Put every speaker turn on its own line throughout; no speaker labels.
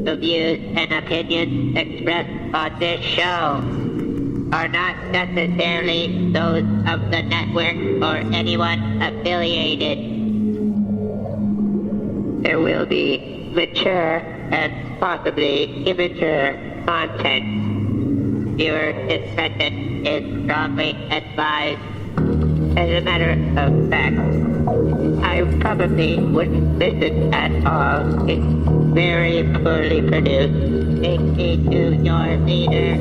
The views and opinions expressed on this show are not necessarily those of the network or anyone affiliated. There will be mature and possibly immature content. Viewer discretion is strongly advised. As a matter of fact, I probably wouldn't listen at all. It's very poorly produced. Take me to your leader.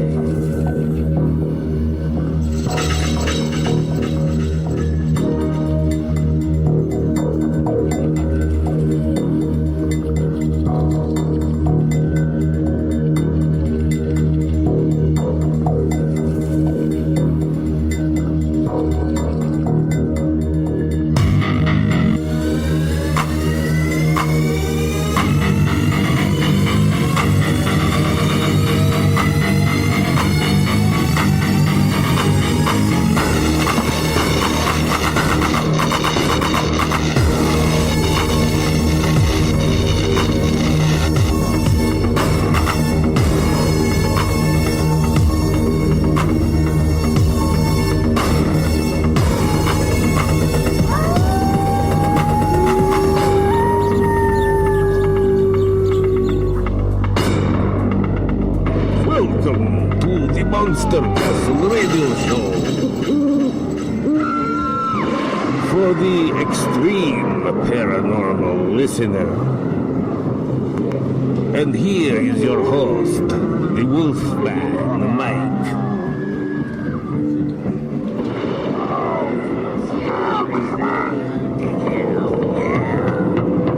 Monster Castle Radio Show for the extreme paranormal listener. And here is your host, the Wolfman, Mike.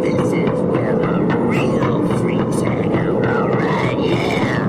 This is where the real freaks hang out, alright, yeah.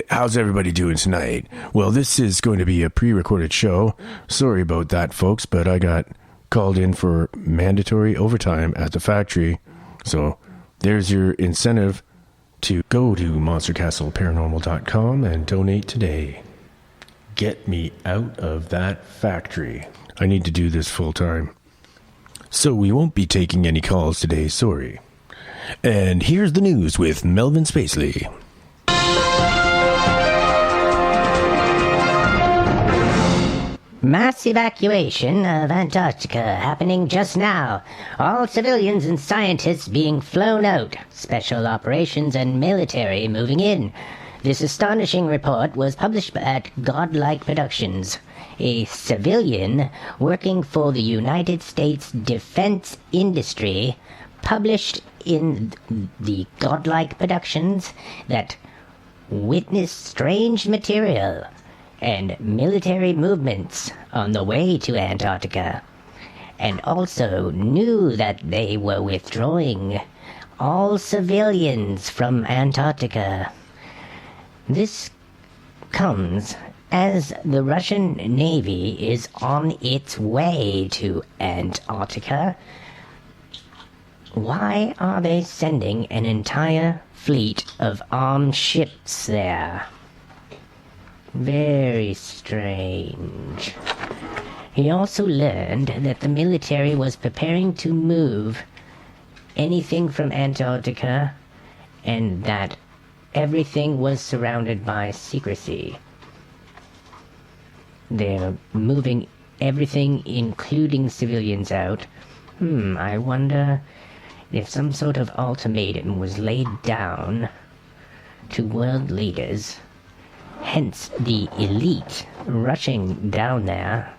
How's everybody doing tonight? Well, this is going to be a pre-recorded show. Sorry about that, folks, but I got called in for mandatory overtime at the factory. So there's your incentive to go to monstercastleparanormal.com and donate today. Get me out of that factory. I need to do this full time. So we won't be taking any calls today, sorry. And here's the news with Melvin Spacely.
Mass evacuation of Antarctica happening just now. All civilians and scientists being flown out. Special operations and military moving in. This astonishing report was published at Godlike Productions. A civilian working for the United States defense industry published in the Godlike Productions that witnessed strange material and military movements on the way to Antarctica, and also knew that they were withdrawing all civilians from Antarctica. This comes as the Russian Navy is on its way to Antarctica. Why are they sending an entire fleet of armed ships there? Very strange. He also learned that the military was preparing to move anything from Antarctica and that everything was surrounded by secrecy. They're moving everything, including civilians, out. I wonder if some sort of ultimatum was laid down to world leaders, hence the elite rushing down there,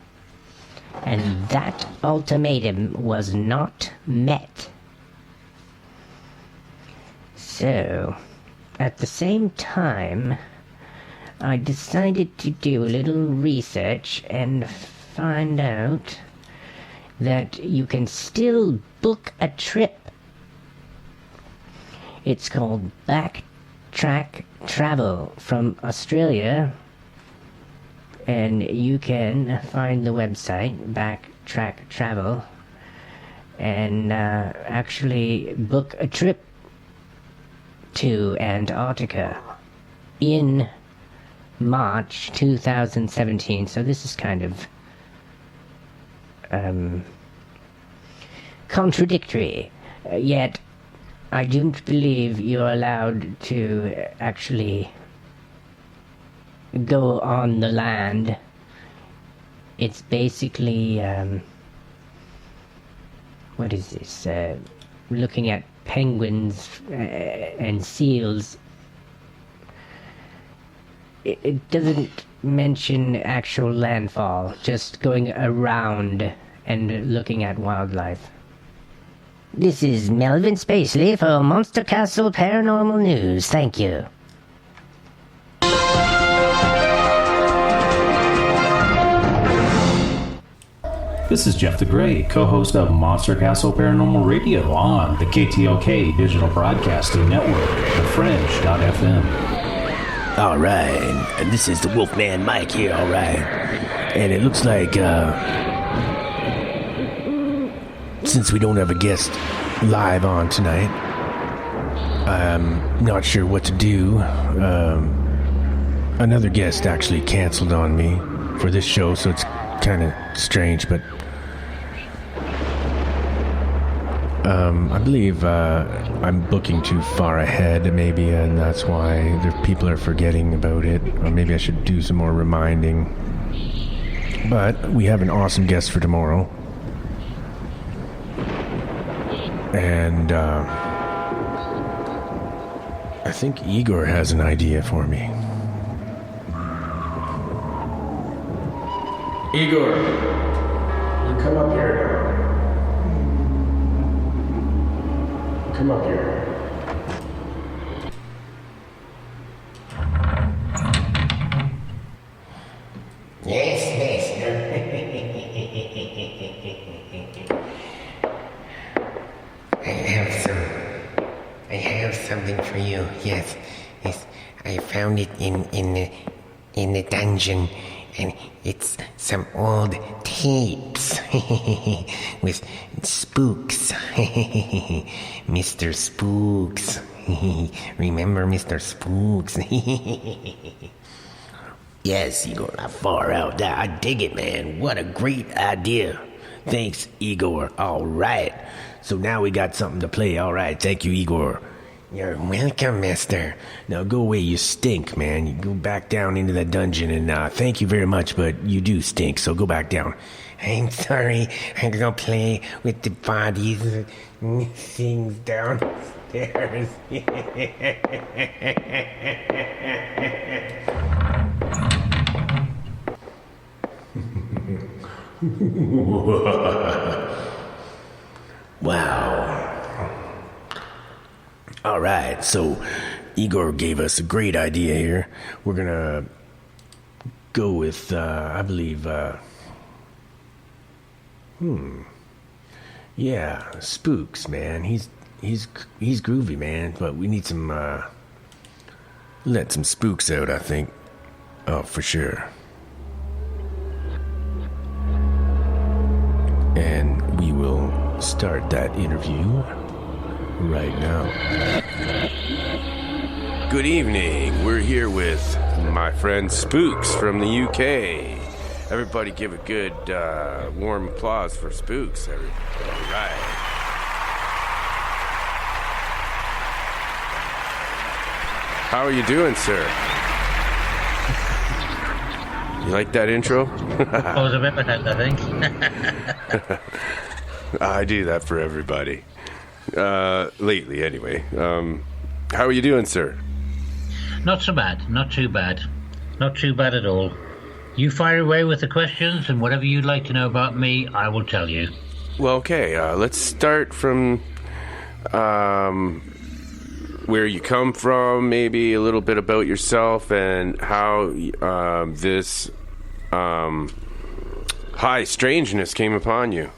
and that ultimatum was not met. So, at the same time, I decided to do a little research and find out that you can still book a trip. It's called Backtrack Travel from Australia, and you can find the website Backtrack Travel and actually book a trip to Antarctica in March 2017. So this is kind of contradictory, yet I don't believe you're allowed to actually go on the land. It's basically what is this, looking at penguins and seals. It doesn't mention actual landfall, just going around and looking at wildlife. This is Melvin Spacely for Monster Castle Paranormal News. Thank you.
This is Jeff the Grey, co-host of Monster Castle Paranormal Radio on the KTLK Digital Broadcasting Network, thefringe.fm.
Alright, and this is the Wolfman Mike here, alright. And it looks like, since we don't have a guest live on tonight, I'm not sure what to do. Another guest actually canceled on me for this show, so it's kind of strange, but I believe I'm booking too far ahead, maybe, and that's why people are forgetting about it, or maybe I should do some more reminding. But we have an awesome guest for tomorrow, and I think Igor has an idea for me. Igor, you come up here now. Come up here.
Yes. I have something for you. Yes. I found it in the dungeon, and it's some old tapes with Spooks. Mr. Spooks. Remember Mr. Spooks? Yes, Igor, far out. I dig it, man. What a great idea.
Thanks, Igor. All right. So now we got something to play. All right. Thank you, Igor.
You're welcome, mister.
Now go away. You stink, man. You go back down into the dungeon, and thank you very much, but you do stink, so go back down.
I'm sorry. I'm gonna play with the bodies and things downstairs.
Wow. All right, so Igor gave us a great idea here. We're gonna go with, I believe, yeah, Spooks, man. He's groovy, man. But we need some, let some Spooks out, I think. Oh, for sure. And we will start that interview right now. Good evening. We're here with my friend Spooks from the UK. Everybody give a good warm applause for Spooks. All right. How are you doing, sir? You like that intro?
I was a bit with that, I think.
I do that for everybody. Lately, anyway. How are you doing, sir?
Not so bad. Not too bad. Not too bad at all. You fire away with the questions, and whatever you'd like to know about me, I will tell you.
Well, okay. Let's start from where you come from, maybe a little bit about yourself, and how this high strangeness came upon you.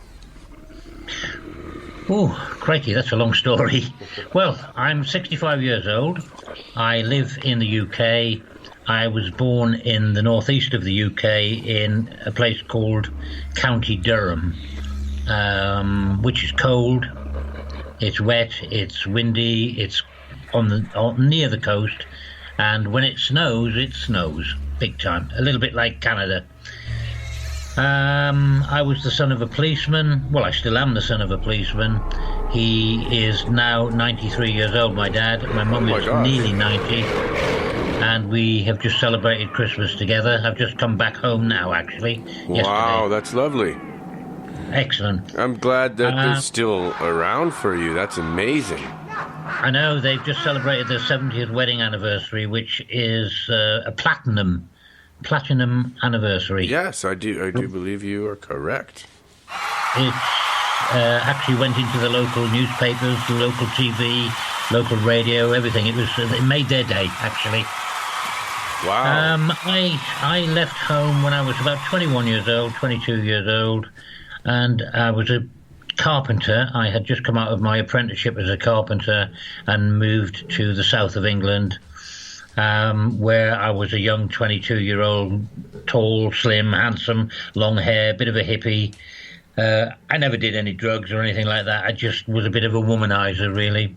Oh, crikey, that's a long story. Well, I'm 65 years old. I live in the UK. I was born in the northeast of the UK in a place called County Durham, which is cold, it's wet, it's windy, it's near the coast, and when it snows big time, a little bit like Canada. I was the son of a policeman. Well, I still am the son of a policeman. He is now 93 years old, my dad. My mum is nearly 90. And we have just celebrated Christmas together. I've just come back home now, actually. Yesterday.
Wow, that's lovely.
Excellent.
I'm glad that they're still around for you. That's amazing.
I know, they've just celebrated their 70th wedding anniversary, which is a platinum anniversary.
Yes, I do believe you are correct.
It actually went into the local newspapers, the local TV, local radio, everything. It made their day, actually.
Wow.
I left home when I was about 21 years old, 22 years old, and I was a carpenter. I had just come out of my apprenticeship as a carpenter and moved to the south of England, where I was a young 22-year-old, tall, slim, handsome, long hair, bit of a hippie. I never did any drugs or anything like that. I just was a bit of a womanizer, really.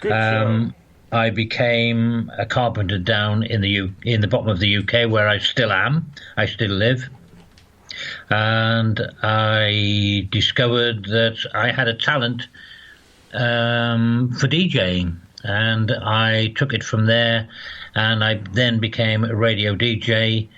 Good show.
I became a carpenter down in the bottom of the UK, where I still am. I still live. And I discovered that I had a talent for DJing. And I took it from there, and I then became a radio DJ,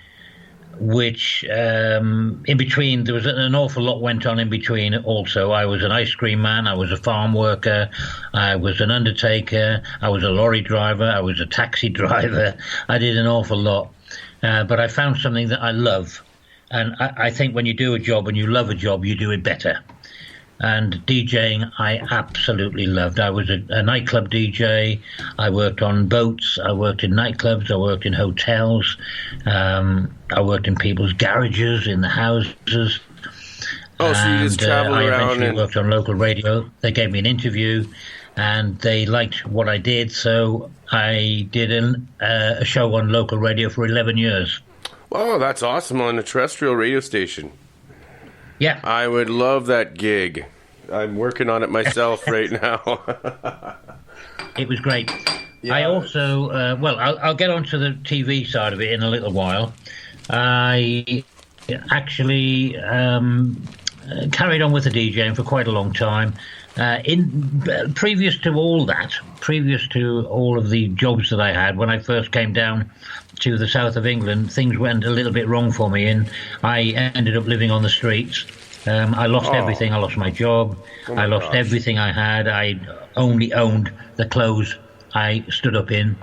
which in between, there was an awful lot went on in between also. I was an ice cream man, I was a farm worker, I was an undertaker, I was a lorry driver, I was a taxi driver. I did an awful lot, but I found something that I love. And I think when you do a job and you love a job, you do it better. And DJing, I absolutely loved. I was a nightclub DJ. I worked on boats. I worked in nightclubs. I worked in hotels. I worked in people's garages, in the houses.
Oh, so you just traveled
I
around
eventually worked on local radio. They gave me an interview, and they liked what I did, so I did a show on local radio for 11 years.
Oh, that's awesome, on a terrestrial radio station.
Yeah.
I would love that gig. I'm working on it myself right now.
It was great. I also, I'll get onto the TV side of it in a little while. I actually carried on with the DJing for quite a long time. Previous to all of the jobs that I had, when I first came down to the south of England, things went a little bit wrong for me, and I ended up living on the streets. I lost everything. I lost my job. I lost everything I had. I only owned the clothes I stood up in,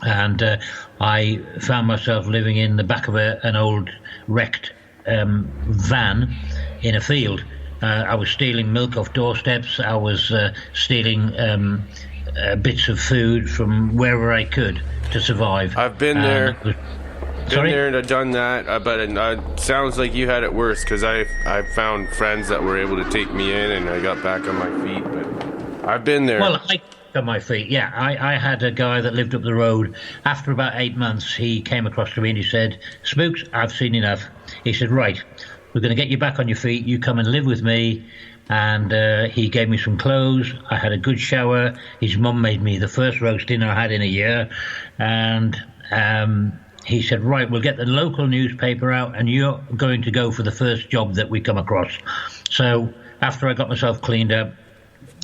and I found myself living in the back of an old wrecked van in a field. I was stealing milk off doorsteps. I was stealing bits of food from wherever I could to survive.
I've been there. Been there and I've done that, but it sounds like you had it worse, because I found friends that were able to take me in, and I got back on my feet. But I've been there.
Well, I got on my feet. Yeah, I had a guy that lived up the road. After about 8 months, he came across to me and he said, "Spooks, I've seen enough." He said, "Right, we're going to get you back on your feet. You come and live with me." And he gave me some clothes. I had a good shower. His mum made me the first roast dinner I had in a year, and he said, "Right, we'll get the local newspaper out, and you're going to go for the first job that we come across." So after I got myself cleaned up,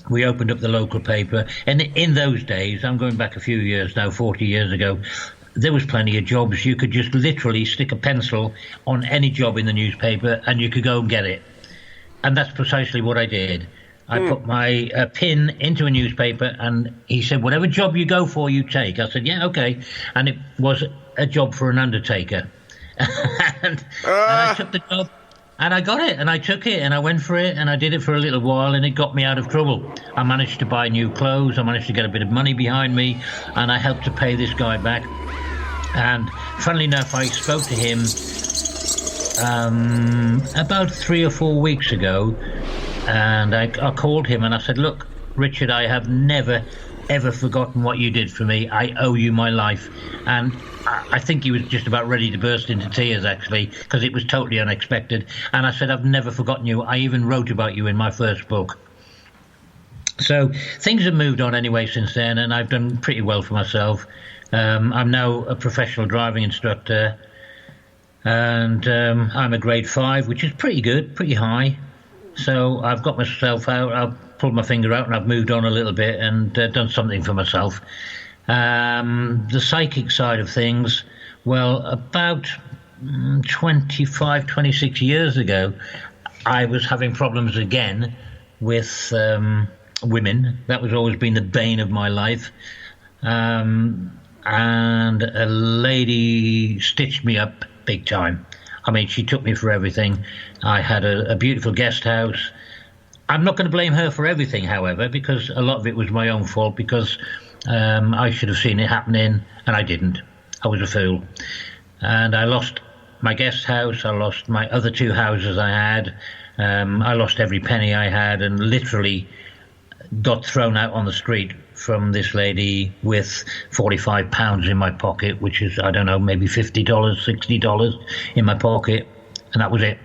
we opened up the local paper. And in those days, I'm going back a few years now, 40 years ago, there was plenty of jobs. You could just literally stick a pencil on any job in the newspaper, and you could go and get it. And that's precisely what I did. I put my pin into a newspaper, and he said, "Whatever job you go for, you take." I said, "Yeah, okay." And it was a job for an undertaker. and I took the job, and I got it, and I took it, and I went for it, and I did it for a little while, and it got me out of trouble. I managed to buy new clothes. I managed to get a bit of money behind me, and I helped to pay this guy back. And funnily enough, I spoke to him about 3 or 4 weeks ago, and I called him and I said, "Look, Richard, I have never ever forgotten what you did for me. I owe you my life." And I think he was just about ready to burst into tears, actually, because it was totally unexpected. And I said, "I've never forgotten you. I even wrote about you in my first book." So things have moved on anyway since then, and I've done pretty well for myself. I'm now a professional driving instructor, and I'm a grade 5, which is pretty good, pretty high. So I've got myself out, I've pulled my finger out, and I've moved on a little bit and done something for myself. The psychic side of things, well, about 25, 26 years ago, I was having problems again with women. That was always been the bane of my life. And a lady stitched me up big time. I mean, she took me for everything. I had a beautiful guest house. I'm not going to blame her for everything, however, because a lot of it was my own fault, because I should have seen it happening, and I didn't. I was a fool. And I lost my guest house. I lost my other 2 houses I had. I lost every penny I had, and literally got thrown out on the street from this lady with £45 in my pocket, which is, I don't know, maybe $50, $60 in my pocket, and that was it.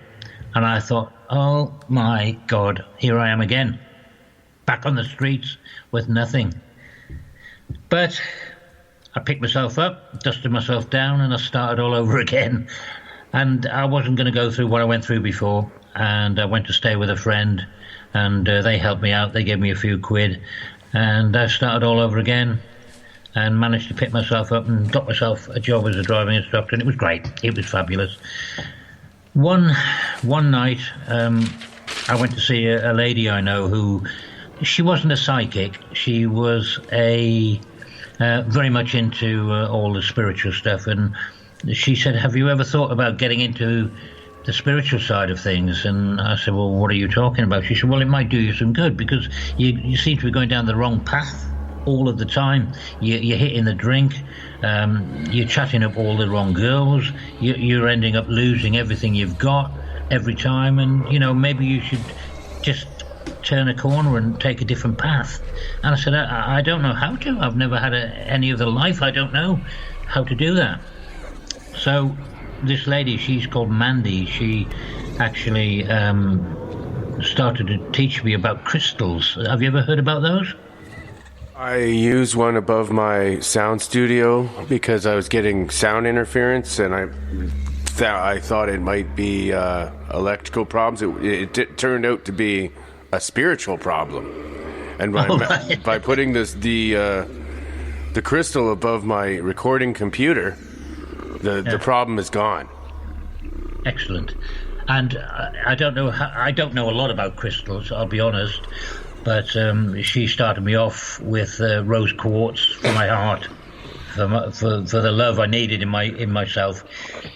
And I thought, oh my God, here I am again, back on the streets with nothing. But I picked myself up, dusted myself down, and I started all over again. And I wasn't going to go through what I went through before, and I went to stay with a friend, and they helped me out. They gave me a few quid, and I started all over again and managed to pick myself up and got myself a job as a driving instructor, and it was great. It was fabulous. One night, I went to see a lady I know who, she wasn't a psychic. She was very much into all the spiritual stuff, and she said, "Have you ever thought about getting into the spiritual side of things?" And I said, "Well, what are you talking about?" She said, "Well, it might do you some good, because you seem to be going down the wrong path all of the time. You're hitting the drink, you're chatting up all the wrong girls, you're ending up losing everything you've got every time, and, you know, maybe you should just turn a corner and take a different path." And I said, I don't know how to. I've never had any other life. I don't know how to do that. So this lady, she's called Mandy, she actually started to teach me about crystals. Have you ever heard about those?
I used one above my sound studio because I was getting sound interference, and I thought it might be electrical problems. It turned out to be a spiritual problem, and by putting the crystal above my recording computer, the problem is gone.
Excellent. And I don't know a lot about crystals, I'll be honest, but she started me off with rose quartz for my heart, for the love I needed in myself,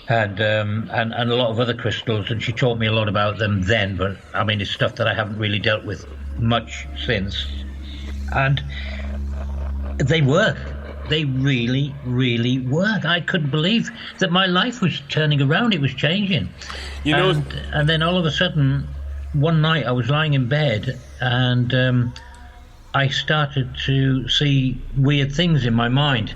and a lot of other crystals, and she taught me a lot about them then. But I mean, it's stuff that I haven't really dealt with much since, and they work. They really, really work. I couldn't believe that my life was turning around. It was changing. And then all of a sudden, one night I was lying in bed and I started to see weird things in my mind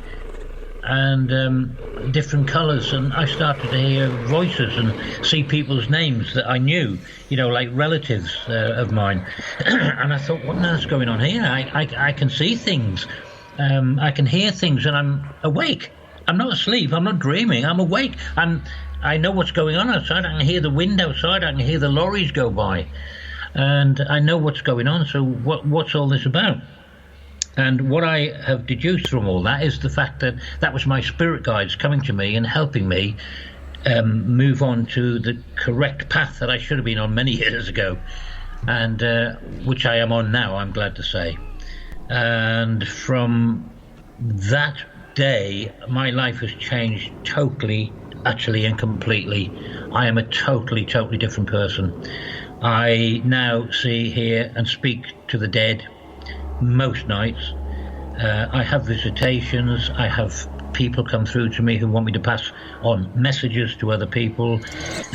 and different colours. And I started to hear voices and see people's names that I knew, like relatives of mine. And I thought, what on earth's going on here? I can see things. I can hear things, and I'm awake. I'm not asleep. I'm not dreaming. I'm awake. I know what's going on outside. I can hear the wind outside. I can hear the lorries go by, and I know what's going on. So what's all this about? And what I have deduced from all that is the fact that was my spirit guides coming to me and helping me move on to the correct path that I should have been on many years ago, and which I am on now, I'm glad to say. And from that day, my life has changed totally, utterly and completely. I am a totally, totally different person. I now see, hear and speak to the dead most nights. I have visitations. I have people come through to me who want me to pass on messages to other people.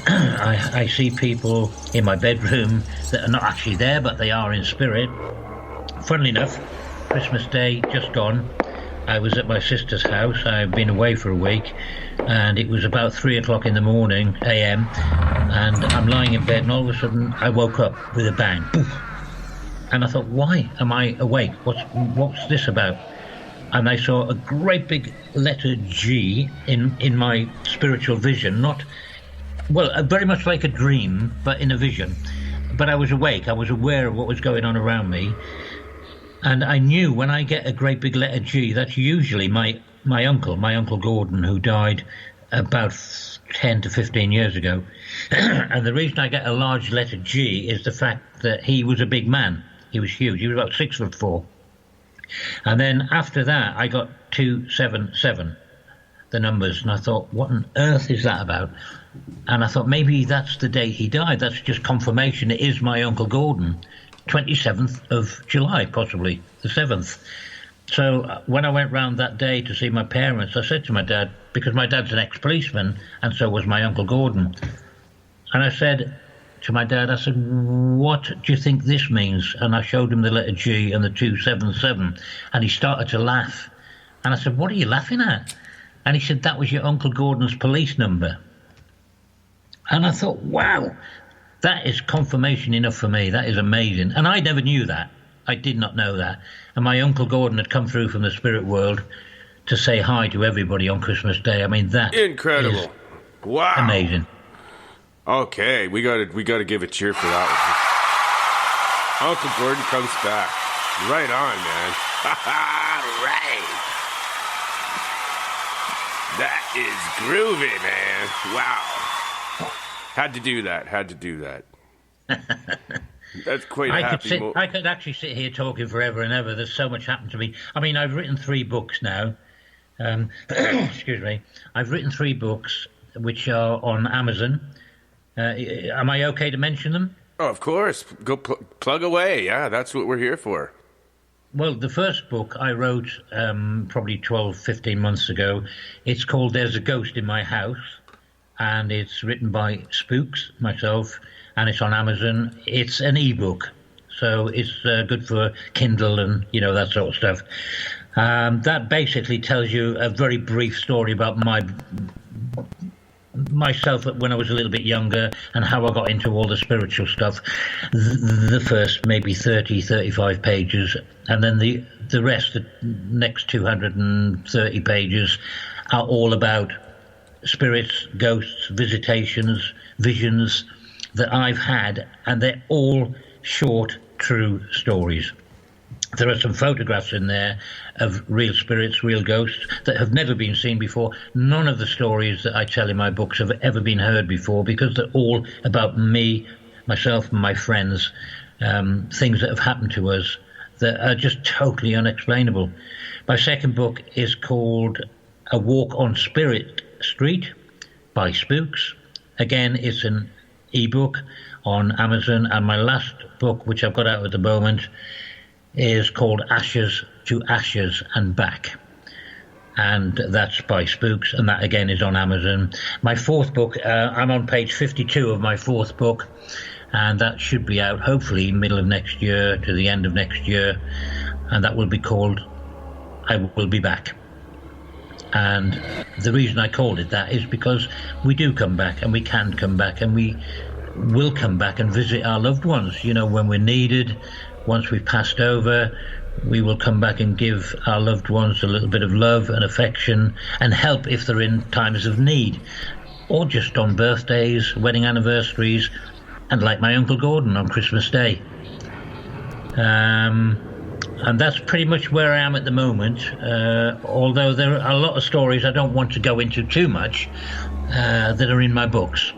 I see people in my bedroom that are not actually there, but they are in spirit. Funnily enough, Christmas Day just gone, I was at my sister's house. I've been away for a week, and it was about 3 o'clock in the morning, a.m., and I'm lying in bed, and all of a sudden I woke up with a bang. Poof. And I thought, why am I awake? What's this about? And I saw a great big letter G in my spiritual vision, very much like a dream, but in a vision. But I was awake. I was aware of what was going on around me. And I knew when I get a great big letter G, that's usually my Uncle Gordon, who died about 10 to 15 years ago. And the reason I get a large letter G is the fact that he was a big man. He was huge. He was about 6'4". And then after that, I got 277, the numbers. And I thought, what on earth is that about? And I thought, maybe that's the day he died. That's just confirmation. It is my Uncle Gordon. 27th of July, possibly the 7th. So when I went round that day to see my parents, I said to my dad, because my dad's an ex-policeman, and so was my Uncle Gordon, and I said to my dad, I said, what do you think this means? And I showed him the letter G and the 277, and he started to laugh. And I said, what are you laughing at? And he said, that was your Uncle Gordon's police number. And I thought, wow, that is confirmation enough for me. That is amazing. And I never knew that. I did not know that. And my Uncle Gordon had come through from the spirit world to say hi to everybody on Christmas Day. I mean, that
incredible. Wow.
Amazing.
Okay, we gotta give a cheer for that one. Uncle Gordon comes back. Right on, man. Right. That is groovy, man. Wow. Had to do that. That's quite a happy moment.
I could actually sit here talking forever and ever. There's so much happened to me. I mean, I've written 3 books now. Excuse me. I've written 3 books which are on Amazon. Am I okay to mention them?
Oh, of course. Go plug away. Yeah, that's what we're here for.
Well, the first book I wrote probably 12, 15 months ago. It's called There's a Ghost in My House. And it's written by Spooks, myself, and it's on Amazon. It's an ebook, so it's good for Kindle and, that sort of stuff. That basically tells you a very brief story about myself when I was a little bit younger and how I got into all the spiritual stuff. The first maybe 30, 35 pages. And then the rest, the next 230 pages, are all about spirits, ghosts, visitations, visions that I've had, and they're all short, true stories. There are some photographs in there of real spirits, real ghosts that have never been seen before. None of the stories that I tell in my books have ever been heard before, because they're all about me, myself, and my friends, things that have happened to us that are just totally unexplainable. My second book is called A Walk on Spirit Street by Spooks. Again, it's an ebook on Amazon, and my last book, which I've got out at the moment, is called Ashes to Ashes and Back, and that's by Spooks, and that again is on Amazon. My fourth book, I'm on page 52 of my fourth book, and that should be out hopefully middle of next year to the end of next year, and that will be called I Will Be Back. And the reason I called it that is because we do come back, and we can come back, and we will come back and visit our loved ones, you know, when we're needed. Once we've passed over, we will come back and give our loved ones a little bit of love and affection and help if they're in times of need, or just on birthdays, wedding anniversaries, and like my Uncle Gordon on Christmas Day. And that's pretty much where I am at the moment, although there are a lot of stories I don't want to go into too much that are in my books.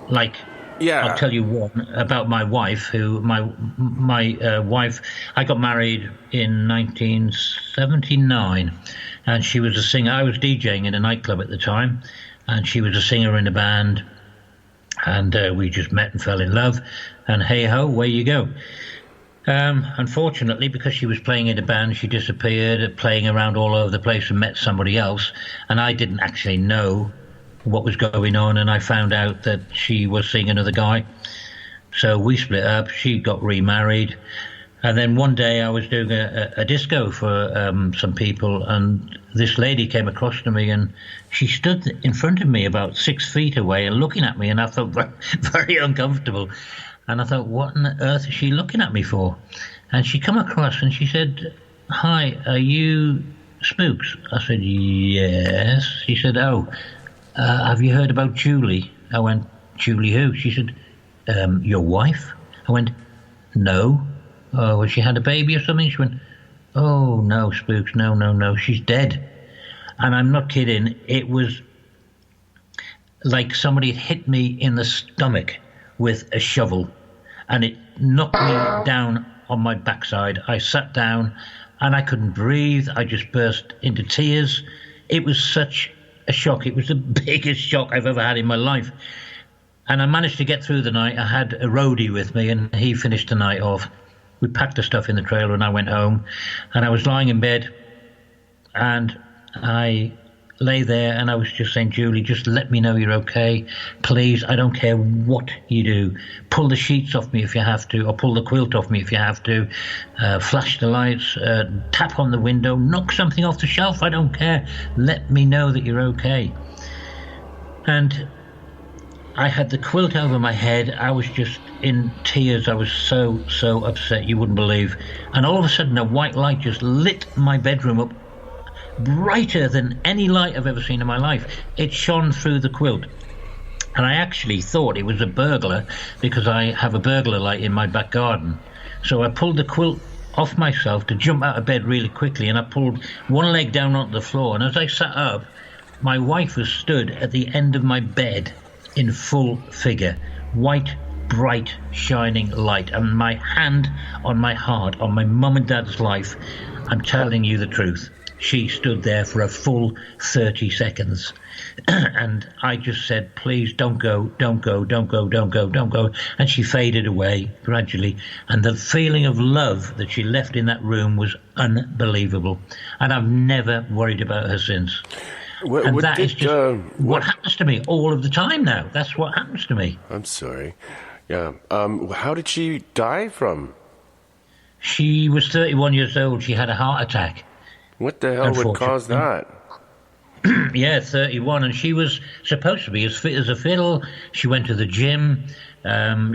Like,
Yeah.
I'll tell you one about my wife, who my wife, I got married in 1979, and she was a singer. I was DJing in a nightclub at the time, and she was a singer in a band, and we just met and fell in love, and hey ho, away you go. Unfortunately, because she was playing in a band, she disappeared, playing around all over the place, and met somebody else, and I didn't actually know what was going on, and I found out that she was seeing another guy. So we split up. She got remarried, and then one day I was doing a disco for some people, and this lady came across to me, and she stood in front of me about 6 feet away and looking at me, and I felt very uncomfortable, and I thought, what on earth is she looking at me for? And she come across and she said, "Hi, are you Spooks?" I said, "Yes." She said, "Oh, have you heard about Julie?" I went, "Julie who?" She said, "Your wife?" I went, "No." "Oh, well, she had a baby or something?" She went, "Oh, no, Spooks, no, she's dead." And I'm not kidding. It was like somebody had hit me in the stomach with a shovel, and it knocked me down on my backside. I sat down, and I couldn't breathe. I just burst into tears. It was such a shock. It was the biggest shock I've ever had in my life. And I managed to get through the night. I had a roadie with me, and he finished the night off. We packed the stuff in the trailer, and I went home, and I was lying in bed, and I lay there, and I was just saying, "Julie, just let me know you're okay. Please, I don't care what you do. Pull the sheets off me if you have to, or pull the quilt off me if you have to. Flash the lights, tap on the window, knock something off the shelf. I don't care. Let me know that you're okay." And I had the quilt over my head. I was just in tears. I was so upset you wouldn't believe. And all of a sudden, a white light just lit my bedroom up, brighter than any light I've ever seen in my life. It shone through the quilt, and I actually thought it was a burglar, because I have a burglar light in my back garden. So I pulled the quilt off myself to jump out of bed really quickly, and I pulled one leg down onto the floor, and as I sat up, my wife was stood at the end of my bed in full figure, white, bright, shining light, and my hand on my heart, on my mum and dad's life, I'm telling you the truth. She stood there for a full 30 seconds. And I just said, "Please don't go, don't go, don't go, don't go, don't go." And she faded away gradually. And the feeling of love that she left in that room was unbelievable. And I've never worried about her since. What happens to me all of the time now. That's what happens to me.
I'm sorry. Yeah. How did she die from?
She was 31 years old. She had a heart attack.
What the hell would cause that?
Yeah, 31, and she was supposed to be as fit as a fiddle. She went to the gym.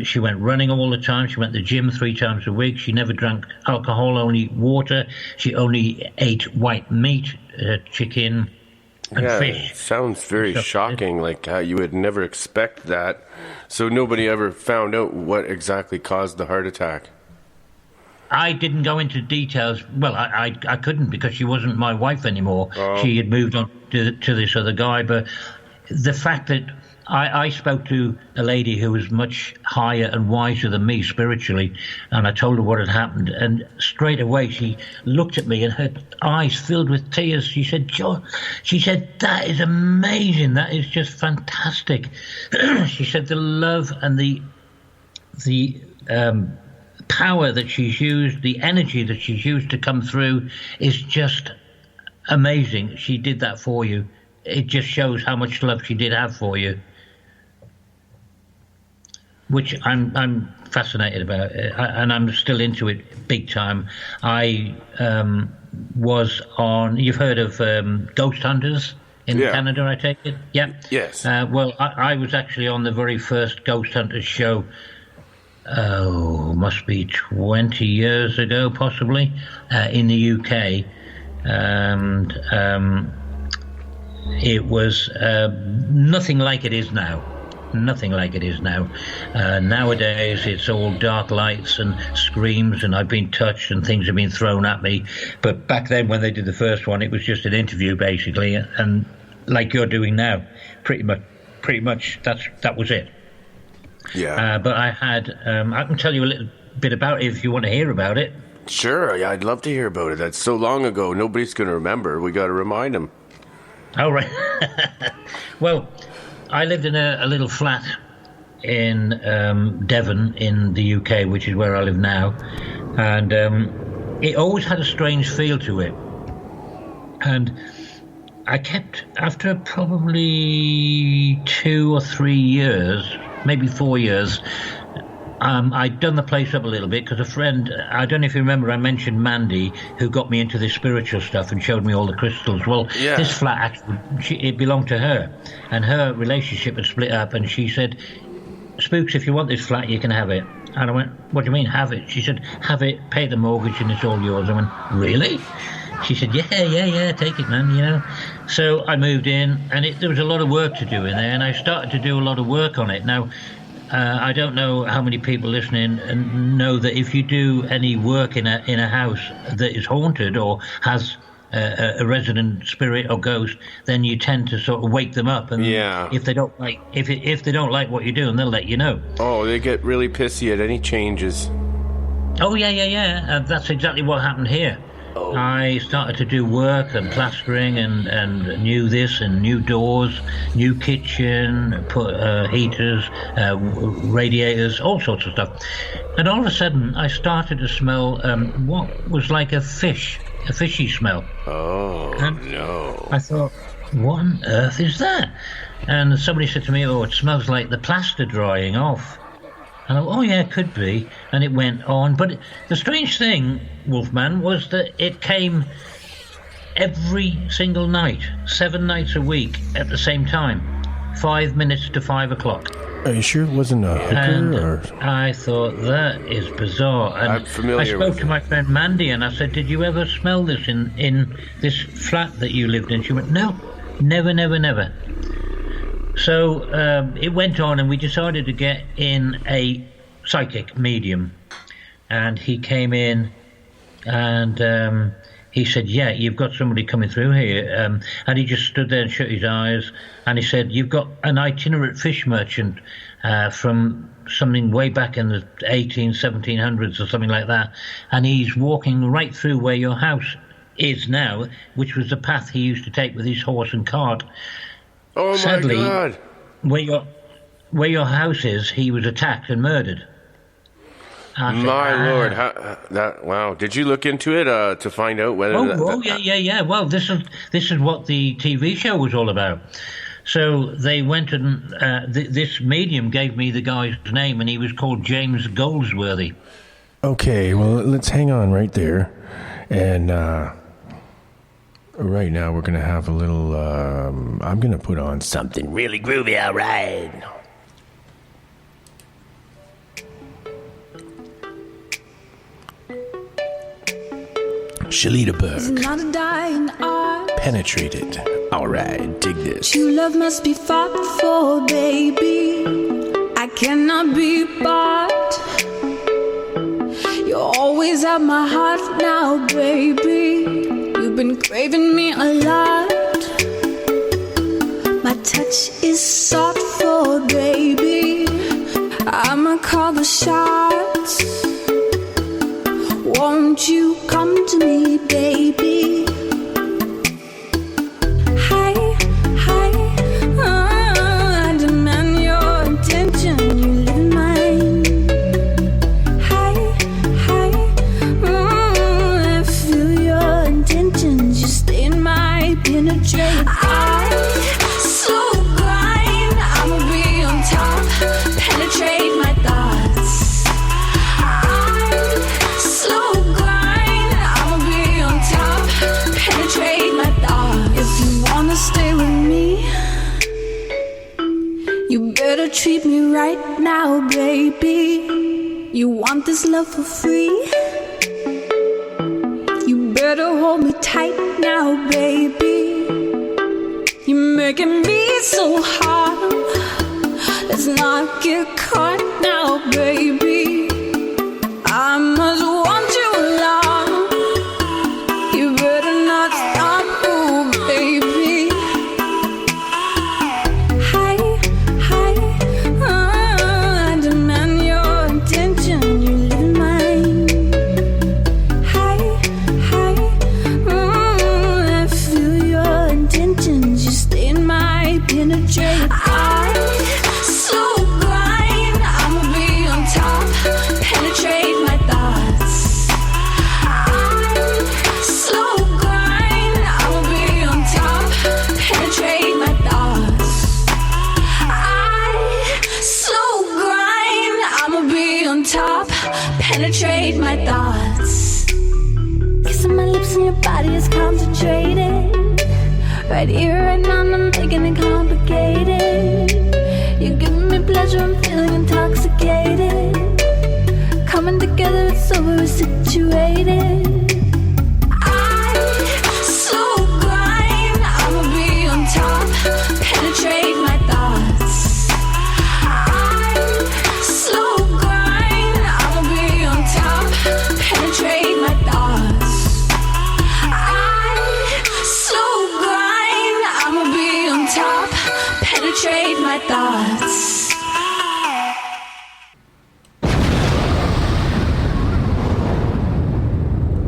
She went running all the time. She went to the gym 3 times a week. She never drank alcohol, only water. She only ate white meat, chicken, and fish.
Sounds very shocking, like how you would never expect that. So nobody ever found out what exactly caused the heart attack?
I didn't go into details. Well, I couldn't because she wasn't my wife anymore.
Oh.
She had moved on to this other guy. But the fact that I spoke to a lady who was much higher and wiser than me spiritually, and I told her what had happened. And straight away she looked at me and her eyes filled with tears. She said, "John," she said, "that is amazing. That is just fantastic." She said the love and the power that she's used, the energy that she's used to come through is just amazing. She did that for you. It just shows how much love she did have for you, which I'm fascinated about, and I'm still into it big time. I was on. You've heard of Ghost Hunters in Canada, I take it? Yeah.
Yes.
Well, I was actually on the very first Ghost Hunters show. Oh, must be 20 years ago, possibly, in the UK, and it was nothing like it is now. Nothing like it is now. Nowadays, it's all dark lights and screams, and I've been touched and things have been thrown at me. But back then, when they did the first one, it was just an interview, basically, and like you're doing now, pretty much. That was it.
Yeah.
But I had, I can tell you a little bit about it if you want to hear about it.
Sure, yeah, I'd love to hear about it. That's so long ago, nobody's going to remember. We got to remind them.
Oh, right. Well, I lived in a little flat in Devon in the UK, which is where I live now. And it always had a strange feel to it. And I kept, after probably 2 or 3 years, maybe 4 years, I'd done the place up a little bit because a friend, I don't know if you remember, I mentioned Mandy, who got me into this spiritual stuff and showed me all the crystals. Well, this flat, actually, it belonged to her, and her relationship had split up, and she said, "Spooks, if you want this flat, you can have it." And I went, "What do you mean, have it?" She said, "Have it, pay the mortgage, and it's all yours." I went, "Really?" She said, yeah, take it, man, you know. So I moved in, and there was a lot of work to do in there, and I started to do a lot of work on it. Now, I don't know how many people listening know that if you do any work in a house that is haunted or has a resident spirit or ghost, then you tend to sort of wake them up, and if they don't like if they don't like what you're doing, they'll let you know.
Oh, they get really pissy at any changes.
Oh yeah. That's exactly what happened here. I started to do work and plastering and new this and new doors, new kitchen, put heaters, radiators, all sorts of stuff. And all of a sudden, I started to smell what was like a fishy smell.
Oh, and no.
I thought, what on earth is that? And somebody said to me, "Oh, it smells like the plaster drying off." And I thought, "Oh yeah, it could be." And it went on. But the strange thing, Wolfman, was that it came every single night, 7 nights a week at the same time, 5 minutes to 5 o'clock.
Are you sure it wasn't a hooker?
And
or?
I thought, that is bizarre. And
I'm familiar
I spoke
with
to my friend Mandy, and I said, "Did you ever smell this in this flat that you lived in?" She went, "No, never. So it went on, and we decided to get in a psychic medium. And he came in, and he said, "Yeah, you've got somebody coming through here." And he just stood there and shut his eyes. And he said, "You've got an itinerant fish merchant from something way back in the 1700s or something like that. And he's walking right through where your house is now, which was the path he used to take with his horse and cart.
Oh,
Sadly,
my God.
Where your house is, he was attacked and murdered."
My Lord, wow! Did you look into it to find out whether?
Yeah. Well, this is what the TV show was all about. So they went and this medium gave me the guy's name, and he was called James Goldsworthy.
Okay, well, let's hang on right there, and
Right now, we're going to have a little, I'm going to put on something really groovy, all right? Shalita Burke.
Not a dying art.
Penetrated. All right, dig this.
True love must be fought for, baby. I cannot be bought. You're always at my heart now, baby. You've been craving me a lot. My touch is sought for, baby. I'ma call the shots. Won't you come to me, baby? Hi, I demand your attention. You live in mine. Hi, I feel your intentions. You stay in my penetrate. Slow grind. I'ma be on top. Penetrate my thoughts. Slow grind. I'ma be on top. Penetrate my thoughts. If you wanna stay with me, you better treat me right now, baby. You want this love for free? You better hold me tight now, baby. You're making me so hard. Let's not get caught now, baby. I must want you along. You better not stop, oh baby. Hi, I demand your attention. You live in mine. Hi, I feel your intentions. You stay in my penetrate. Slow grind. I'ma be on top. Penetrate my thoughts. Slow grind. I'ma be on top. Penetrate my thoughts. Slow grind. I'ma be on top. Penetrate my thoughts. Kissing my lips and your body is concentrated. Right here, right now, I'm making it complicated. You're giving me pleasure, I'm feeling intoxicated. Coming together, it's so we're situated. Slow grind, I'ma be on top. Penetrate my thoughts. Slow grind, I'ma be on top. Penetrate my thoughts. Slow grind, I'ma be on top. Penetrate my thoughts.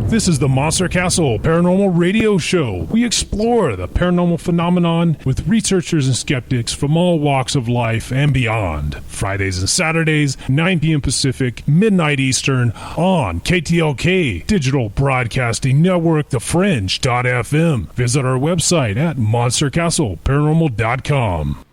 This is the Monster Castle Paranormal Radio Show. We explore the paranormal phenomenon with researchers and skeptics from all walks of life and beyond. Fridays and Saturdays, 9 p.m. Pacific, midnight Eastern, on KTLK, Digital Broadcasting Network, thefringe.fm. Visit our website at monstercastleparanormal.com.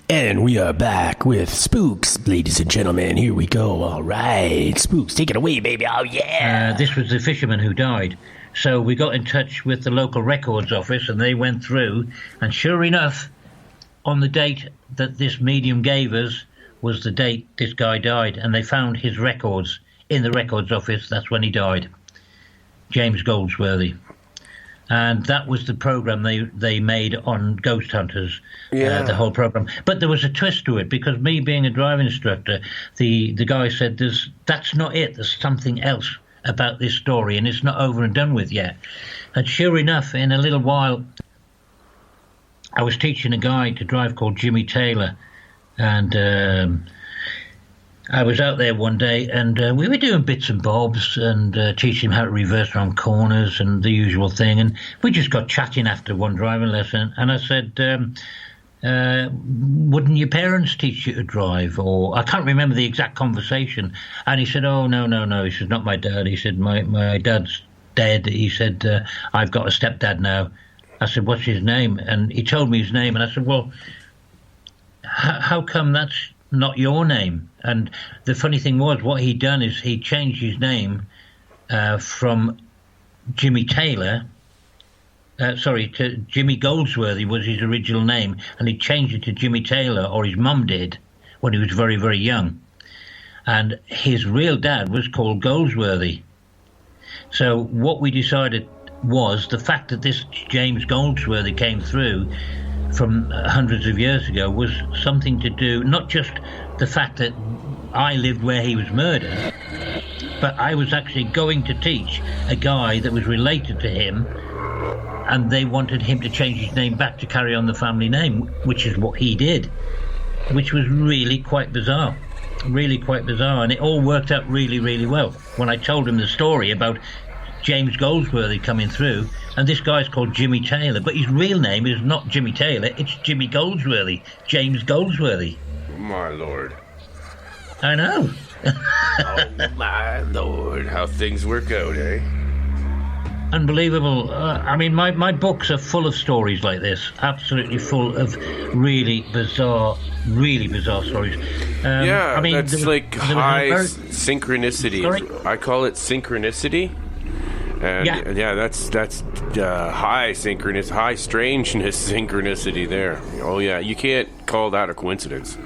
And we are back with Spooks, ladies and gentlemen. Here we go. All right. Spooks, take it away, baby. Oh, yeah.
This was the fisherman who died. So we got in touch with the local records office, and they went through. And sure enough, on the date that this medium gave us was the date this guy died. And they found his records in the records office. That's when he died. James Goldsworthy. And that was the program they made on ghost hunters, the whole program. But there was a twist to it, because me being a driving instructor, the guy said, that's not it. There's something else about this story, and it's not over and done with yet. And sure enough, in a little while, I was teaching a guy to drive called Jimmy Taylor, and I was out there one day, and we were doing bits and bobs and teaching him how to reverse around corners and the usual thing. And we just got chatting after one driving lesson. And I said, wouldn't your parents teach you to drive? Or I can't remember the exact conversation. And he said, oh, no. He said, not my dad. He said, my dad's dead. He said, I've got a stepdad now. I said, what's his name? And he told me his name. And I said, well, how come that's not your name? And the funny thing was, what he'd done is he changed his name from Jimmy Taylor to Jimmy Goldsworthy was his original name, and he changed it to Jimmy Taylor, or his mum did, when he was very, very young. And his real dad was called Goldsworthy. So what we decided was the fact that this James Goldsworthy came through from hundreds of years ago was something to do, not just the fact that I lived where he was murdered, but I was actually going to teach a guy that was related to him, and they wanted him to change his name back to carry on the family name, which is what he did, which was really quite bizarre. Really quite bizarre, and it all worked out really, really well. When I told him the story about James Goldsworthy coming through, and this guy's called Jimmy Taylor, but his real name is not Jimmy Taylor, it's Jimmy Goldsworthy, James Goldsworthy.
My lord.
I know.
Oh, my lord. How things work out, eh?
Unbelievable. I mean, my books are full of stories like this, absolutely full of really bizarre stories.
Yeah,
I mean,
that's like high synchronicity.
Sorry?
I call it synchronicity. And yeah, that's high strangeness synchronicity there. Oh yeah, you can't call that a coincidence.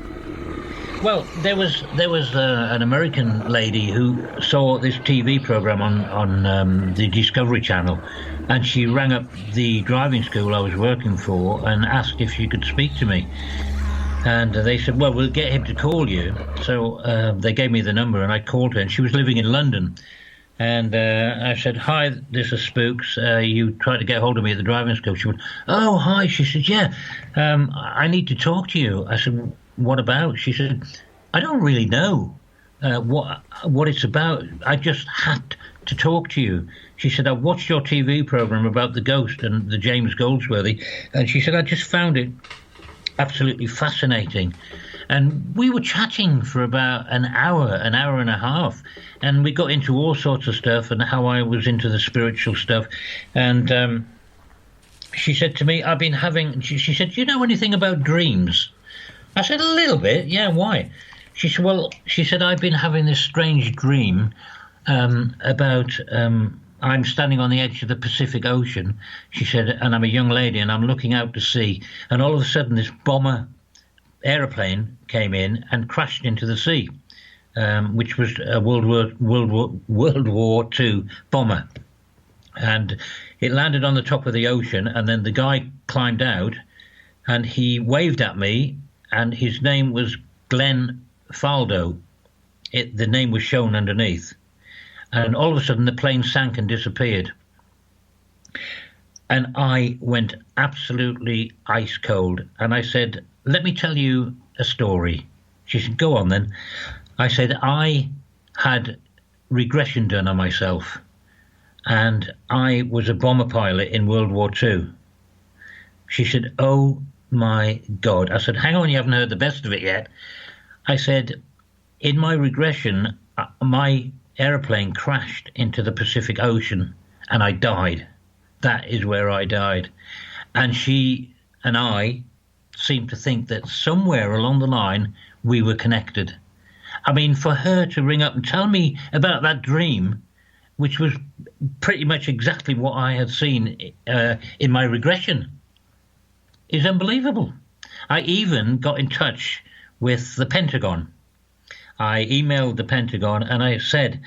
Well, there was an American lady who saw this TV program on the Discovery Channel, and she rang up the driving school I was working for and asked if she could speak to me. And they said, well, we'll get him to call you. So they gave me the number, and I called her, and she was living in London. And I said, hi, this is Spooks. You tried to get hold of me at the driving school. She went, oh, hi. She said, yeah, I need to talk to you. I said, what about? She said, I don't really know what it's about. I just had to talk to you. She said, I watched your TV program about the ghost and the James Goldsworthy. And she said, I just found it absolutely fascinating. And we were chatting for about an hour and a half, and we got into all sorts of stuff and how I was into the spiritual stuff. And she said to me, she said, do you know anything about dreams? I said, a little bit, yeah, why? She said, well, I've been having this strange dream about I'm standing on the edge of the Pacific Ocean, she said, and I'm a young lady and I'm looking out to sea, and all of a sudden this bomber aeroplane came in and crashed into the sea, which was a World War II bomber. And it landed on the top of the ocean, and then the guy climbed out and he waved at me, and his name was Glenn Faldo. The name was shown underneath. And all of a sudden the plane sank and disappeared. And I went absolutely ice cold. And I said, let me tell you a story. She said, go on then. I said, I had regression done on myself. And I was a bomber pilot in World War II. She said, oh my God. I said, hang on, you haven't heard the best of it yet. I said, in my regression, my airplane crashed into the Pacific Ocean and I died. That is where I died. And she and I seemed to think that somewhere along the line we were connected. I mean, for her to ring up and tell me about that dream, which was pretty much exactly what I had seen in my regression, is unbelievable. I even got in touch with the Pentagon. I emailed the Pentagon and I said,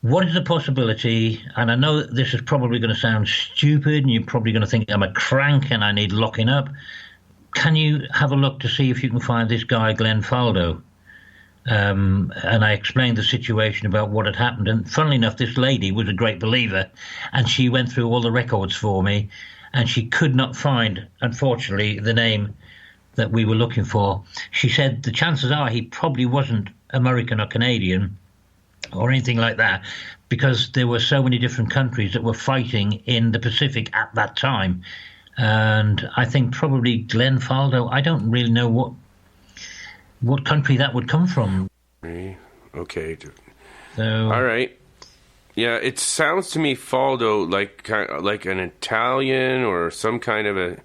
what is the possibility, and I know that this is probably going to sound stupid and you're probably going to think I'm a crank and I need locking up. Can you have a look to see if you can find this guy, Glenn Faldo? And I explained the situation about what had happened. And funnily enough, this lady was a great believer, and she went through all the records for me, and she could not find, unfortunately, the name that we were looking for. She said the chances are he probably wasn't American or Canadian or anything like that, because there were so many different countries that were fighting in the Pacific at that time. And I think probably Glenn Faldo, I don't really know what country that would come from.
Okay.
So,
all right. Yeah, it sounds to me Faldo like an Italian or some kind of a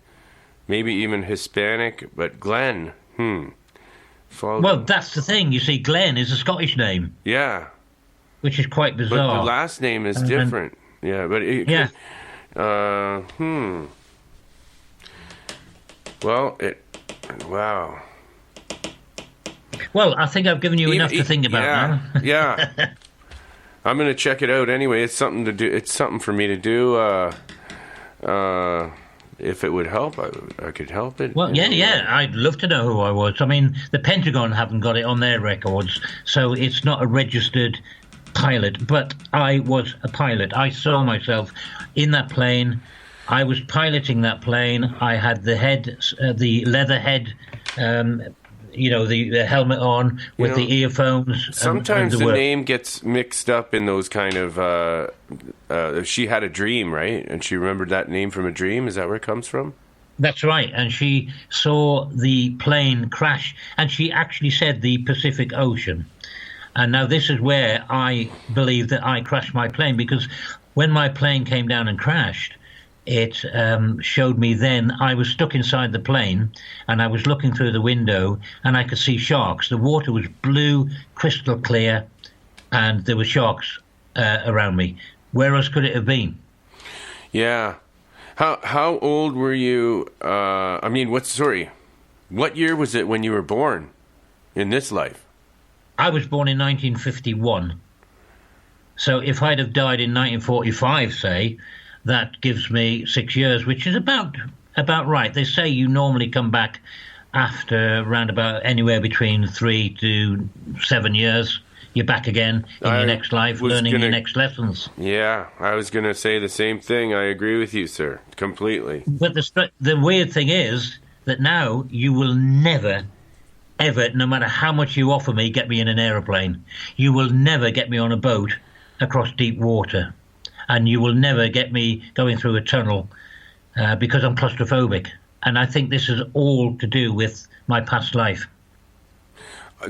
maybe even Hispanic, but Glenn. Faldo.
Well, that's the thing. You see, Glenn is a Scottish name.
Yeah.
Which is quite bizarre.
But the last name is different. Yeah, but Well, wow.
Well, I think I've given you enough to think about now.
Yeah. I'm gonna check it out anyway. It's something to do. It's something for me to do. If it would help, I could help it.
Well, yeah. I'd love to know who I was. I mean, the Pentagon haven't got it on their records, so it's not a registered pilot. But I was a pilot. I saw myself in that plane. I was piloting that plane. I had the leather head, the helmet on with the earphones.
Sometimes the name gets mixed up in those kind of. She had a dream, right? And she remembered that name from a dream. Is that where it comes from?
That's right. And she saw the plane crash, and she actually said the Pacific Ocean. And now this is where I believe that I crashed my plane, because when my plane came down and crashed, it showed me then I was stuck inside the plane, and I was looking through the window, and I could see sharks. The water was blue, crystal clear, and there were sharks around me. Where else could it have been?
Yeah. How old were you? What year was it when you were born in this life?
I was born in 1951. So if I'd have died in 1945, say, that gives me 6 years, which is about right. They say you normally come back after around about anywhere between 3 to 7 years. You're back again in your next life, learning your next lessons.
Yeah, I was going to say the same thing. I agree with you, sir, completely.
But the weird thing is that now you will never, ever, no matter how much you offer me, get me in an aeroplane. You will never get me on a boat across deep water. And you will never get me going through a tunnel because I'm claustrophobic. And I think this is all to do with my past life.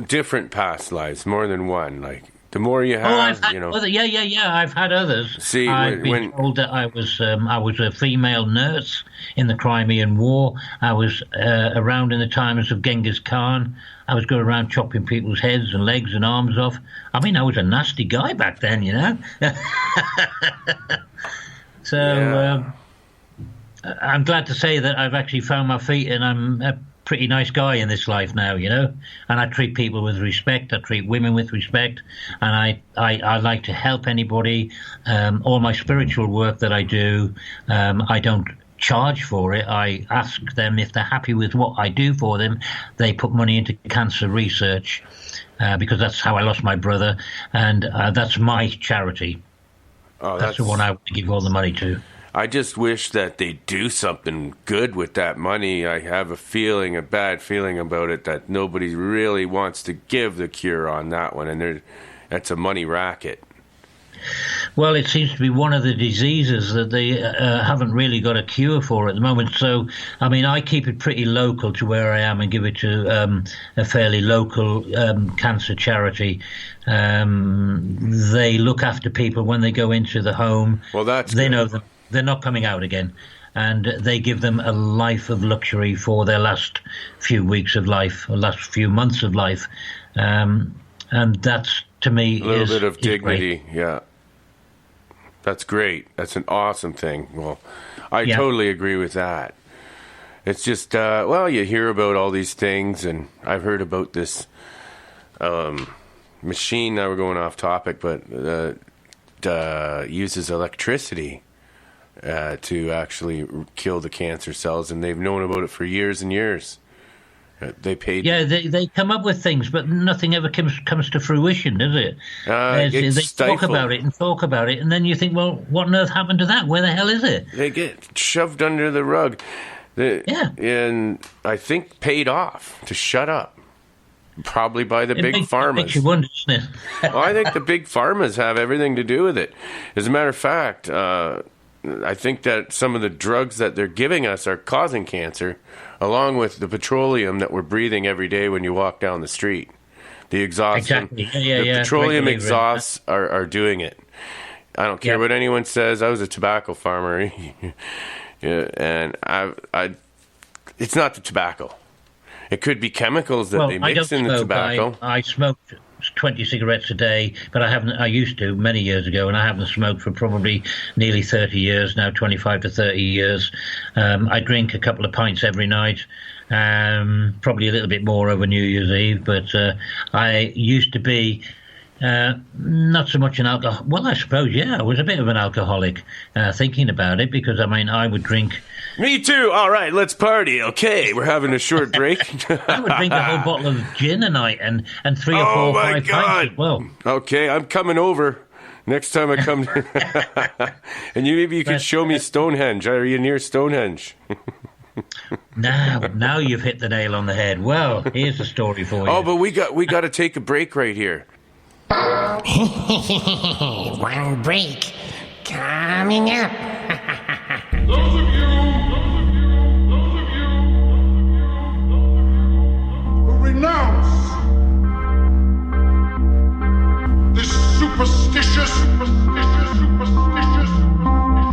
Different past lives, more than one. Like, the more you have,
I've had other, I've had others.
See,
I've been told that I was a female nurse in the Crimean War. I was around in the times of Genghis Khan. I was going around chopping people's heads and legs and arms off. I mean, I was a nasty guy back then, you know. So I'm glad to say that I've actually found my feet, and I'm a pretty nice guy in this life now, you know. And I treat people with respect. I treat women with respect, and I like to help anybody. All my spiritual work that I do, I don't charge for it. I ask them if they're happy with what I do for them. They put money into cancer research because that's how I lost my brother, and that's my charity. That's the one I want to give all the money to.
I just wish that they do something good with that money. I have a bad feeling about it, that nobody really wants to give the cure on that one, and that's a money racket.
Well, it seems to be one of the diseases that they haven't really got a cure for at the moment. So, I mean, I keep it pretty local to where I am and give it to a fairly local cancer charity. They look after people when they go into the home.
Well,
they know them. They're not coming out again. And they give them a life of luxury for their last few weeks of life, or last few months of life. And that's, to me,
a little bit of dignity,
great.
Yeah. That's great. That's an awesome thing. Well, I totally agree with that. It's just, you hear about all these things, and I've heard about this machine. Now we're going off topic, but uses electricity to actually kill the cancer cells, and they've known about it for years and years. They paid. Yeah,
they come up with things, but nothing ever comes to fruition, does it? They talk about it, and then you think, well, what on earth happened to that? Where the hell is it?
They get shoved under the rug. And I think paid off to shut up. Probably by the big pharmas.
Makes you wonder, doesn't it?
Well, I think the big pharmas have everything to do with it. As a matter of fact, I think that some of the drugs that they're giving us are causing cancer, along with the petroleum that we're breathing every day when you walk down the street. The exhaust.
Exactly.
The petroleum exhausts are doing it. I don't care what anyone says. I was a tobacco farmer, and it's not the tobacco. It could be chemicals that they mix in the tobacco.
I smoked 20 cigarettes a day, but I used to many years ago, and I haven't smoked for probably nearly 30 years now, 25 to 30 years. I drink a couple of pints every night. Probably a little bit more over New Year's Eve, but I used to be not so much an alcoholic. Well, I suppose, yeah, I was a bit of an alcoholic, thinking about it, because, I mean, I would drink...
Me too. All right, let's party. Okay, we're having a short break.
I would drink a whole bottle of gin a night and 3 or 4 or 5 pints as well.
Okay, I'm coming over next time I come. And maybe you could show me Stonehenge. Are you near Stonehenge?
Now you've hit the nail on the head. Well, here's the story for you.
Oh, but we got to take a break right here.
One break coming up.
Those of you who renounce this superstitious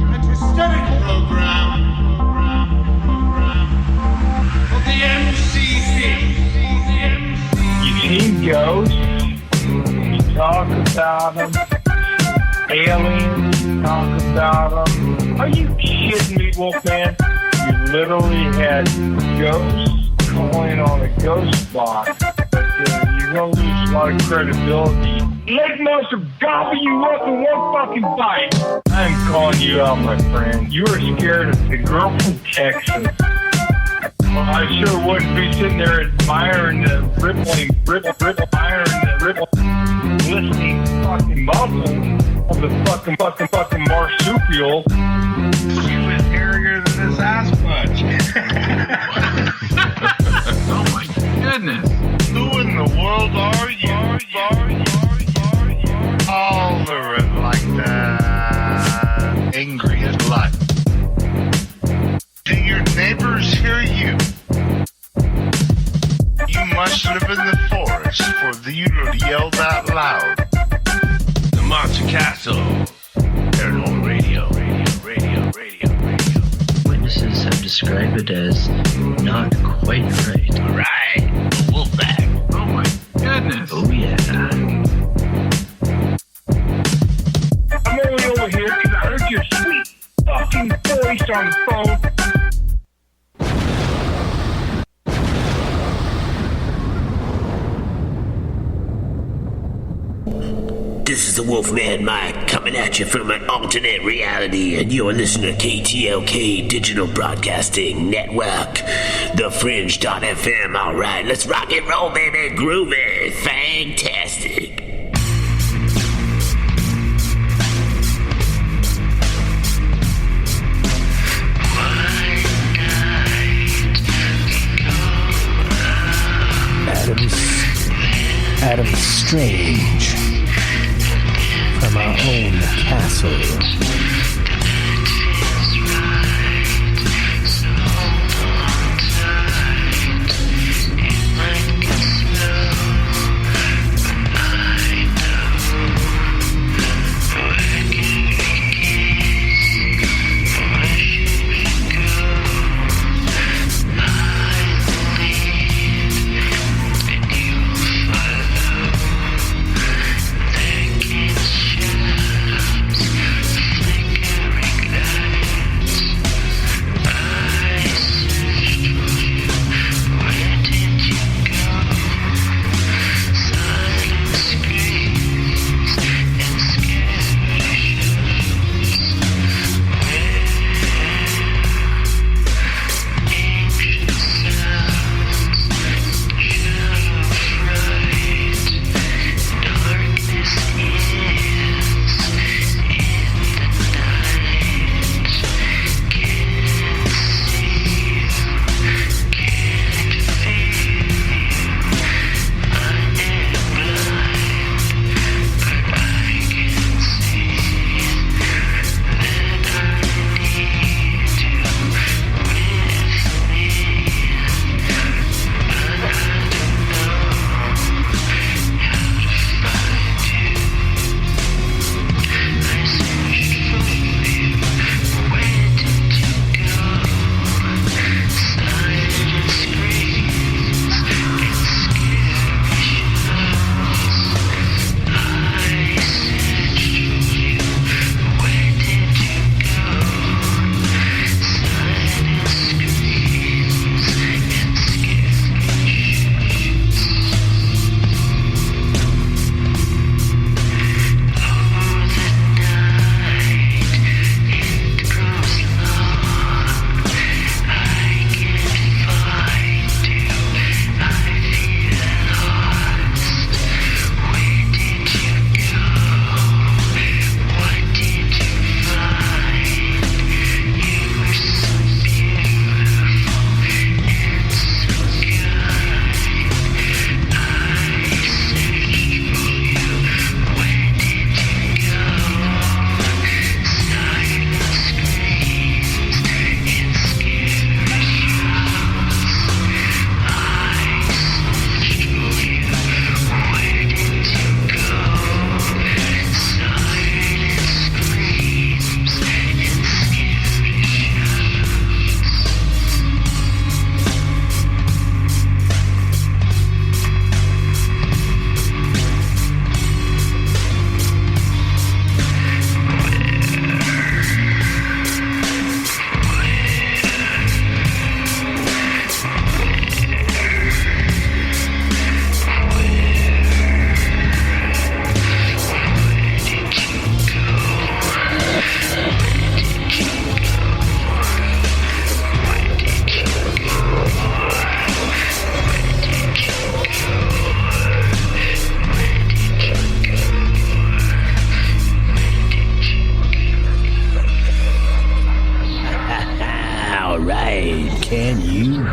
and hysterical program of the MCC.
You've seen ghosts, you talk about them, aliens, you talk about them. Are you kidding me, Wolfman? You literally had ghosts calling on a ghost box, but you're going to lose a lot of credibility. Lake Monster gobble you up in one fucking bite. I'm calling you out, my friend. You were scared of the girl from Texas. Well, I sure wouldn't be sitting there admiring the rippling, glistening fucking muscles of the fucking marsupial.
He was hairier than this ass fudge. Oh my goodness. Who in the world are you? Hollering like that. Angry as blood. Do your neighbors hear you? You must live in the forest for you to yell that loud.
The Monster Castle. Paranormal Radio.
Witnesses have described it as not quite right.
All right. The Wolfpack.
Oh my goodness.
Oh yeah.
I'm only over here because I heard your sweet fucking voice on the phone.
This is the Wolfman Mike coming at you from an alternate reality, and you're listening to KTLK Digital Broadcasting Network, thefringe.fm. All right, let's rock and roll, baby. Groovy. Fantastic.
Adam Strange from our own castle.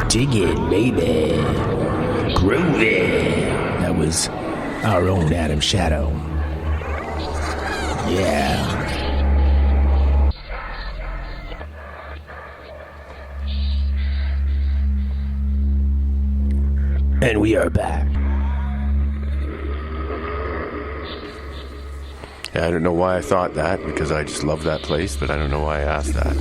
Dig it, baby. Groovy.
That was our own Adam Shadow. Yeah. And we are back.
Yeah, I don't know why I thought that, because I just love that place, but I don't know why I asked that.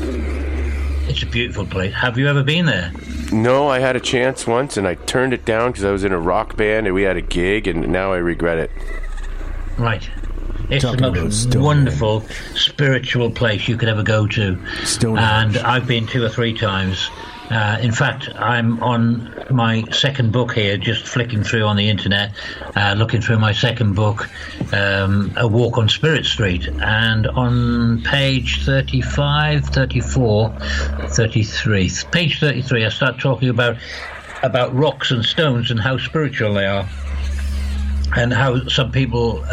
It's a beautiful place. Have you ever been there?
No, I had a chance once, and I turned it down because I was in a rock band, and we had a gig, and now I regret it.
Right. It's
Talking
the most wonderful spiritual place you could ever go to. And I've been 2 or 3 times. In fact, I'm on my second book here, just flicking through on the internet, looking through my second book, A Walk on Spirit Street. And on page 35, 34, 33, page 33, I start talking about rocks and stones and how spiritual they are. And how some people,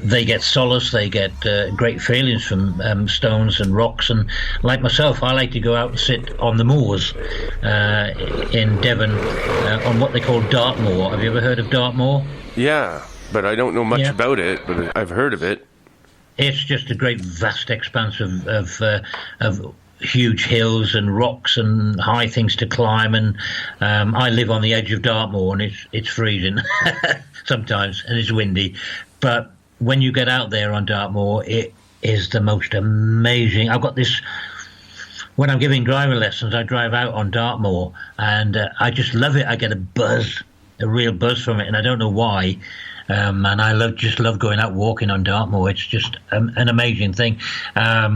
they get solace, they get great feelings from stones and rocks. And like myself, I like to go out and sit on the moors in Devon on what they call Dartmoor. Have you ever heard of Dartmoor?
Yeah, but I don't know much about it, but I've heard of it.
It's just a great vast expanse of huge hills and rocks and high things to climb, and I live on the edge of Dartmoor, and it's freezing sometimes, and it's windy. But when you get out there on Dartmoor, it is the most amazing. I've got this. When I'm giving driving lessons, I drive out on Dartmoor, and I just love it. I get a real buzz from it, and I don't know why. And I just love going out walking on Dartmoor. It's just an amazing thing. I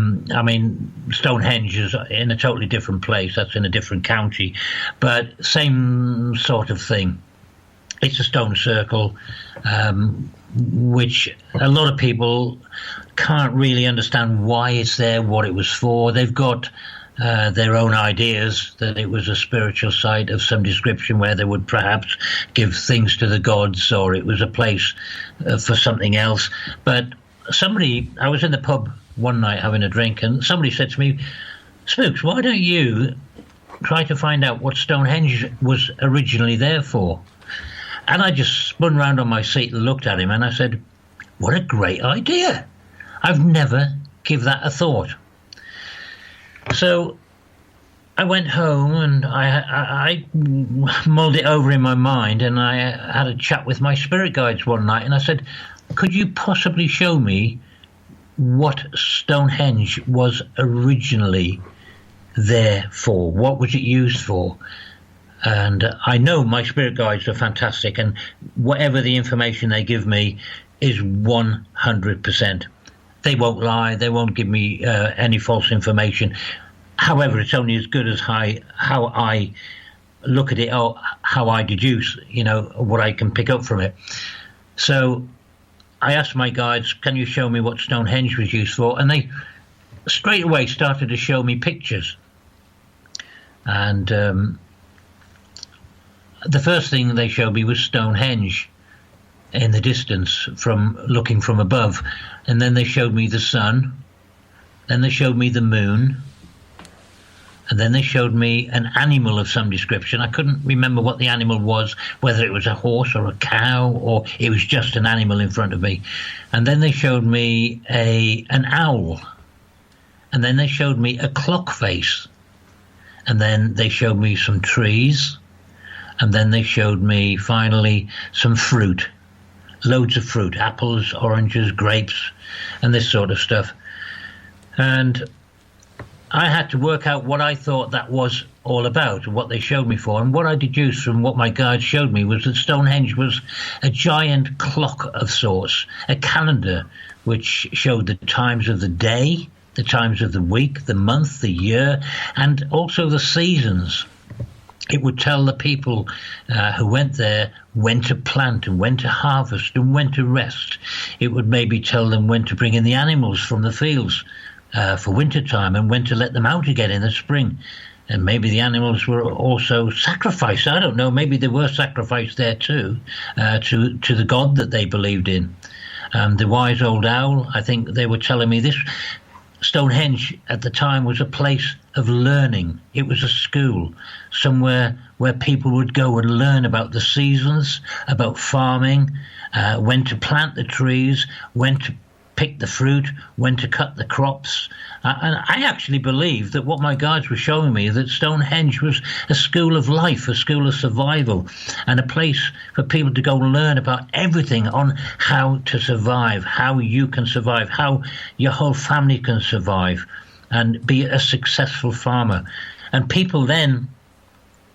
mean, Stonehenge is in a totally different place. That's in a different county, but same sort of thing. It's a stone circle, which a lot of people can't really understand why it's there, what it was for. They've got their own ideas that it was a spiritual site of some description where they would perhaps give things to the gods, or it was a place for something else. But I was in the pub one night having a drink, and somebody said to me, "Spooks, why don't you try to find out what Stonehenge was originally there for?" And I just spun round on my seat and looked at him, and I said, "What a great idea. I've never give that a thought." So I went home and I mulled it over in my mind, and I had a chat with my spirit guides one night, and I said, "Could you possibly show me what Stonehenge was originally there for? What was it used for?" And I know my spirit guides are fantastic, and whatever the information they give me is 100%. They won't lie. They won't give me any false information. However, it's only as good as how I look at it, or how I deduce, what I can pick up from it. So I asked my guides, "Can you show me what Stonehenge was used for?" And they straight away started to show me pictures. And the first thing they showed me was Stonehenge in the distance, from looking from above. And then they showed me the sun, then they showed me the moon, and then they showed me an animal of some description. I couldn't remember what the animal was, whether it was a horse or a cow, or it was just an animal in front of me. And then they showed me an owl, and then they showed me a clock face, and then they showed me some trees, and then they showed me finally some fruit. Loads of fruit, apples, oranges, grapes, and this sort of stuff. And I had to work out what I thought that was all about, what they showed me for. And what I deduced from what my guide showed me was that Stonehenge was a giant clock of sorts, a calendar which showed the times of the day, the times of the week, the month, the year, and also the seasons. It would tell the people who went there when to plant and when to harvest and when to rest. It would maybe tell them when to bring in the animals from the fields for winter time, and when to let them out again in the spring. And maybe the animals were also sacrificed. I don't know. Maybe they were sacrificed there too, to the god that they believed in. The wise old owl, I think they were telling me this. Stonehenge at the time was a place of learning. It was a school, somewhere where people would go and learn about the seasons, about farming, when to plant the trees, when to pick the fruit, when to cut the crops. And I actually believe that what my guides were showing me, that Stonehenge was a school of life, a school of survival, and a place for people to go and learn about everything on how to survive, how you can survive, how your whole family can survive and be a successful farmer. And people then,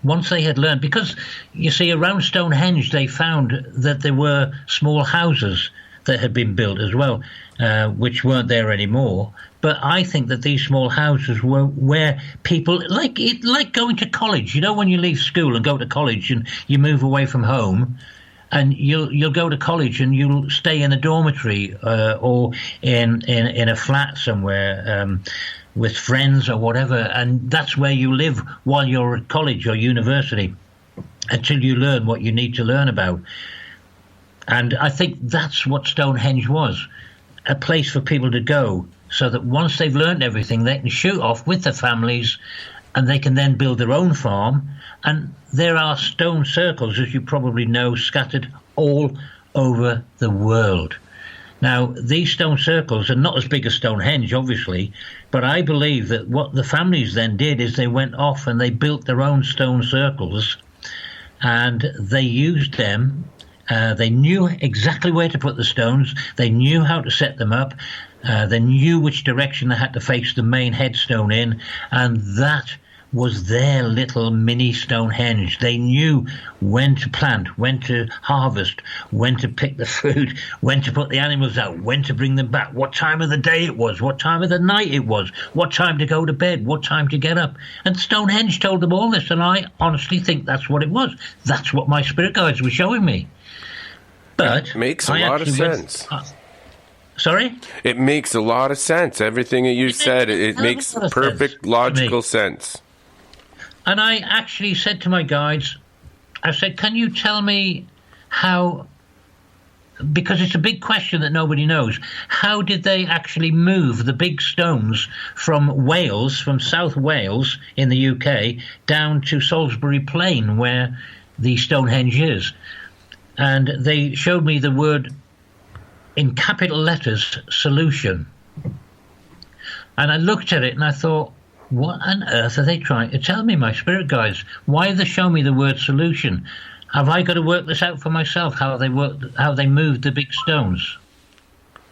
once they had learned, because you see around Stonehenge they found that there were small houses that had been built as well, which weren't there anymore. But I think that these small houses were where people, like going to college. You know, when you leave school and go to college and you move away from home, and you'll go to college and you'll stay in a dormitory or in a flat somewhere with friends or whatever, and that's where you live while you're at college or university until you learn what you need to learn about. And I think that's what Stonehenge was, a place for people to go so that once they've learned everything, they can shoot off with their families and they can then build their own farm. And there are stone circles, as you probably know, scattered all over the world. Now, these stone circles are not as big as Stonehenge, obviously, but I believe that what the families then did is they went off and they built their own stone circles and they used them. They knew exactly where to put the stones. They knew how to set them up. They knew which direction they had to face the main headstone in, and that was their little mini Stonehenge. They knew when to plant, when to harvest, when to pick the fruit, when to put the animals out, when to bring them back, what time of the day it was, what time of the night it was, what time to go to bed, what time to get up. And Stonehenge told them all this, and I honestly think that's what it was. That's what my spirit guides were showing me. But
it makes a lot of sense.
Sorry?
It makes a lot of sense. Everything that you said, it makes perfect logical sense.
And I actually said to my guides, I said, can you tell me how, because it's a big question that nobody knows, how did they actually move the big stones from Wales, from South Wales in the UK, down to Salisbury Plain, where the Stonehenge is? And they showed me the word in capital letters, solution. And I looked at it and I thought, what on earth are they trying to tell me, my spirit guides? Why have they shown me the word solution? Have I got to work this out for myself, how they moved the big stones?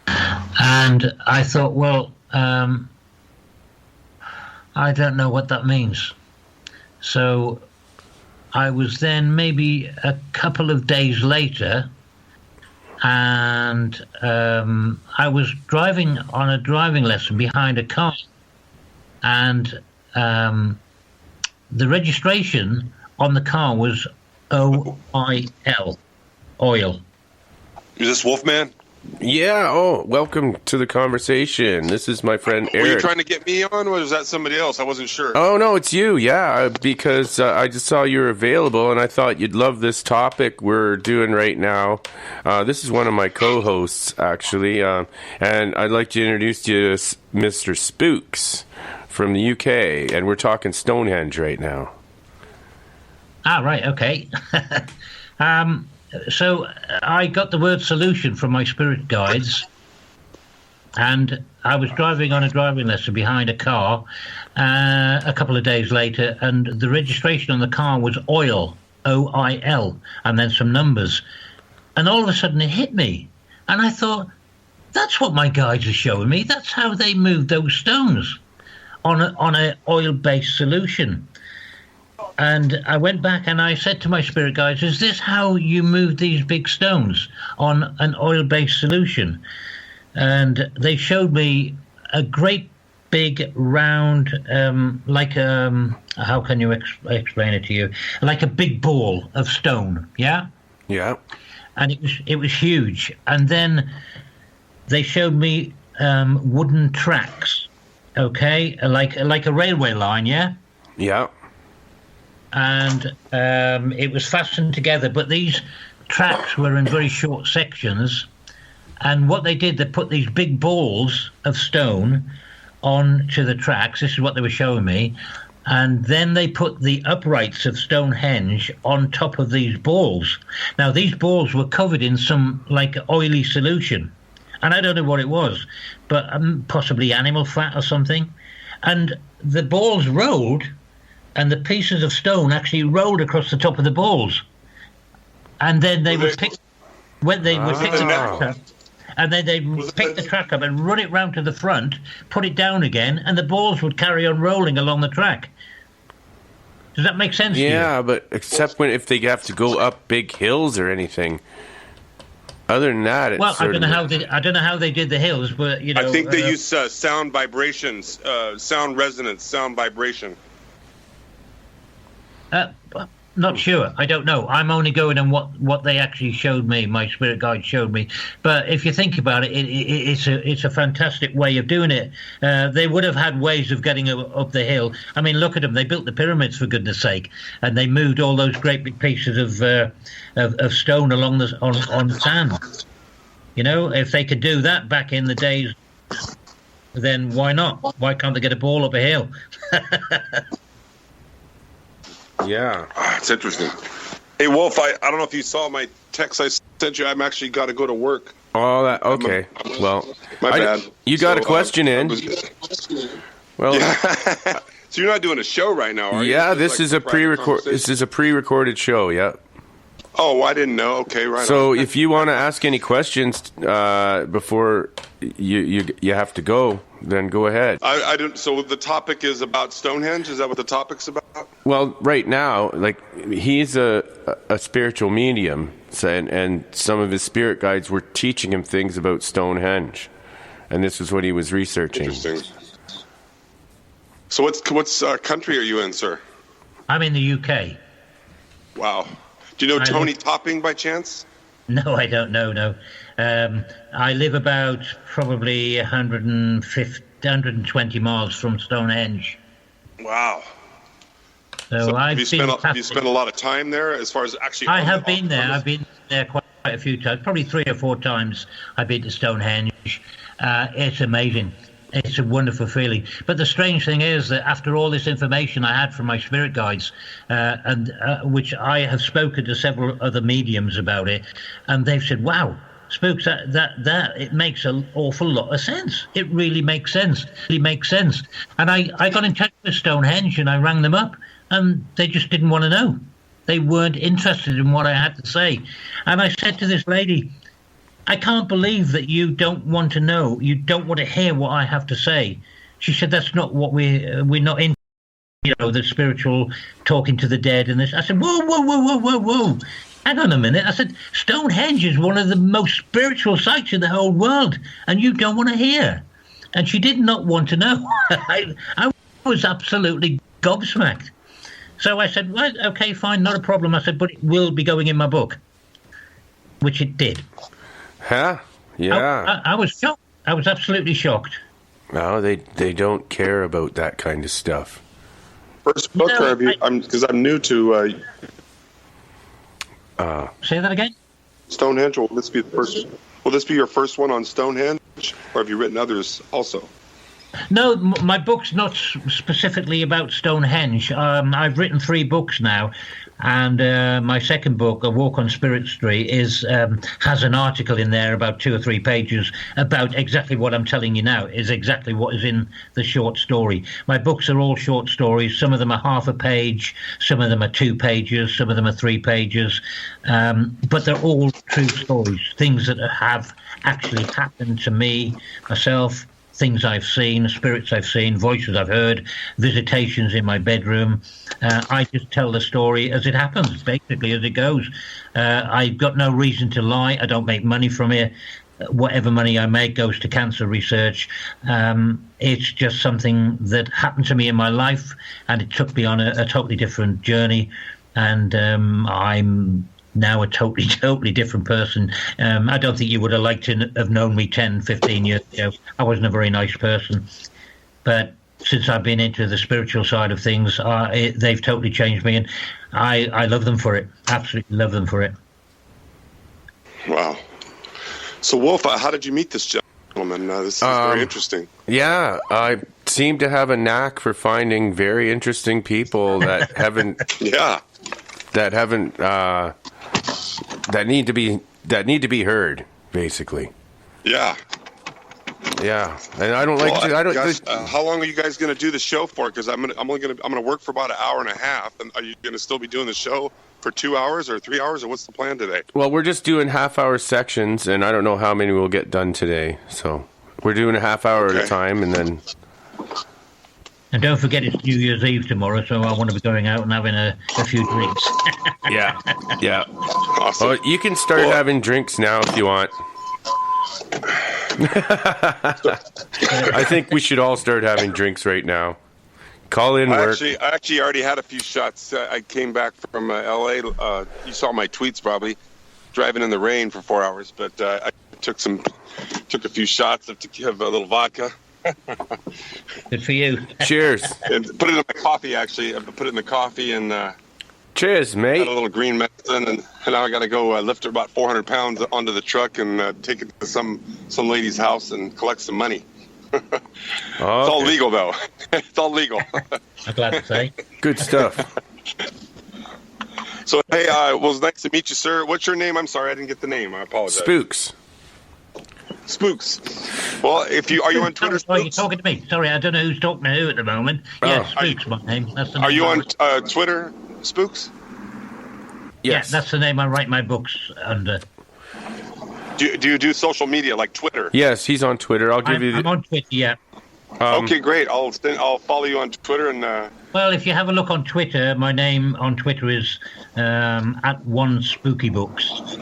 And I thought, well, I don't know what that means. So I was then maybe a couple of days later, and I was driving on a driving lesson behind a car, and the registration on the car was OIL, oil.
Is this Wolfman?
Yeah, welcome to the conversation. This is my friend Eric.
Were you trying to get me on, or was that somebody else? I wasn't sure.
Oh, no, it's you, yeah, because I just saw you were available, and I thought you'd love this topic we're doing right now. This is one of my co-hosts, actually, and I'd like to introduce you to Mr. Spooks from the UK, and we're talking Stonehenge right now.
Ah, right, okay. So I got the word solution from my spirit guides, and I was driving on a driving lesson behind a car a couple of days later, and the registration on the car was oil, OIL, and then some numbers. And all of a sudden it hit me, and I thought, that's what my guides are showing me. That's how they moved those stones on a oil-based solution. And I went back and I said to my spirit guides, is this how you move these big stones on an oil-based solution? And they showed me a great big round, how can you explain it to you? Like a big ball of stone, yeah?
Yeah.
And it was huge. And then they showed me wooden tracks, okay? Like a railway line, yeah?
Yeah.
And it was fastened together, but these tracks were in very short sections. And what they did, they put these big balls of stone onto the tracks. This is what they were showing me. And then they put the uprights of Stonehenge on top of these balls. Now, these balls were covered in some, like, oily solution. And I don't know what it was, but possibly animal fat or something. And the balls rolled, and the pieces of stone actually rolled across the top of the balls. And then they would pick... When they would pick the track up, and then they'd pick the track up and run it round to the front, put it down again, and the balls would carry on rolling along the track. Does that make sense to you?
Yeah, but except if they have to go up big hills or anything. Other than that, it's
I don't know how they did the hills, but you know.
I think they use sound vibrations, sound resonance, sound vibration.
Not sure. I don't know. I'm only going on what they actually showed me. My spirit guide showed me. But if you think about it, it's a fantastic way of doing it. They would have had ways of getting up the hill. I mean, look at them. They built the pyramids, for goodness sake, and they moved all those great big pieces of stone along on sand. You know, if they could do that back in the days, then why not? Why can't they get a ball up a hill?
Yeah.
It's interesting. Hey, Wolf, I don't know if you saw my text I sent you. I'm actually got to go to work.
Oh, that okay. Well,
my bad.
You got a question in. Well,
yeah. So you're not doing a show right now, are you?
Yeah, this is a pre-record. This is a pre-recorded show. Yeah.
Oh, I didn't know. Okay, right.
So if you want to ask any questions before you have to go, then go ahead.
I don't. So the topic is about Stonehenge. Is that what the topic's about?
Well, right now, like he's a spiritual medium, and some of his spirit guides were teaching him things about Stonehenge, and this is what he was researching.
Interesting. So what country are you in, sir?
I'm in the UK.
Wow. Do you know Tony Topping by chance?
No, I don't know. No, I live about probably 120 miles from Stonehenge.
Wow.
So
have you spent a lot of time there, as far as actually?
I have been there. I've been there quite a few times, probably 3 or 4 times. I've been to Stonehenge. It's amazing. It's a wonderful feeling. But the strange thing is that after all this information I had from my spirit guides, and which I have spoken to several other mediums about it, and they've said, "Wow, Spooks, that it makes an awful lot of sense. It really makes sense. It makes sense." And I got in touch with Stonehenge and I rang them up, and they just didn't want to know. They weren't interested in what I had to say. And I said to this lady, "I can't believe that you don't want to know. You don't want to hear what I have to say." She said, "That's not what we're not into, the spiritual talking to the dead and this." I said, whoa. Hang on a minute. I said, Stonehenge is one of the most spiritual sites in the whole world, and you don't want to hear. And she did not want to know. I was absolutely gobsmacked. So I said, "Well, okay, fine, not a problem." I said, "But it will be going in my book," which it did.
Huh? Yeah.
I was shocked. I was absolutely shocked.
No, they don't care about that kind of stuff.
First book, or have you? Because I'm new to.
Say that again.
Stonehenge. Will this be the first? Will this be your first one on Stonehenge, or have you written others also?
No, my book's not specifically about Stonehenge. I've written 3 books now, and my second book, A Walk on Spirit Street, has an article in there about 2 or 3 pages about exactly what I'm telling you now, is exactly what is in the short story. My books are all short stories. Some of them are half a page, some of them are 2 pages, some of them are 3 pages, but they're all true stories, things that have actually happened to me, myself, things I've seen, spirits I've seen, voices I've heard, visitations in my bedroom. I just tell the story as it happens, basically as it goes. I've got no reason to lie. I don't make money from it. Whatever money I make goes to cancer research. It's just something that happened to me in my life, and it took me on a totally different journey. And I'm now a totally different person. I don't think you would have liked to have known me 10, 15 years ago. I wasn't a very nice person. But since I've been into the spiritual side of things, they've totally changed me, and I love them for it. Absolutely love them for it.
Wow. So, Wolf, how did you meet this gentleman? gentlemen. This is very interesting.
Yeah, I seem to have a knack for finding very interesting people that haven't. That need to be heard, basically.
Yeah.
Yeah, and I don't like to. I don't.
Gosh, how long are you guys going to do the show for? Because I'm gonna work for about an hour and a half. And are you going to still be doing the show for 2 hours or 3 hours, or what's the plan today?
Well, we're just doing half-hour sections, and I don't know how many we'll get done today. So we're doing a half hour at a time, and then.
And don't forget it's New Year's Eve tomorrow, so I want to be going out and having a few drinks.
Yeah.
Awesome.
Well, you can start having drinks now if you want. I think we should all start having drinks right now. Call in work.
I actually already had a few shots. I came back from L.A. You saw my tweets probably, driving in the rain for 4 hours. But I took a few shots of a little vodka.
Good for you.
Cheers.
And put it in my coffee. Actually, I put it in the coffee and.
Cheers, mate.
Got a little green medicine, and now I got to go lift about 400 pounds onto the truck and take it to some lady's house and collect some money. It's all legal, though. It's all legal.
I'm glad to say.
Good stuff.
So, hey, well, it was nice to meet you, sir. What's your name? I'm sorry, I didn't get the name. I apologize. Spooks. Well, are you on Twitter?
Oh, you're talking to me. Sorry, I don't know who's talking to who at the moment. Yeah, Spooks, my name. That's the name.
Are you on Twitter, Spooks?
Yes. Yeah, that's the name I write my books under.
Do you do social media like Twitter?
Yes, he's on Twitter.
I'm on Twitter, yeah.
Okay, great. I'll follow you on Twitter and.
Well, if you have a look on Twitter, my name on Twitter is @1SpookyBooks.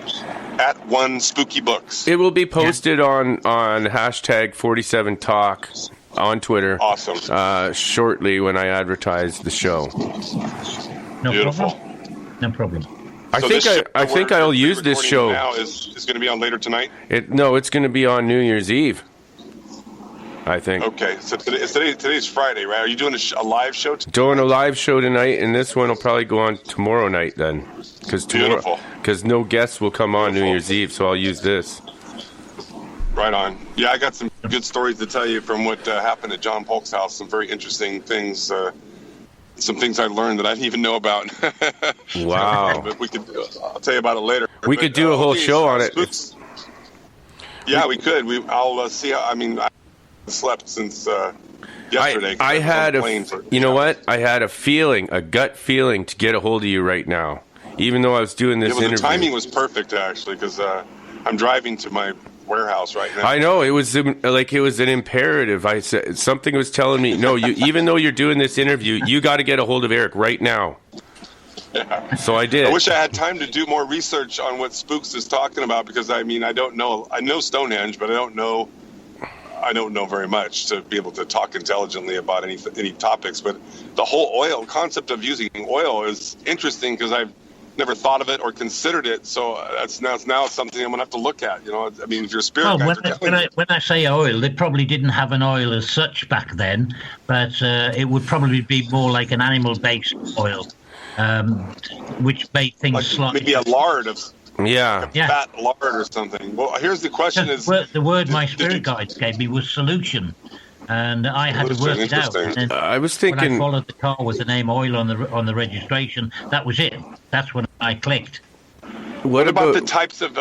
@1SpookyBooks.
It will be posted on hashtag 47Talk on Twitter.
Awesome.
Shortly when I advertise the show.
Beautiful.
No problem.
I think I'll use this show.
Now is going to be on later tonight.
It's going to be on New Year's Eve. I think.
Okay, so today's Friday, right? Are you doing a live show?
Doing a live show tonight, and this one will probably go on tomorrow night then, because no guests will come on New Year's Eve, so I'll use this.
Right on. Yeah, I got some good stories to tell you from what happened at John Polk's house. Some very interesting things. Some things I learned that I didn't even know about.
Wow.
But I'll tell you about it later.
We could do a whole show on it.
Yeah, we could. I'll see how. I mean, I slept since yesterday.
I had what? I had a gut feeling to get a hold of you right now, even though I was doing this interview.
The timing was perfect actually, because I'm driving to my warehouse right now.
I know it was an imperative. I said something was telling me, no, even though you're doing this interview, you got to get a hold of Eric right now.
Yeah.
So I did.
I wish I had time to do more research on what Spooks is talking about, because I mean, I don't know. I know Stonehenge, but I don't know very much to be able to talk intelligently about any topics. But the whole oil concept of using oil is interesting, because I've never thought of it or considered it. So it's now something I'm gonna have to look at. I mean, if your spirit guides are telling you.
When I say oil, they probably didn't have an oil as such back then, but it would probably be more like an animal-based oil, which made things like slightly.
Maybe a lard of.
Yeah.
Fat lard or something. Well, here's the question:
the word my spirit guides gave me was solution, and I had to work it out. And
I was thinking
when I followed the car with the name oil on the registration. That was it. That's when I clicked.
What about the types of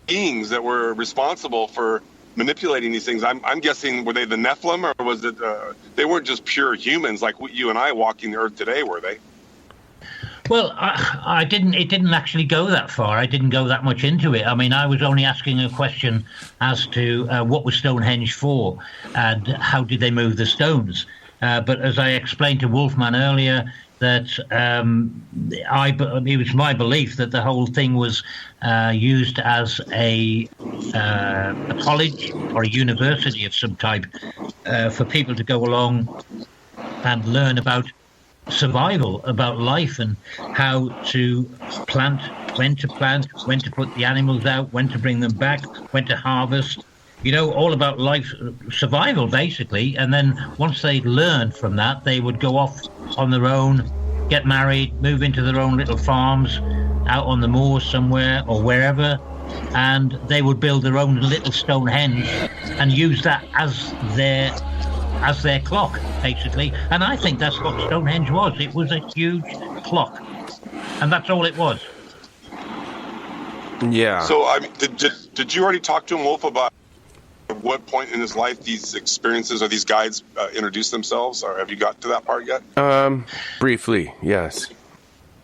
beings that were responsible for manipulating these things? I'm guessing, were they the Nephilim, or was it they weren't just pure humans like you and I walking the earth today, were they?
Well, I didn't. It didn't actually go that far. I didn't go that much into it. I mean, I was only asking a question as to what was Stonehenge for, and how did they move the stones. But as I explained to Wolfman earlier, that it was my belief that the whole thing was used as a college or a university of some type for people to go along and learn about survival, about life, and how to plant, when to put the animals out, when to bring them back, when to harvest, all about life, survival basically. And then once they learned from that, they would go off on their own, get married, move into their own little farms out on the moors somewhere or wherever, and they would build their own little Stonehenge and use that as their clock, basically. And I think that's what Stonehenge was. It was a huge clock, and that's all it was.
Yeah.
So, I mean, did you already talk to him, Wolf, about at what point in his life these experiences or these guides introduce themselves, or have you got to that part yet?
Briefly, yes.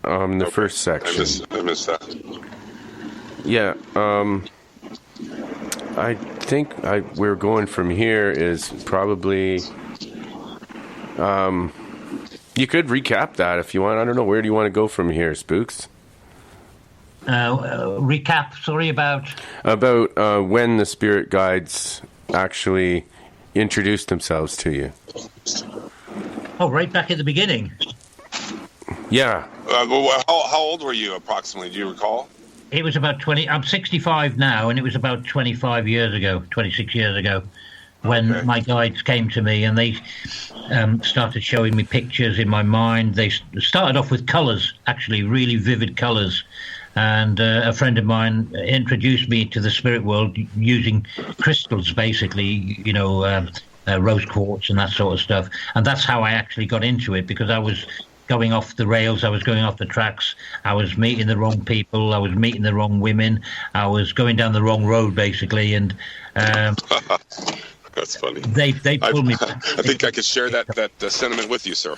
The first section.
I missed that.
Yeah. I think we're going from here is probably. You could recap that if you want. I don't know. Where do you want to go from here, Spooks?
Recap. Sorry, about
when the spirit guides actually introduced themselves to you.
Oh, right back at the beginning.
Yeah.
How old were you approximately? Do you recall?
It was about 20. I'm 65 now, and it was about 26 years ago, when my guides came to me, and they started showing me pictures in my mind. They started off with colours, actually, really vivid colours. And a friend of mine introduced me to the spirit world using crystals, basically, rose quartz and that sort of stuff. And that's how I actually got into it, because I was going off the rails, I was going off the tracks, I was meeting the wrong people, I was meeting the wrong women, I was going down the wrong road, basically, and
that's funny.
They pulled me back.
I think I could share that sentiment with you, sir.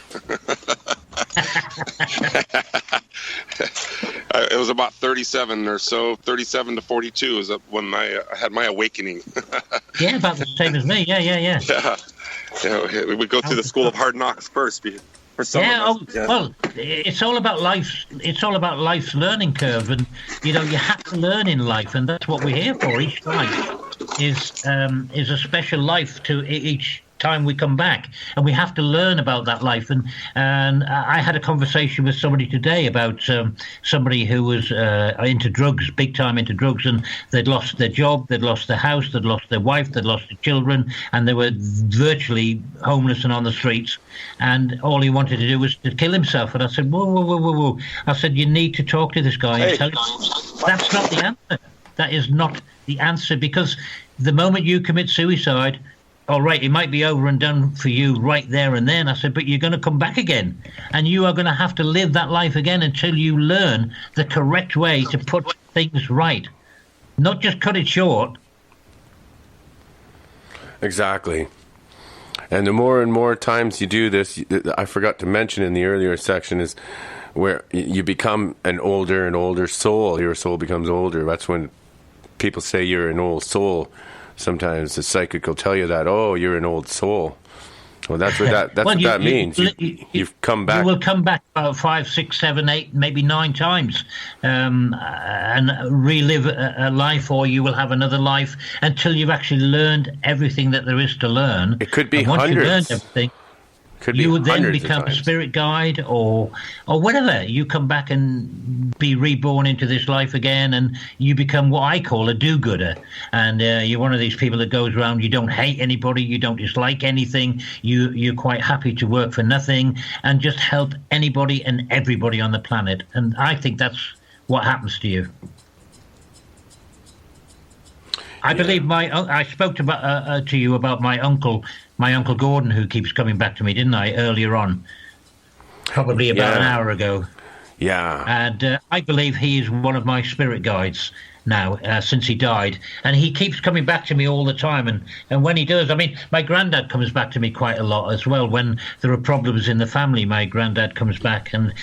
It was about 37 or so, 37 to 42 is when I had my awakening.
Yeah, about the same as me. Yeah.
Yeah, we would go through the school of hard knocks first.
Well, it's all about life. It's all about life's learning curve, and you have to learn in life, and that's what we're here for. Each life is a special life to each time we come back, and we have to learn about that life. And I had a conversation with somebody today about somebody who was into drugs, big time into drugs, and they'd lost their job, they'd lost their house, they'd lost their wife, they'd lost their children, and they were virtually homeless and on the streets, and all he wanted to do was to kill himself. And I said, whoa. I said, you need to talk to this guy and tell him that's not the answer. That is not the answer, because the moment you commit suicide, all right, it might be over and done for you right there and then. I said, but you're going to come back again, and you are going to have to live that life again until you learn the correct way to put things right, not just cut it short.
Exactly. And the more and more times you do this, I forgot to mention in the earlier section, is where you become an older and older soul. Your soul becomes older. That's when people say you're an old soul. Sometimes the psychic will tell you that, oh, you're an old soul. Well, that's what that means. You've come back.
You will come back about 5, 6, 7, 8, maybe 9 times, and relive a life, or you will have another life until you've actually learned everything that there is to learn.
It could be
once
hundreds.
You learned everything, you would then become a spirit guide or whatever. You come back and be reborn into this life again, and you become what I call a do-gooder. And you're one of these people that goes around, you don't hate anybody, you don't dislike anything, you're quite happy to work for nothing and just help anybody and everybody on the planet. And I think that's what happens to you. I believe I spoke to you about my uncle Gordon, who keeps coming back to me, didn't I, earlier on? Probably about an hour ago.
Yeah.
And I believe he is one of my spirit guides now, since he died. And he keeps coming back to me all the time. And when he does, I mean, my granddad comes back to me quite a lot as well. When there are problems in the family, my granddad comes back. And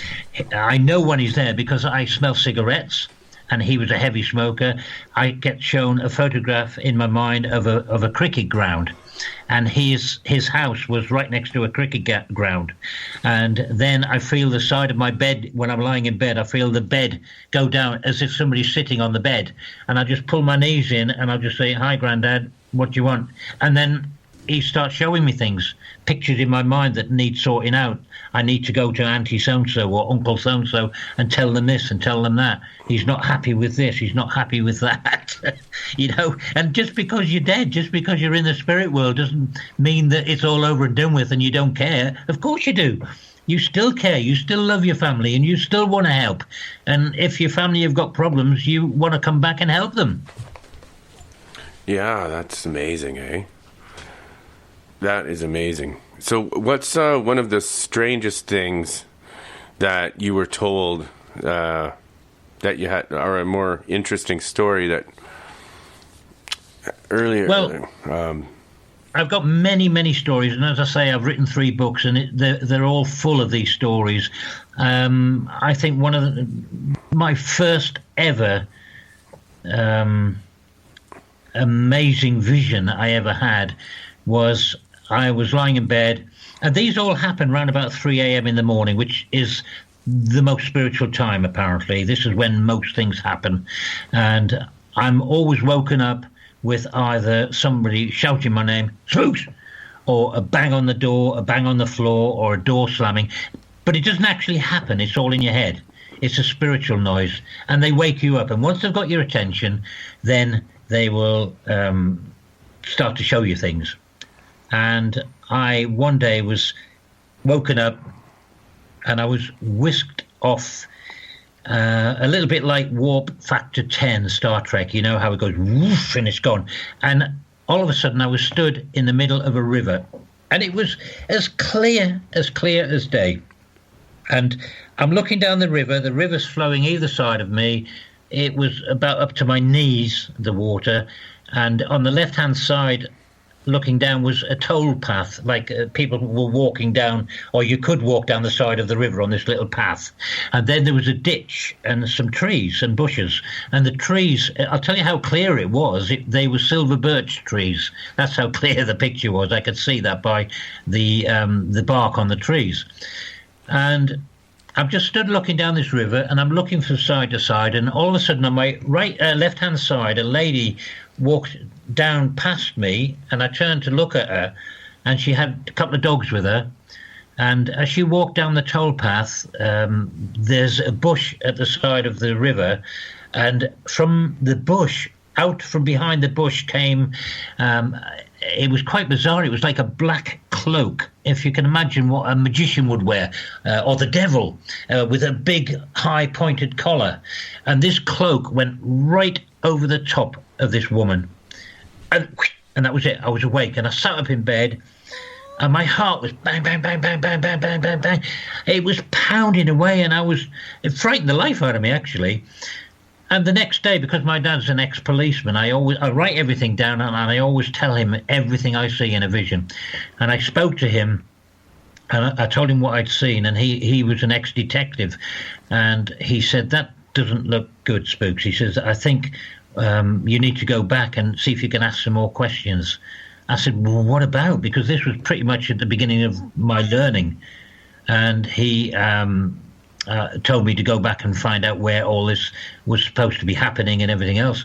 I know when he's there because I smell cigarettes. And he was a heavy smoker. I get shown a photograph in my mind of a cricket ground, and his house was right next to a cricket ground. And then I feel the side of my bed when I'm lying in bed. I feel the bed go down as if somebody's sitting on the bed, and I just pull my knees in and I'll just say, "Hi, Granddad, what do you want?" And then he starts showing me things, pictures in my mind that need sorting out. I need to go to Auntie so-and-so or Uncle so-and-so and tell them this and tell them that. He's not happy with this. He's not happy with that. And just because you're dead, just because you're in the spirit world doesn't mean that it's all over and done with and you don't care. Of course you do. you still care, you still love your family, and you still want to help. And if your family have got problems, you want to come back and help them.
Yeah, that's amazing, eh? That is amazing. So what's one of the strangest things that you were told that you had, or a more interesting story that earlier?
Well, I've got many, many stories, and as I say, I've written 3 books, and they're all full of these stories. I think one of my first ever amazing vision I ever had was I was lying in bed, and these all happened around about 3 a.m. in the morning, which is the most spiritual time, apparently. This is when most things happen, and I'm always woken up with either somebody shouting my name, Spooks, or a bang on the door, a bang on the floor, or a door slamming. But it doesn't actually happen. It's all in your head. It's a spiritual noise, and they wake you up. And once they've got your attention, then they will start to show you things. And I one day was woken up, and I was whisked off a little bit like Warp Factor 10 Star Trek. You know how it goes woof and it's gone. And all of a sudden I was stood in the middle of a river, and it was as clear as day. And I'm looking down the river's flowing either side of me. It was about up to my knees, the water, and on the left-hand side, looking down, was a toll path, like people were walking down, or you could walk down the side of the river on this little path. And then there was a ditch and some trees and bushes. And the trees, I'll tell you how clear it was. They were silver birch trees. That's how clear the picture was. I could see that by the bark on the trees. And I've just stood looking down this river, and I'm looking from side to side, and all of a sudden on my left-hand side, a lady walked down past me, and I turned to look at her, and she had a couple of dogs with her. And as she walked down the toll path, there's a bush at the side of the river, and from the bush, out from behind the bush came, it was quite bizarre, it was like a black cloak, if you can imagine what a magician would wear, or the devil, with a big high pointed collar. And this cloak went right over the top of this woman, and that was it. I was awake, and I sat up in bed, and my heart was bang, bang, bang, bang, bang, bang, bang, bang, bang. It was pounding away, and it frightened the life out of me, actually. And the next day, because my dad's an ex-policeman, I write everything down, and I always tell him everything I see in a vision. And I spoke to him, and I told him what I'd seen, and he was an ex-detective, and he said, "That doesn't look good, Spooks." He says, "I think you need to go back and see if you can ask some more questions." I said, "Well, what about?" Because this was pretty much at the beginning of my learning. And he told me to go back and find out where all this was supposed to be happening and everything else.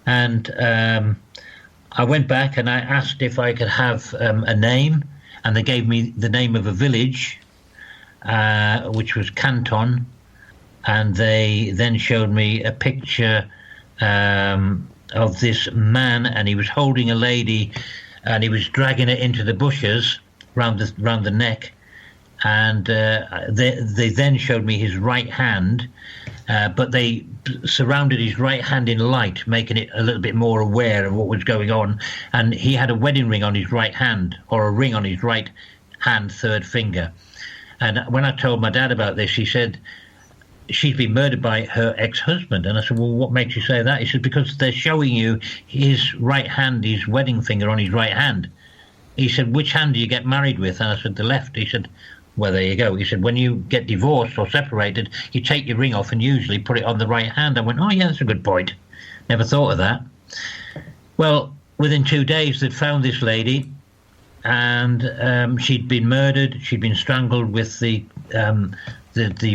And I went back and I asked if I could have a name, and they gave me the name of a village, which was Canton. And they then showed me a picture of this man, and he was holding a lady, and he was dragging her into the bushes round the neck. And they then showed me his right hand, but they surrounded his right hand in light, making it a little bit more aware of what was going on. And he had a wedding ring on his right hand, or a ring on his right hand, third finger. And when I told my dad about this, he said, "She's been murdered by her ex-husband." And I said, "Well, what makes you say that?" He said, "Because they're showing you his right hand, his wedding finger on his right hand." He said, "Which hand do you get married with?" And I said, "The left." He said, "Well, there you go." He said, "When you get divorced or separated, you take your ring off and usually put it on the right hand." I went, "Oh, yeah, that's a good point. Never thought of that." Well, within 2 days, they'd found this lady, and she'd been murdered. She'd been strangled with the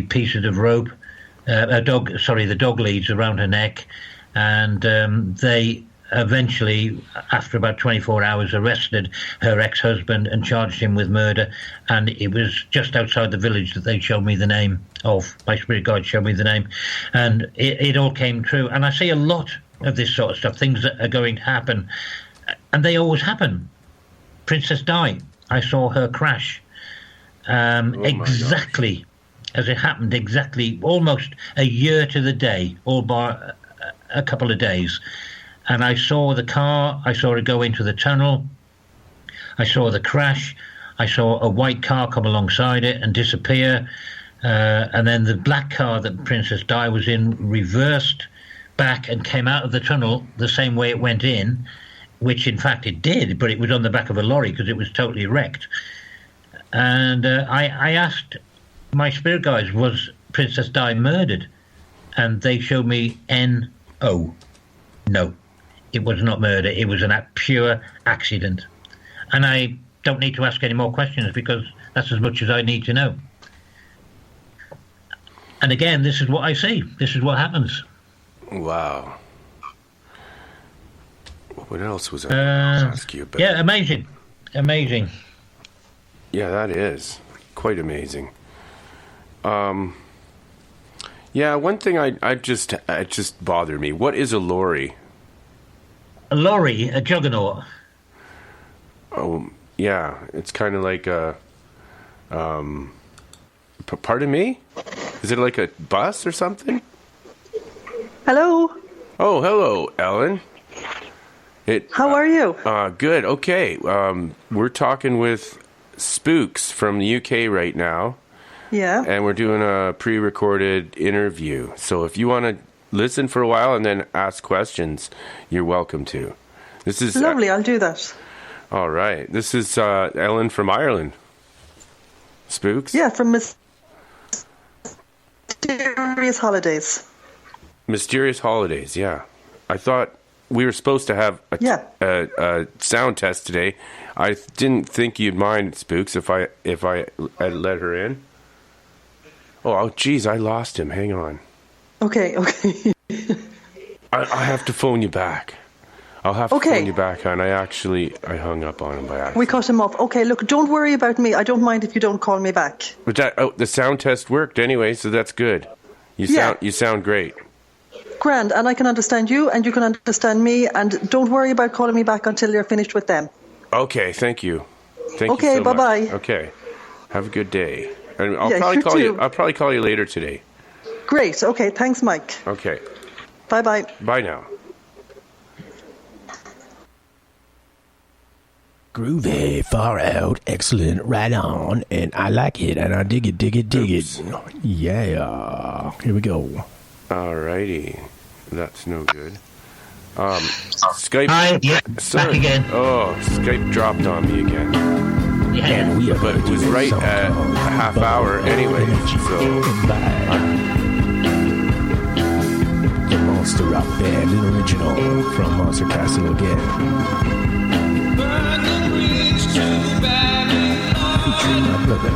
pieces of rope, the dog leads around her neck, and they eventually, after about 24 hours, arrested her ex-husband and charged him with murder. And it was just outside the village that they showed me the name of. My spirit guide showed me the name, and it all came true. And I see a lot of this sort of stuff, things that are going to happen, and they always happen. Princess Di, I saw her crash, exactly as it happened, exactly almost a year to the day, all by a couple of days. And I saw the car, I saw it go into the tunnel, I saw the crash, I saw a white car come alongside it and disappear, and then the black car that Princess Di was in reversed back and came out of the tunnel the same way it went in, which in fact it did, but it was on the back of a lorry because it was totally wrecked. And I asked my spirit guides, was Princess Di murdered? And they showed me N-O. No, it was not murder. It was a pure accident. And I don't need to ask any more questions because that's as much as I need to know. And again, this is what I see. This is what happens.
Wow. What else was I going to ask you about?
Yeah, amazing. Amazing.
Yeah, that is quite amazing. Yeah, one thing it just bothered me. What is a lorry?
A lorry, a juggernaut.
Oh, yeah. It's kind of like a... pardon me? Is it like a bus or something?
Hello.
Oh, hello, Ellen.
How are you?
Good. Okay. We're talking with Spooks from the UK right now.
Yeah.
And we're doing a pre-recorded interview. So if you want to listen for a while and then ask questions, you're welcome to. This is
lovely. I'll do that.
All right. This is Ellen from Ireland. Spooks?
Yeah, from Mysterious Holidays.
Mysterious Holidays, yeah. I thought we were supposed to have a sound test today. I didn't think you'd mind, Spooks, if I had let her in. Oh, geez, I lost him. Hang on.
Okay.
I have to phone you back. I'll have to phone you back, hon. I hung up on him by accident.
We cut him off. Okay, look, don't worry about me. I don't mind if you don't call me back.
But the sound test worked anyway, so that's good. You sound great.
Grand, and I can understand you, and you can understand me, and don't worry about calling me back until you're finished with them.
Okay, thank you. Thank you so
bye-bye.
much. Okay, have a good day. And
I'll
probably call you later today.
Great. Okay, thanks, Mike.
Okay.
Bye-bye.
Bye now.
Groovy, far out, excellent, right on, and I like it, and I dig it. Yeah, here we go.
Alrighty, that's no good. Skype.
Hi, back again.
Oh, Skype dropped on me again.
Yeah,
but it was right at a half hour anyway. So
the Monster Rock Band, an original from Monster Castle again. Featuring my brother.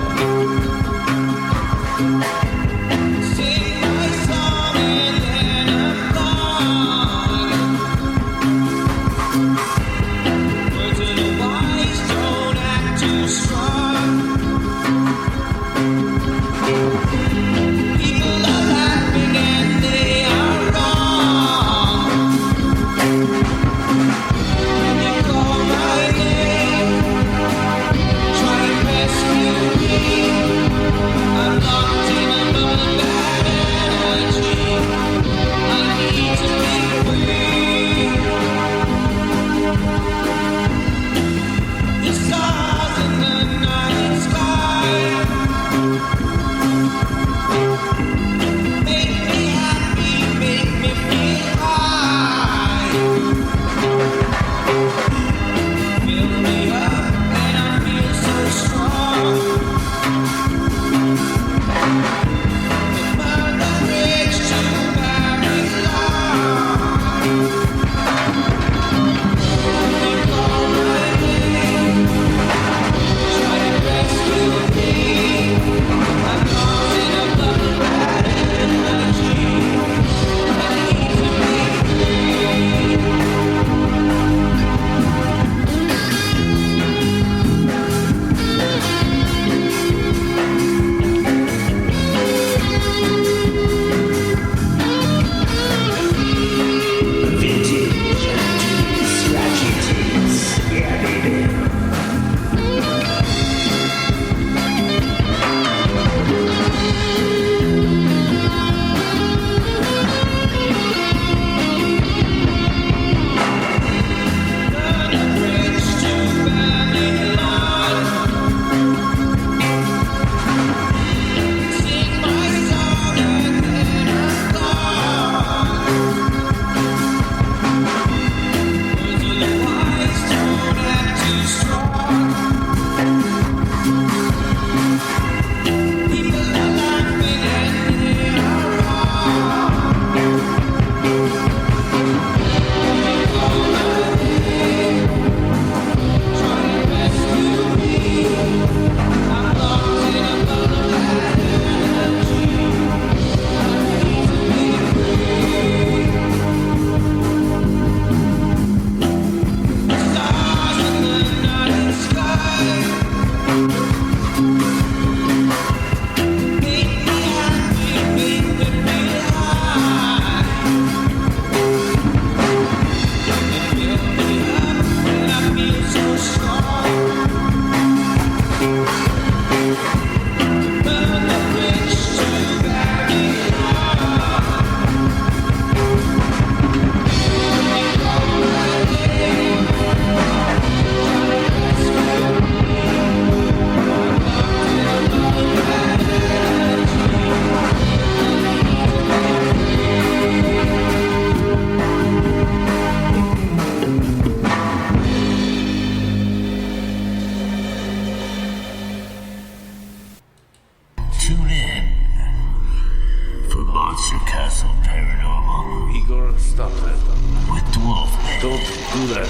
Don't do that.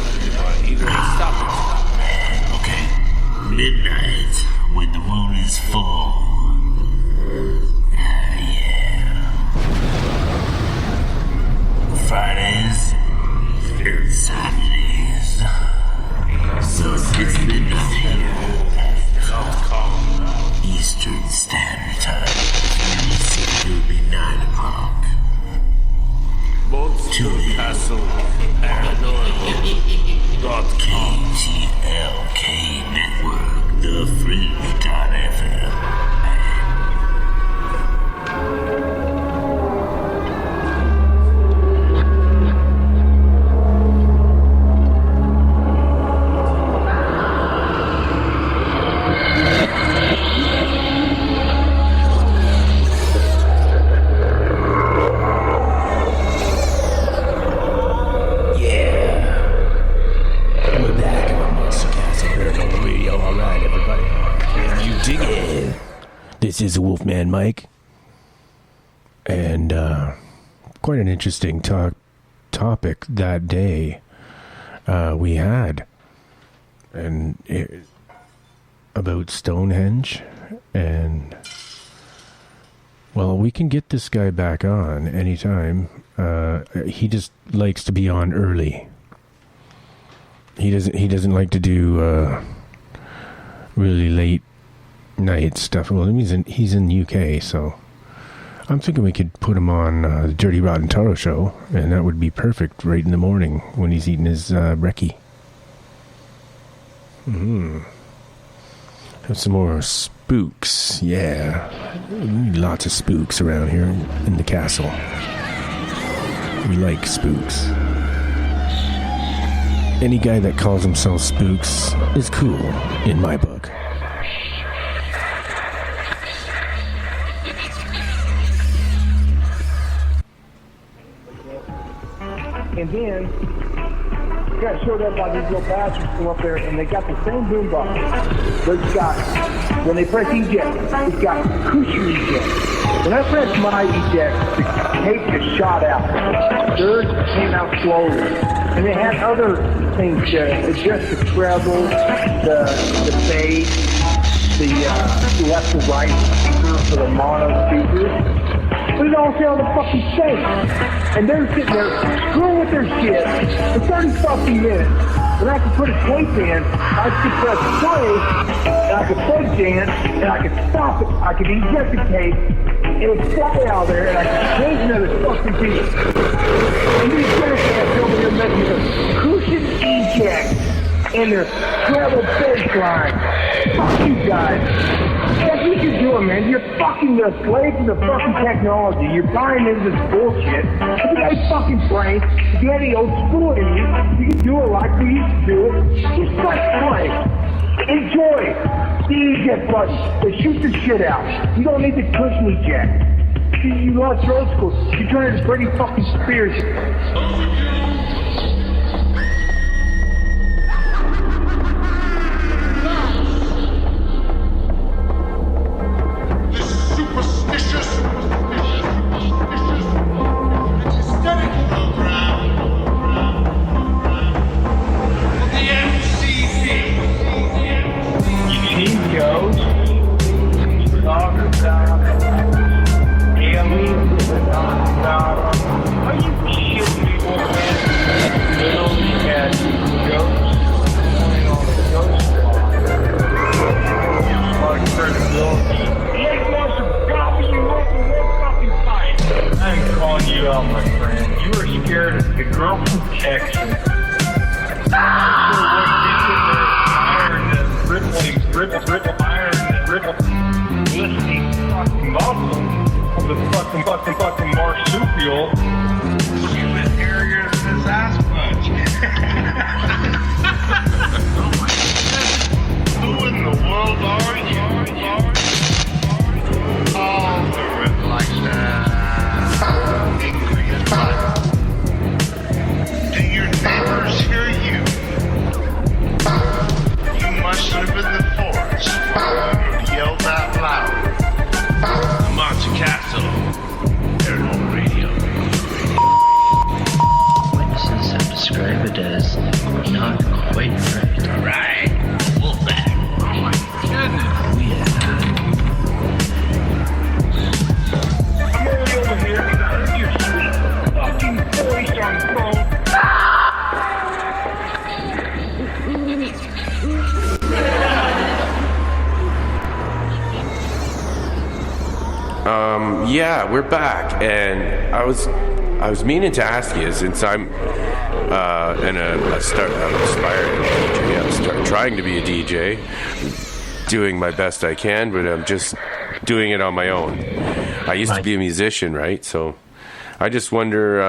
You gotta stop it.
Okay. Midnight, when the moon is full. Yeah. Fridays and Saturdays. So it's midnight here. Eastern Standard Time. It will be 9 o'clock.
Monster Castle Paranormal. KTLK Network, the Fringe.fm.
This is Wolfman Mike, and quite an interesting topic that day we had, and about Stonehenge, and well, we can get this guy back on anytime. He just likes to be on early. He doesn't like to do really late night stuff. Well, he's in UK, so I'm thinking we could put him on the Dirty Rotten Taro show, and that would be perfect right in the morning when he's eating his brekkie. Have some more spooks. Yeah, we need lots of spooks around here in the castle. We like spooks. Any guy that calls himself Spooks is cool in my book.
And then, got showed up by these little bastards come up there, and they got the same boombox. But it's got, when they press eject, it's got cushion eject. When I pressed my eject, the tape just shot out. Theirs came out slowly. And they had other things to adjust the treble, the bass, the left to right speaker for the mono speakers. But it all sounded fucking same. And they're sitting there screwing with their shit for 30 fucking minutes. When I could put a tape in, I could press play, and I could play dance, and I could stop it, I could eject the tape, and it would fly out there, and I could change another fucking piece. And these guys have over there making a cushion eject and their treble bass line. Fuck you guys. That's what you're doing, man. You're fucking the slave to the fucking technology. You're buying into this bullshit. If you got a fucking brain, if you had the old school in you could do it like we used to do it. Just press play. Enjoy the eject button. They shoot the shit out. You don't need the cushion eject. You lost your old school. You're trying to Britney fucking Spears.
Des. Not quite right.
All right. Wolfpack.
Oh my goodness. I'm only over here because I heard your sweet fucking voice on the phone.
Yeah, we're back, and I was meaning to ask you, since I'm aspiring DJ. I'm trying to be a DJ, doing my best I can, but I'm just doing it on my own. I used to be a musician, right? So I just wonder,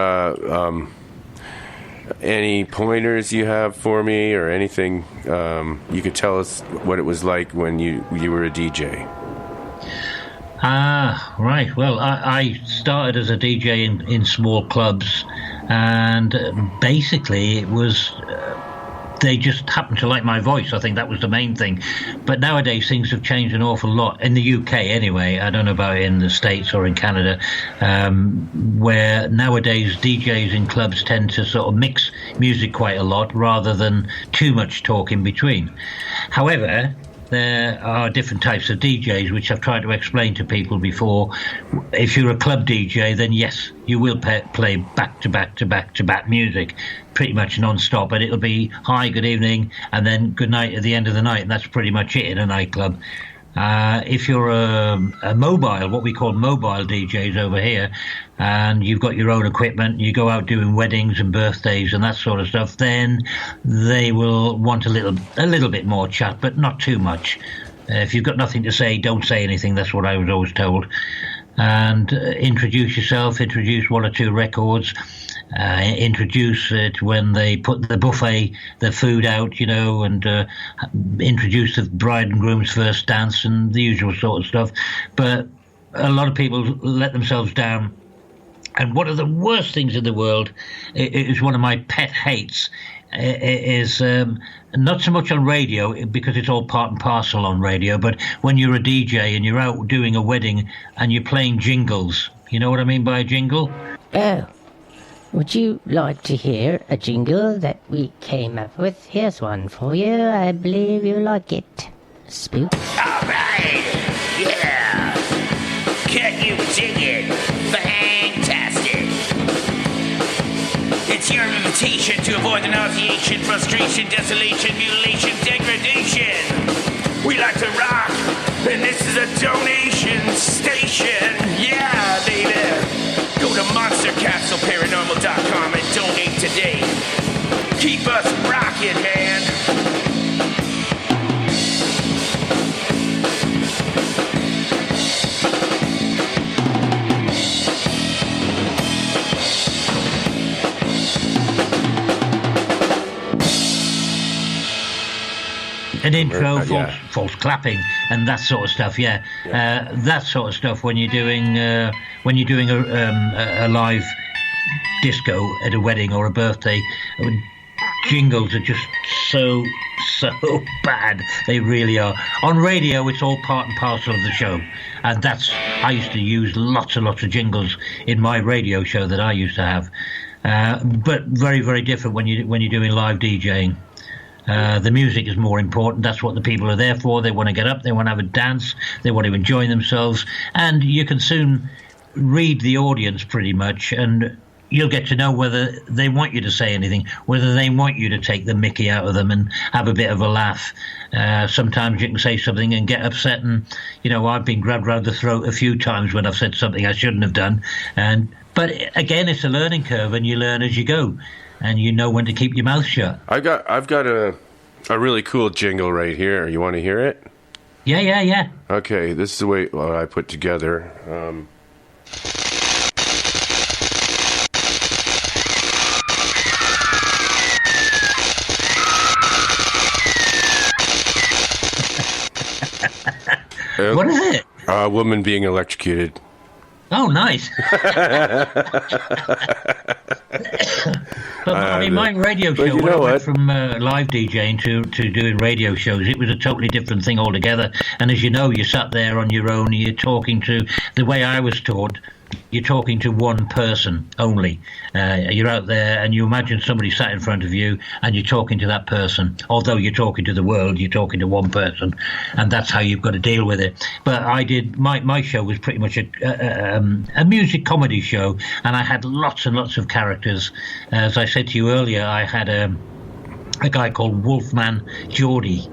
any pointers you have for me, or anything you could tell us what it was like when you were a DJ.
Right. Well, I started as a DJ in small clubs, and basically it was they just happened to like my voice. I think that was the main thing. But nowadays things have changed an awful lot in the UK anyway. I don't know about in the States or in Canada, where nowadays DJs in clubs tend to sort of mix music quite a lot rather than too much talk in between. However, there are different types of DJs, which I've tried to explain to people before. If you're a club DJ, then yes, you will play back-to-back music, pretty much non-stop, and it'll be hi, good evening, and then good night at the end of the night, and that's pretty much it in a nightclub. If you're a mobile, what we call mobile DJs over here, and you've got your own equipment, you go out doing weddings and birthdays and that sort of stuff, then they will want a little bit more chat, but not too much. If you've got nothing to say, don't say anything. That's what I was always told. And introduce yourself, introduce one or two records, introduce it when they put the food out, and introduce the bride and groom's first dance and the usual sort of stuff. But a lot of people let themselves down. And one of the worst things in the world, it is one of my pet hates, is not so much on radio, because it's all part and parcel on radio, but when you're a DJ and you're out doing a wedding and you're playing jingles. You know what I mean by a jingle?
Oh, would you like to hear a jingle that we came up with? Here's one for you. I believe you'll like it. Spooks.
All right. Yeah. Can you dig it? Fantastic. It's your invitation to avoid the nauseation, frustration, desolation, mutilation, degradation. We like to rock, and this is a donation station. Yeah, baby. Go to monstercastleparanormal.com and donate today. Keep us rocking, man.
An intro, false clapping, and that sort of stuff. Yeah. That sort of stuff when you're doing a live disco at a wedding or a birthday. Jingles are just so bad. They really are. On radio, it's all part and parcel of the show, and I used to use lots and lots of jingles in my radio show that I used to have, but very, very different when you're doing live DJing. The music is more important. That's what the people are there for. They want to get up, they want to have a dance, they want to enjoy themselves, and you can soon read the audience pretty much, and you'll get to know whether they want you to say anything, whether they want you to take the mickey out of them and have a bit of a laugh. Sometimes you can say something and get upset, and I've been grabbed round the throat a few times when I've said something I shouldn't have done. But again, it's a learning curve, and you learn as you go. And you know when to keep your mouth shut.
I've got a really cool jingle right here. You want to hear it?
Yeah.
Okay, this is the way I put together.
What is it?
A woman being electrocuted.
Oh, nice. But my radio show, when I went from live DJing to doing radio shows, it was a totally different thing altogether. And as you know, you sat there on your own, you're talking to, the way I was taught, you're talking to one person only. You're out there and you imagine somebody sat in front of you and you're talking to that person. Although you're talking to the world, you're talking to one person, and that's how you've got to deal with it. But I did, my show was pretty much a music comedy show, and I had lots and lots of characters. As I said to you earlier, I had a guy called Wolfman Geordie.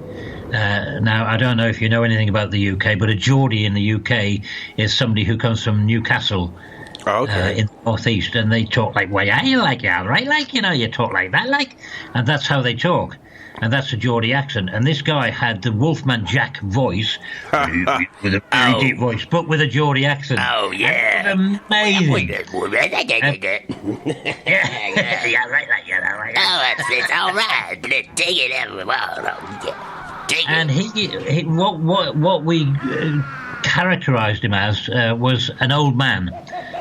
Now, I don't know if you know anything about the UK, but a Geordie in the UK is somebody who comes from Newcastle in the northeast, and they talk like, "Why are you like, yeah, right? Like, you know, you talk like that, like," and that's how they talk, and that's a Geordie accent. And this guy had the Wolfman Jack voice with a very deep voice, but with a Geordie accent.
Oh, yeah.
It was amazing.
Yeah, right, like, you know, like, oh, it's all right. Take it everywhere.
And he what we characterised him as was an old man,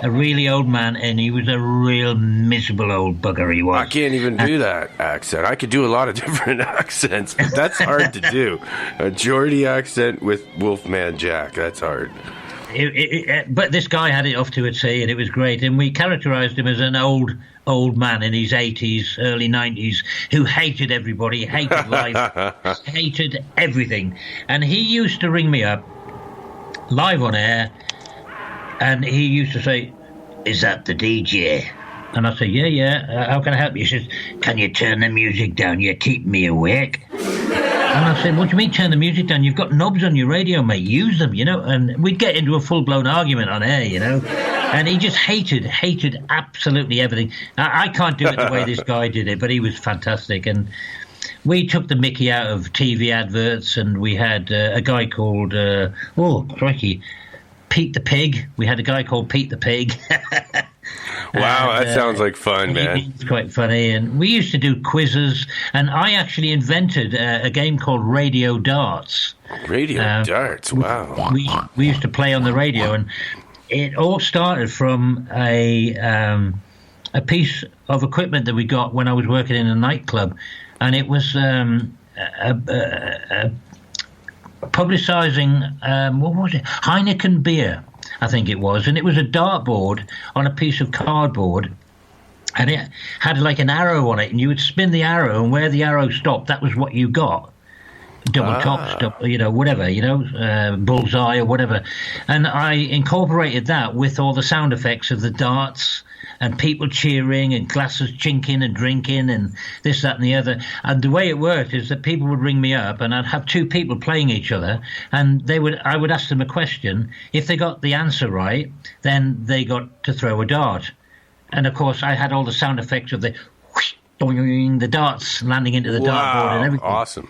a really old man, and he was a real miserable old bugger. He was.
I can't even do that accent. I could do a lot of different accents, but that's hard to do. A Geordie accent with Wolfman Jack, that's hard.
But this guy had it off to a T, and it was great. And we characterised him as an old man in his 80s, early 90s, who hated everybody, hated life, hated everything. And he used to ring me up live on air, and he used to say, "Is that the DJ?" And I say, yeah, how can I help you? He says, "Can you turn the music down? You keep me awake." And I said, "What do you mean turn the music down? You've got knobs on your radio, mate. Use them, you know." And we'd get into a full-blown argument on air, you know. And he just hated absolutely everything. I can't do it the way this guy did it, but he was fantastic. And we took the mickey out of TV adverts, and we had a guy called, Pete the Pig. We had a guy called Pete the Pig.
Wow, that sounds like fun, man.
It's quite funny. And we used to do quizzes, and I actually invented a game called Radio Darts.
Radio Darts, wow.
We used to play on the radio, and it all started from a piece of equipment that we got when I was working in a nightclub, and it was publicising, what was it? Heineken beer, I think it was. And it was a dartboard on a piece of cardboard, and it had like an arrow on it, and you would spin the arrow, and where the arrow stopped, that was what you got. Double top, you know, whatever, you know, bullseye or whatever. And I incorporated that with all the sound effects of the darts and people cheering and glasses chinking and drinking and this, that and the other. And the way it worked is that people would ring me up, and I'd have two people playing each other, and I would ask them a question. If they got the answer right, then they got to throw a dart. And of course I had all the sound effects of the whoosh, doing, the darts landing into the dartboard and everything.
Awesome.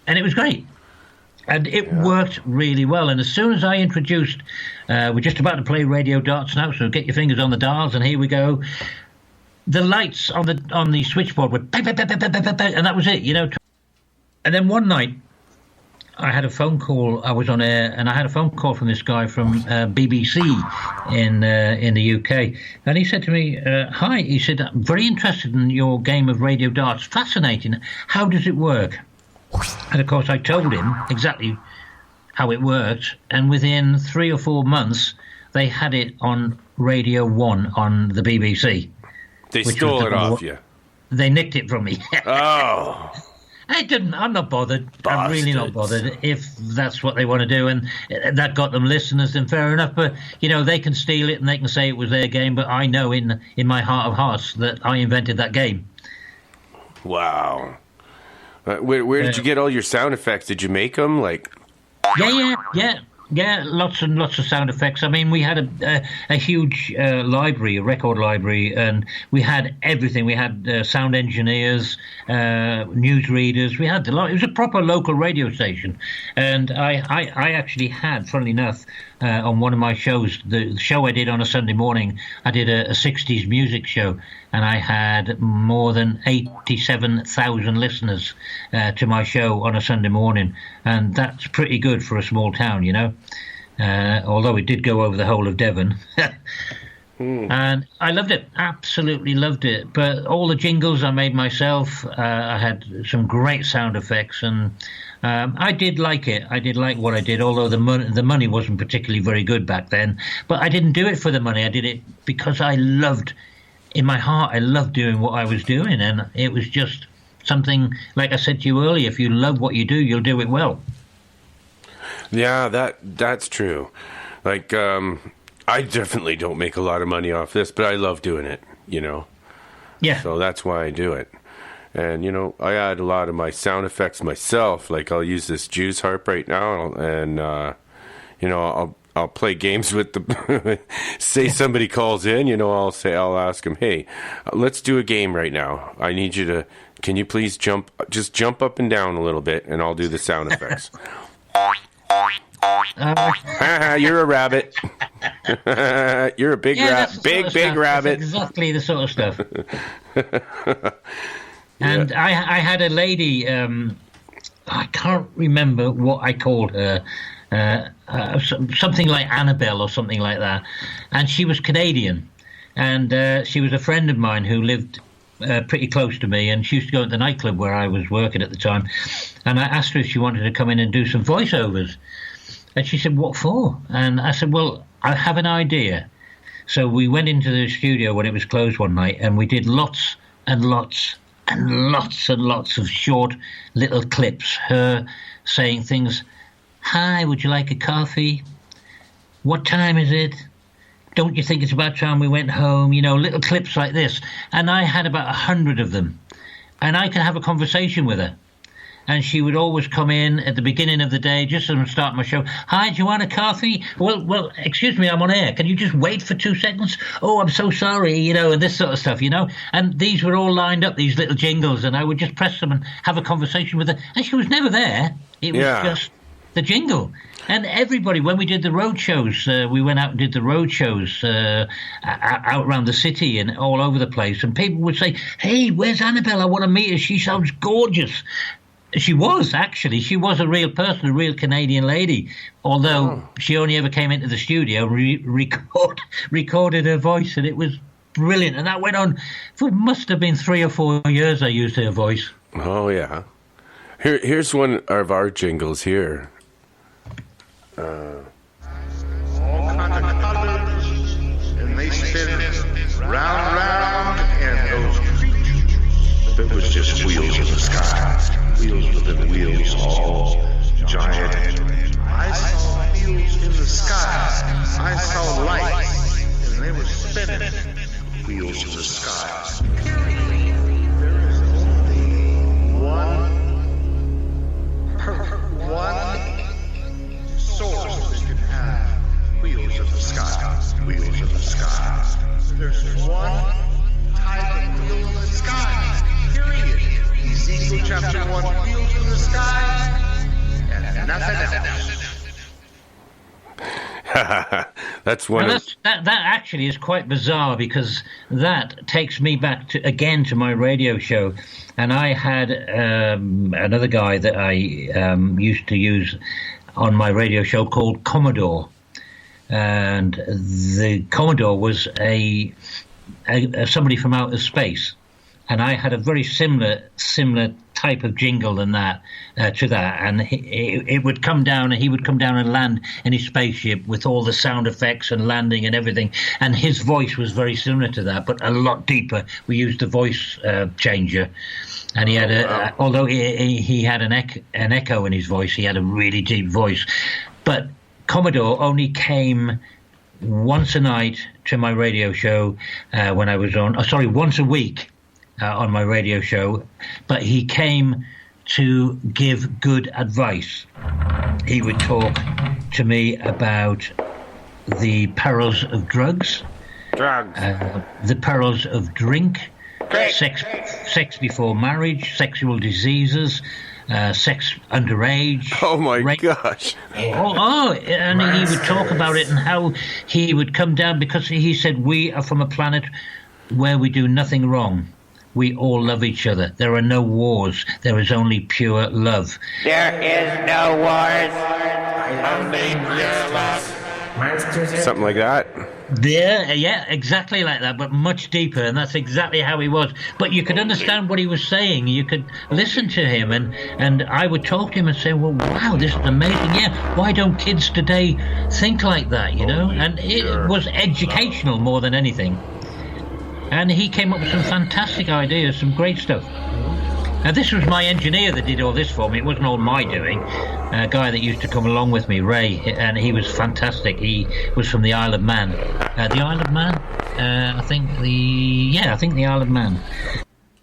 And it was great. And it worked really well. And as soon as I introduced, we're just about to play Radio Darts now, so get your fingers on the dials, and here we go. The lights on the switchboard were bang, bang, bang, bang, bang, bang, bang, and that was it, you know. And then one night, I had a phone call. I was on air, and I had a phone call from this guy from BBC in the UK. And he said to me, "Hi," he said, "I'm very interested in your game of Radio Darts. Fascinating. How does it work?" And of course I told him exactly how it worked, and within 3 or 4 months they had it on Radio 1 on the BBC.
They stole it off you.
They nicked it from me.
Oh.
I'm not bothered.
Bastards.
I'm really not bothered if that's what they want to do, and that got them listeners, then fair enough. But, you know, they can steal it and they can say it was their game, but I know in my heart of hearts that I invented that game.
Wow. Where did you get all your sound effects? Did you make them?
Yeah, lots and lots of sound effects. I mean, we had a huge library, a record library, and we had everything. We had sound engineers, newsreaders. We had a lot. It was a proper local radio station. And I actually had, funnily enough, on one of my shows, the show I did on a Sunday morning, I did a 60s music show, and I had more than 87,000 listeners to my show on a Sunday morning, and that's pretty good for a small town, you know, although it did go over the whole of Devon. And I loved it, absolutely loved it. But all the jingles I made myself. I had some great sound effects, and I did like it. I did like what I did, although the money wasn't particularly very good back then. But I didn't do it for the money. I did it because I loved, in my heart, I loved doing what I was doing. And it was just something, like I said to you earlier, if you love what you do, you'll do it well.
Yeah, that's true. Like, I definitely don't make a lot of money off this, but I love doing it,
Yeah.
So that's why I do it. And, I add a lot of my sound effects myself. Like, I'll use this Jews harp right now, and, I'll play games with the... say somebody calls in, I'll ask them, hey, let's do a game right now. I need you to... Can you please jump up and down a little bit, and I'll do the sound effects. You're a rabbit. You're a big rabbit. Big rabbit.
That's exactly the sort of stuff. And I had a lady. I can't remember what I called her. Something like Annabelle or something like that. And she was Canadian, and she was a friend of mine who lived pretty close to me, and she used to go to the nightclub where I was working at the time. And I asked her if she wanted to come in and do some voiceovers. And she said, what for? And I said, well, I have an idea. So we went into the studio when it was closed one night, and we did lots and lots and lots and lots of short little clips. Her saying things, hi, would you like a coffee? What time is it? Don't you think it's about time we went home? Little clips like this. And I had about 100 of them. And I could have a conversation with her. And she would always come in at the beginning of the day, just as I'm starting my show. Hi, do you want a coffee? Well, excuse me, I'm on air. Can you just wait for 2 seconds? Oh, I'm so sorry, and this sort of stuff, And these were all lined up, these little jingles, and I would just press them and have a conversation with her. And she was never there. It was just the jingle. And everybody, when we did the road shows, we went out and did the road shows out around the city and all over the place. And people would say, hey, where's Annabelle? I want to meet her. She sounds gorgeous. She was, actually. She was a real person, a real Canadian lady, although she only ever came into the studio and recorded her voice, and it was brilliant. And that went on for must have been 3 or 4 years I used her voice.
Oh, yeah. Here's one of our jingles here.
All kinds of colors, and they spin round, and those creatures, it was just wheels in the sky. Wheels within wheels, all giant. I saw wheels in the sky. I saw lights, and they were spinning. Wheels in the sky. There is only one source that can have wheels in the sky. Wheels in the sky. There's one type of wheel in the sky. Period. Ezekiel chapter 1, wheels in the sky, and nothing else.
That's one.
That actually is quite bizarre, because that takes me back to my radio show, and I had another guy that I used to use on my radio show called Commodore, and the Commodore was a somebody from outer space. And I had a very similar type of jingle than that to that, and it would come down, and he would come down and land in his spaceship with all the sound effects and landing and everything. And his voice was very similar to that, but a lot deeper. We used a voice changer, and he had although he had an echo in his voice, he had a really deep voice. But Commodore only came once a night to my radio show when I was on. Once a week. On my radio show, but he came to give good advice. He would talk to me about the perils of drugs, the perils of drink, sex before marriage, sexual diseases, sex underage.
Oh my gosh!
And he would talk about it and how he would come down, because he said we are from a planet where we do nothing wrong. We all love each other. There are no wars. There is only pure love.
There is no wars. Only pure love.
Something like that.
Yeah, exactly like that, but much deeper, and that's exactly how he was. But you could understand what he was saying. You could listen to him, and I would talk to him and say, well, wow, this is amazing. Yeah, why don't kids today think like that, you know? And it was educational more than anything. And he came up with some fantastic ideas, some great stuff. Now, this was my engineer that did all this for me. It wasn't all my doing. A guy that used to come along with me, Ray, and he was fantastic. He was from the Isle of Man. The Isle of Man? I think the Isle of Man.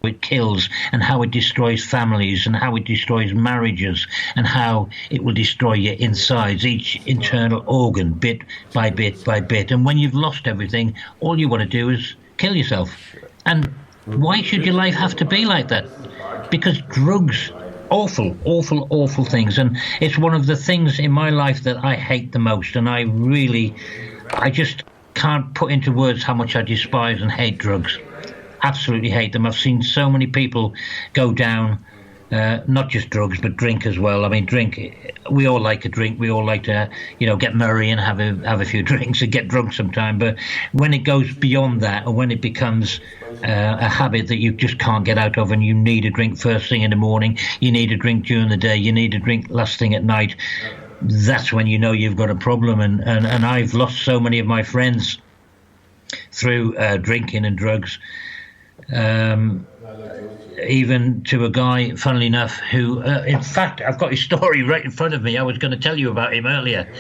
It kills, and how it destroys families, and how it destroys marriages, and how it will destroy your insides, each internal organ, bit by bit by bit. And when you've lost everything, all you want to do is kill yourself. And why should your life have to be like that? Because drugs, awful, awful, awful things. And it's one of the things in my life that I hate the most. And I just can't put into words how much I despise and hate drugs. Absolutely hate them. I've seen so many people go down, not just drugs, but drink as well. I mean, drink, we all like a drink. We all like to, get merry and have a few drinks and get drunk sometime. But when it goes beyond that, or when it becomes a habit that you just can't get out of, and you need a drink first thing in the morning, you need a drink during the day, you need a drink last thing at night, that's when you know you've got a problem. And I've lost so many of my friends through drinking and drugs. Even to a guy, funnily enough, who, in fact, I've got his story right in front of me. I was going to tell you about him earlier.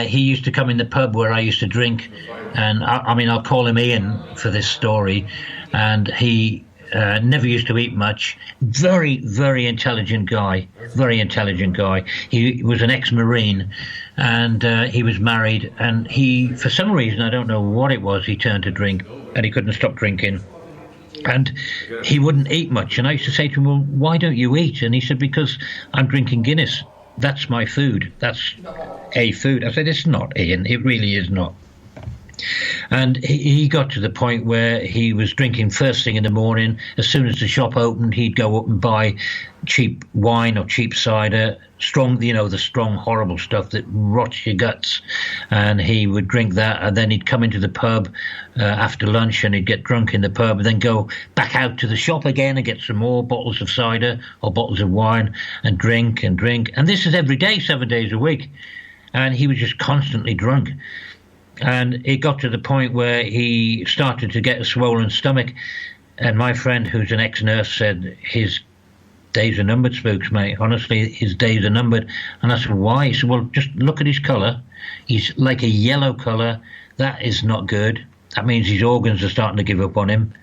He used to come in the pub where I used to drink, and I'll call him Ian for this story. And he never used to eat much. Very, very intelligent guy. Very intelligent guy. He was an ex-Marine, and he was married. And he, for some reason, I don't know what it was, he turned to drink, and he couldn't stop drinking. And he wouldn't eat much. And I used to say to him, well, why don't you eat? And he said, because I'm drinking Guinness. That's my food. That's a food. I said, it's not, Ian. It really is not. And he got to the point where he was drinking first thing in the morning. As soon as the shop opened, he'd go up and buy cheap wine or cheap cider, strong, the strong, horrible stuff that rots your guts. And he would drink that, and then he'd come into the pub after lunch, and he'd get drunk in the pub, and then go back out to the shop again and get some more bottles of cider or bottles of wine and drink and drink. And this is every day, 7 days a week. And he was just constantly drunk. And it got to the point where he started to get a swollen stomach. And my friend, who's an ex-nurse, said, his days are numbered, Spooks, mate. Honestly, his days are numbered. And I said, why? He said, well, just look at his colour. He's like a yellow colour. That is not good. That means his organs are starting to give up on him.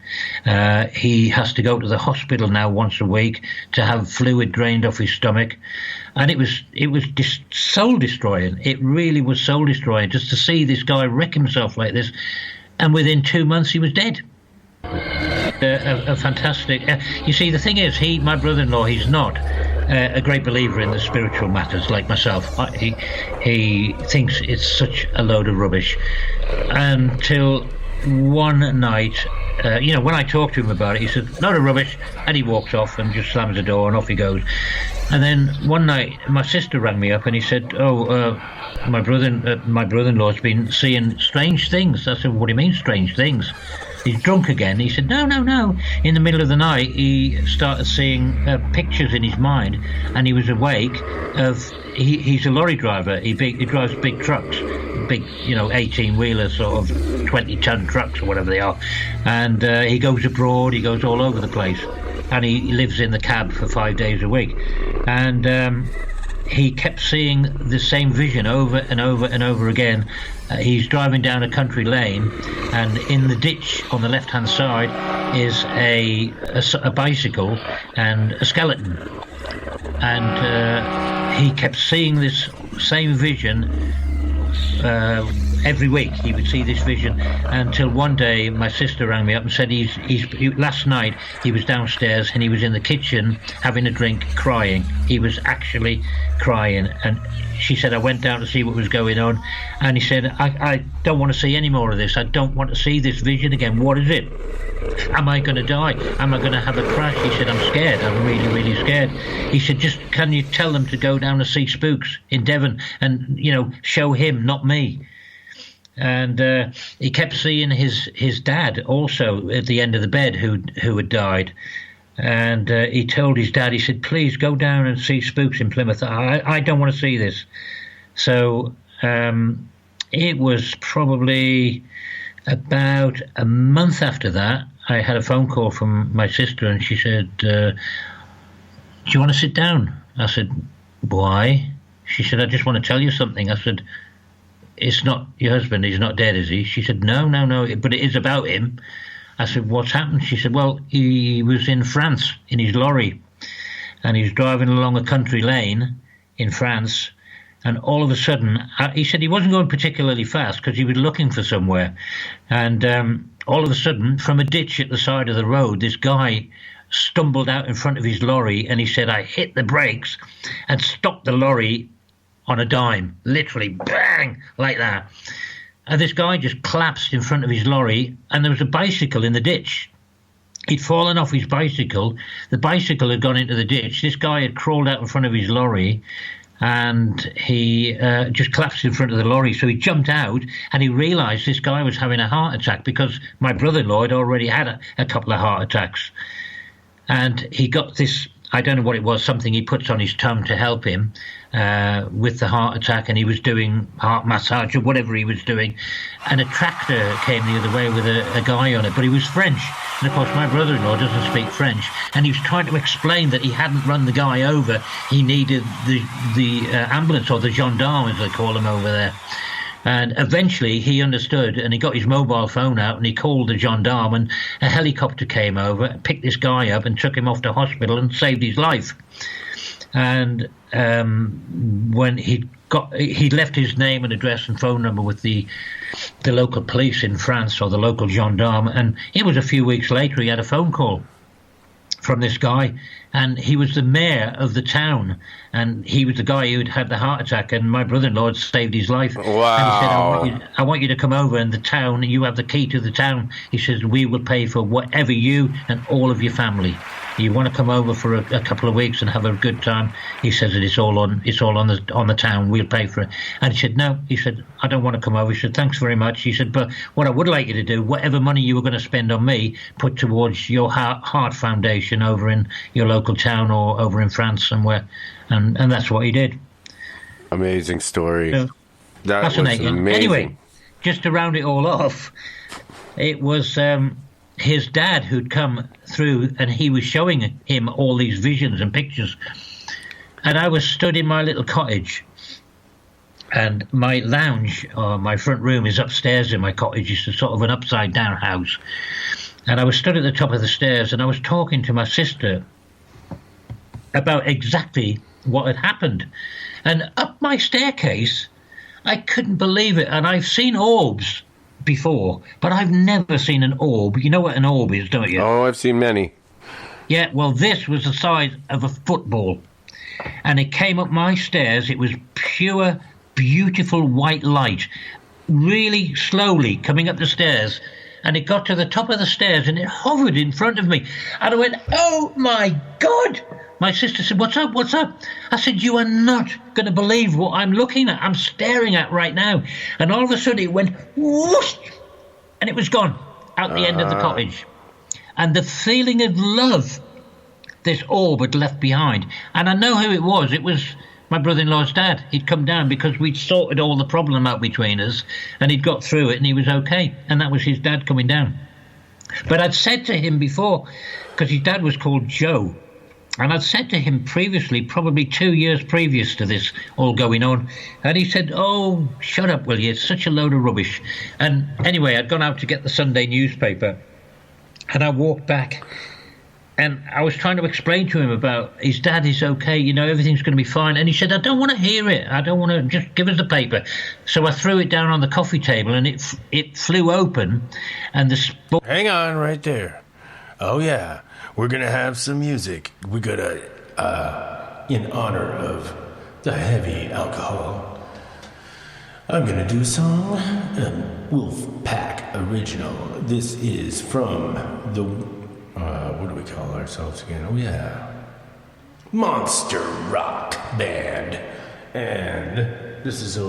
He has to go to the hospital now once a week to have fluid drained off his stomach. And it was just soul destroying. It really was soul destroying just to see this guy wreck himself like this. And within 2 months, he was dead. A fantastic. You see, the thing is, my brother-in-law, he's not a great believer in the spiritual matters like myself. He thinks it's such a load of rubbish. Until one night, when I talked to him about it, he said, load of rubbish, and he walks off and just slams the door and off he goes. And then one night, my sister rang me up and he said, my brother-in-law's been seeing strange things. I said, what do you mean strange things? He's drunk again. He said, no. In the middle of the night, he started seeing pictures in his mind, and he was awake of, he's a lorry driver. He drives big trucks, big, 18-wheeler sort of 20-ton trucks or whatever they are. And he goes abroad, he goes all over the place. And he lives in the cab for 5 days a week. And he kept seeing the same vision over and over and over again. He's driving down a country lane, and in the ditch on the left-hand side is a bicycle and a skeleton. And he kept seeing this same vision every week. He would see this vision until one day my sister rang me up and said last night he was downstairs and he was in the kitchen having a drink, crying. He was actually crying, and she said, I went down to see what was going on, and he said, I don't want to see any more of this. I don't want to see this vision again. What is it? Am I going to die? Am I going to have a crash? He said, I'm scared. I'm really, really scared. He said, just can you tell them to go down to see Spooks in Devon and, show him, not me. And he kept seeing his dad also at the end of the bed who had died. And he told his dad, he said, please go down and see Spooks in Plymouth. I don't want to see this. So it was probably about a month after that, I had a phone call from my sister, and she said, do you want to sit down? I said, why? She said, I just want to tell you something. I said, it's not your husband, he's not dead, is he? She said, no, but it is about him. I said, what's happened? She said, well, he was in France in his lorry, and he was driving along a country lane in France, and all of a sudden, he said he wasn't going particularly fast because he was looking for somewhere, and all of a sudden, from a ditch at the side of the road, this guy stumbled out in front of his lorry, and he said, I hit the brakes and stopped the lorry on a dime, literally bang, like that. And this guy just collapsed in front of his lorry, and there was a bicycle in the ditch. He'd fallen off his bicycle. The bicycle had gone into the ditch. This guy had crawled out in front of his lorry, and he just collapsed in front of the lorry. So he jumped out, and he realised this guy was having a heart attack, because my brother-in-law had already had a couple of heart attacks. And he got this, I don't know what it was, something he puts on his tongue to help him with the heart attack, and he was doing heart massage or whatever he was doing, and a tractor came the other way with a guy on it, but he was French, and of course my brother-in-law doesn't speak French, and he was trying to explain that he hadn't run the guy over, he needed the ambulance, or the gendarme as they call them over there. And eventually he understood, and he got his mobile phone out and he called the gendarme, and a helicopter came over, picked this guy up and took him off to hospital and saved his life. And when he left his name and address and phone number with the local police in France, or the local gendarme, and it was a few weeks later he had a phone call from this guy, and he was the mayor of the town, and he was the guy who had the heart attack, and my brother-in-law had saved his life.
Wow.
And he said, I want you to come over, and the town, you have the key to the town. He says, we will pay for whatever you and all of your family. You want to come over for a couple of weeks and have a good time? He says that it's all on the town. We'll pay for it. And he said, no. He said, I don't want to come over. He said, thanks very much. He said, but what I would like you to do, whatever money you were going to spend on me, put towards your heart foundation over in your local town or over in France somewhere. And that's what he did.
Amazing story.
So,
that
fascinating.
Was amazing.
Anyway, just to round it all off, it was his dad who'd come through, and he was showing him all these visions and pictures. And I was stood in my little cottage, and my lounge, or my front room, is upstairs in my cottage. It's sort of an upside-down house. And I was stood at the top of the stairs, and I was talking to my sister about exactly what had happened. And up my staircase, I couldn't believe it. And I've seen orbs before, but I've never seen an orb. You know what an orb is, don't you?
Oh, I've seen many.
Yeah, well, this was the size of a football. And it came up my stairs. It was pure, beautiful white light, really slowly coming up the stairs. And it got to the top of the stairs, and it hovered in front of me. And I went, oh, my God! My sister said, what's up, what's up? I said, you are not going to believe what I'm looking at, I'm staring at right now. And all of a sudden it went whoosh, and it was gone out the end of the cottage. And the feeling of love this orb had left behind. And I know who it was. It was my brother-in-law's dad. He'd come down because we'd sorted all the problem out between us, and he'd got through it, and he was okay. And that was his dad coming down. But I'd said to him before, because his dad was called Joe, and I'd said to him previously, probably 2 years previous to this all going on, and he said, oh, shut up, will you? It's such a load of rubbish. And anyway, I'd gone out to get the Sunday newspaper, and I walked back, and I was trying to explain to him about his dad is okay, you know, everything's going to be fine. And he said, I don't want to hear it. I don't want to, just give us the paper. So I threw it down on the coffee table, and it flew open, and the...
Hang on right there. Oh, yeah. We're going to have some music. We're going to, in honor of the heavy alcohol, I'm going to do a song, Wolfpack original. This is from the, what do we call ourselves again? Oh, yeah. Monster Rock Band. And
This is a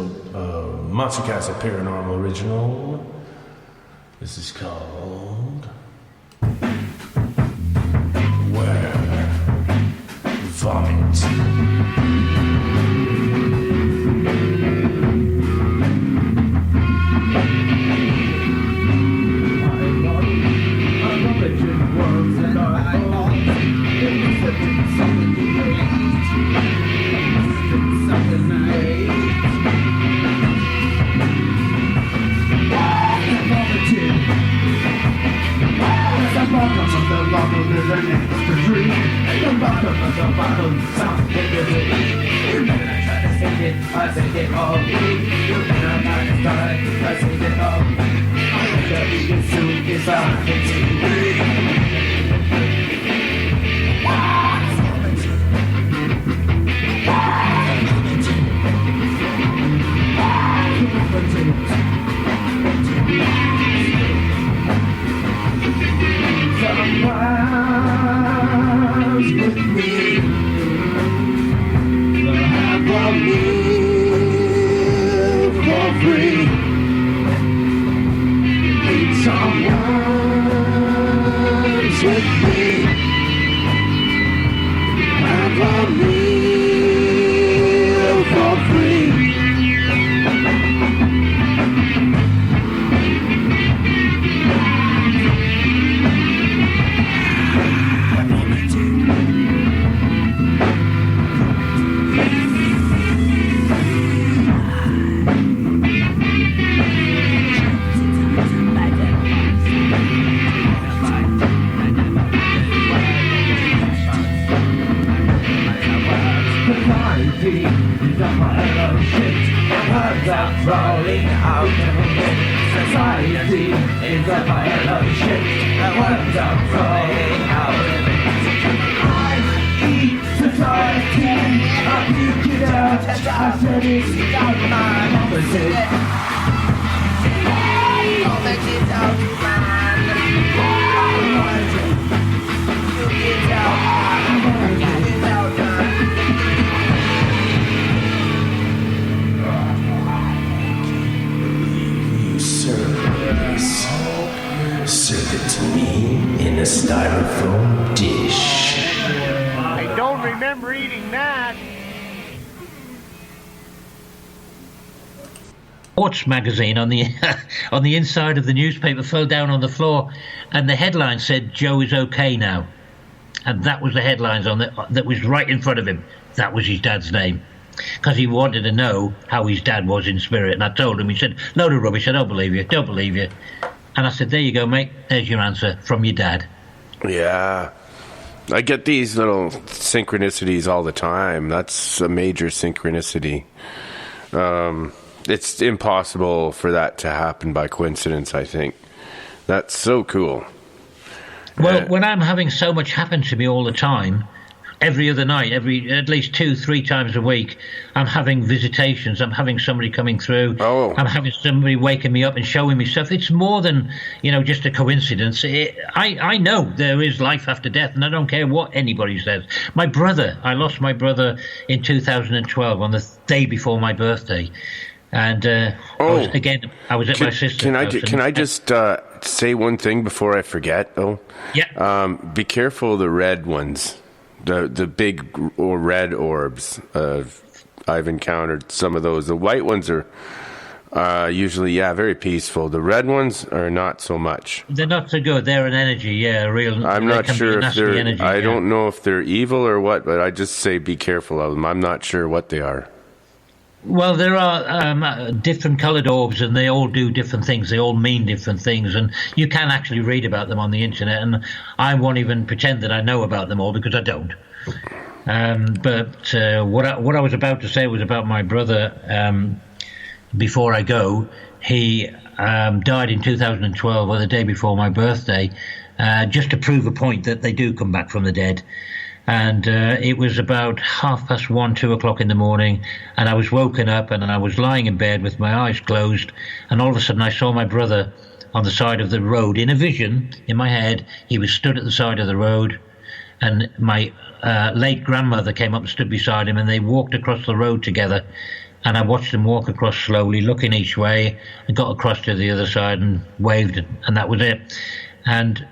Monster Castle Paranormal original. This is called Where Vomit.
I think it all you better not start. I think it all. I bet you can soon get out sometimes with me. For free, need someone with me. Have a meal for free. Rolling out of it. Society is a pile of shit. The words are rolling out of it. I eat society. I puke it out. I said it's out my opposite. Opposite out man. Puke it out. Puke it out man.
Serve it to me in a styrofoam dish.
I don't remember eating that.
Sports magazine on the on the inside of the newspaper fell down on the floor, and the headline said Joe is okay now, and that was the headlines on that was right in front of him. That was his dad's name, because he wanted to know how his dad was in spirit. And I told him, he said, load of rubbish, I don't believe you. And I said, there you go, mate, there's your answer from your dad.
Yeah. I get these little synchronicities all the time. That's a major synchronicity. It's impossible for that to happen by coincidence, I think. That's so cool.
Well, when I'm having so much happen to me all the time, every other night, at least 2-3 times a week, I'm having visitations. I'm having somebody coming through.
Oh.
I'm having somebody waking me up and showing me stuff. It's more than, just a coincidence. I know there is life after death, and I don't care what anybody says. I lost my brother in 2012 on the day before my birthday. And I was at my sister's house.
Can I just say one thing before I forget? Oh,
yeah.
Be careful of the red ones. The big or red orbs. I've encountered some of those. The white ones are usually, very peaceful. The red ones are not so much.
They're not so good. They're an energy, real.
I'm not sure if they're.
Energy,
I don't know if they're evil or what, but I just say be careful of them. I'm not sure what they are.
Well, there are different coloured orbs, and they all do different things. They all mean different things, and you can actually read about them on the internet. And I won't even pretend that I know about them all, because I don't. But what I was about to say was about my brother. Before I go, he died in 2012, or the day before my birthday, just to prove a point that they do come back from the dead. And it was about 1:30, 2 o'clock in the morning, and I was woken up, and I was lying in bed with my eyes closed, and all of a sudden I saw my brother on the side of the road. In a vision, in my head, he was stood at the side of the road, and my late grandmother came up and stood beside him, and they walked across the road together, And I watched them walk across slowly, looking each way, and got across to the other side and waved, and that was it. And